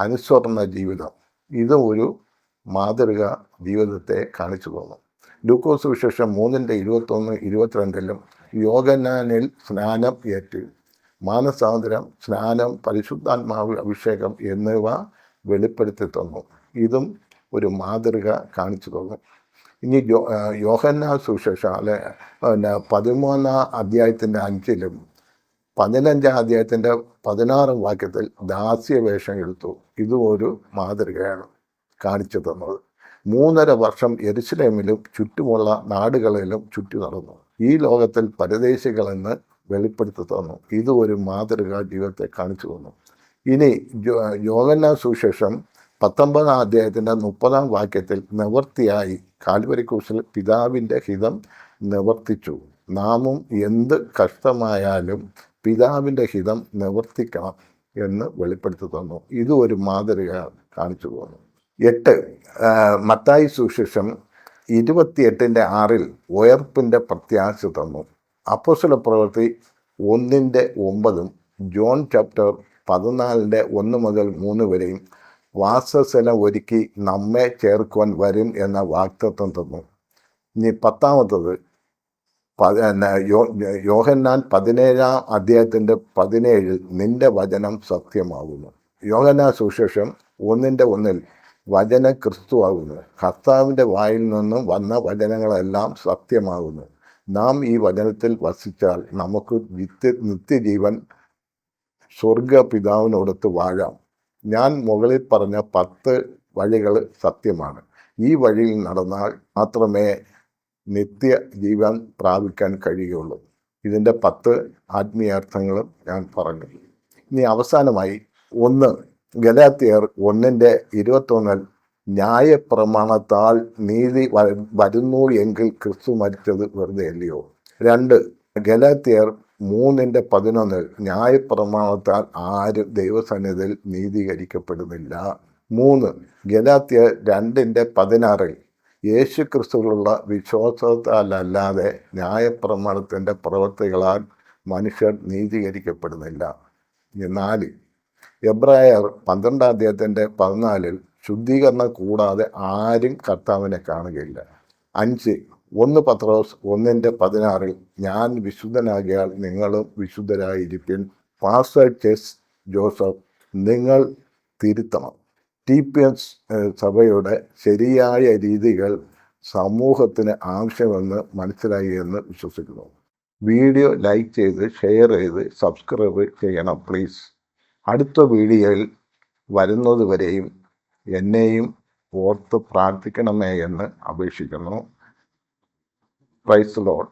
അനുസ്മരണ ജീവിതം, ഇതും ഒരു മാതൃക ജീവിതത്തെ കാണിച്ചു തന്നു. ലൂക്കോസ് സുവിശേഷം 3:21-22 യോഹന്നാനിൽ സ്നാനം ഏറ്റ് മാനസാന്തരം, സ്നാനം, പരിശുദ്ധാത്മാവ് അഭിഷേകം എന്നിവ വെളിപ്പെടുത്തി തന്നു. ഇതും ഒരു മാതൃക കാണിച്ചു തന്നു. ഇനി യോഹന്നാൻ സുവിശേഷം 13 അധ്യായത്തിൻ്റെ 5 15 അധ്യായത്തിൻ്റെ 16 വാക്യത്തിൽ ദാസ്യവേഷം എടുത്തു. ഇതും ഒരു മാതൃകയാണ് കാണിച്ചു തന്നത്. 3.5 വർഷം യെരുശലേമിലും ചുറ്റുമുള്ള നാടുകളിലും ചുറ്റി നടന്നു. ഈ ലോകത്തിൽ പരദേശികളെന്ന് വെളിപ്പെടുത്തി തന്നു. ഇത് ഒരു മാതൃക ജീവിതത്തെ കാണിച്ചു തന്നു. ഇനി യോഹന്നാൻ സുവിശേഷം 19 അധ്യായത്തിൻ്റെ 30 വാക്യത്തിൽ നിവൃത്തിയായി കാൽവരി ക്രൂശിൽ പിതാവിൻ്റെ ഹിതം നിവർത്തിച്ചു. നാമും എന്ത് കഷ്ടമായാലും പിതാവിൻ്റെ ഹിതം നിവർത്തിക്കണം എന്ന് വെളിപ്പെടുത്തി തന്നു. ഇത് ഒരു മാതൃക കാണിച്ചു തന്നു. 8 മത്തായി സുവിശേഷം 28:6 ഉയർപ്പിൻ്റെ പ്രത്യാശ തന്നു. അപ്പോസ്തല പ്രവൃത്തി 1:9 ജോൺ ചാപ്റ്റർ 14:1 മുതൽ 3 വരെയും വാസസ്ഥലം ഒരുക്കി നമ്മെ ചേർക്കുവാൻ വരും എന്ന വാഗ്ദത്തം തന്നു. ഇനി 10-ാമത്തത് യോഹന്നാൻ 17 അധ്യായത്തിൻ്റെ 17 നിന്റെ വചനം സത്യമാകുന്നു. യോഹന്നാൻ സുവിശേഷം 1:1 വചനം ക്രിസ്തുവാകുന്നു. കർത്താവിൻ്റെ വായിൽ നിന്നും വന്ന വചനങ്ങളെല്ലാം സത്യമാകുന്നു. നാം ഈ വചനത്തിൽ വസിച്ചാൽ നമുക്ക് നിത്യജീവൻ സ്വർഗപിതാവിനോടൊത്ത് വാഴാം. ഞാൻ മുകളിൽ പറഞ്ഞ 10 വഴികൾ സത്യമാണ്. ഈ വഴിയിൽ നടന്നാൽ മാത്രമേ നിത്യജീവൻ പ്രാപിക്കാൻ കഴിയുള്ളൂ. ഇതിൻ്റെ 10 ആത്മീയാർത്ഥങ്ങളും ഞാൻ പറഞ്ഞു. ഇനി അവസാനമായി 1 ഗലാത്യർ 1:21 ന്യായപ്രമാണത്താൽ നീതി വരുന്നു എങ്കിൽ ക്രിസ്തു മരിച്ചത് വെറുതെ അല്ലയോ. 2 ഗലാത്യർ 3:11 ന്യായപ്രമാണത്താൽ ആരും ദൈവസന്നിധിയിൽ നീതീകരിക്കപ്പെടുന്നില്ല. 3 ഗലാത്യർ 2:16 യേശു ക്രിസ്തുവിലുള്ള വിശ്വാസത്താലല്ലാതെ ന്യായപ്രമാണത്തിൻ്റെ പ്രവൃത്തികളാൽ മനുഷ്യർ നീതീകരിക്കപ്പെടുന്നില്ല. 4 എബ്രായർ 12 അധ്യായത്തിൻ്റെ 14 ശുദ്ധീകരണം കൂടാതെ ആരും കർത്താവിനെ കാണുകയില്ല. 5 1 പത്രോസ് 1:16 ഞാൻ വിശുദ്ധനാകിയാൽ നിങ്ങളും വിശുദ്ധരായിരിക്കും. പാസ്റ്റർ ചെസ് ജോസഫ് നിങ്ങൾ തിരുത്തണം. TPS സഭയുടെ ശരിയായ രീതികൾ സമൂഹത്തിന് ആവശ്യമെന്ന് മനസ്സിലായി എന്ന് വിശ്വസിക്കുന്നു. വീഡിയോ ലൈക്ക് ചെയ്ത് ഷെയർ ചെയ്ത് സബ്സ്ക്രൈബ് ചെയ്യണം പ്ലീസ്. അടുത്ത വീഡിയോയിൽ വരുന്നതുവരെയും എന്നെയും ഓർത്ത് പ്രാർത്ഥിക്കണമേ എന്ന് അപേക്ഷിക്കുന്നു. Praise the Lord.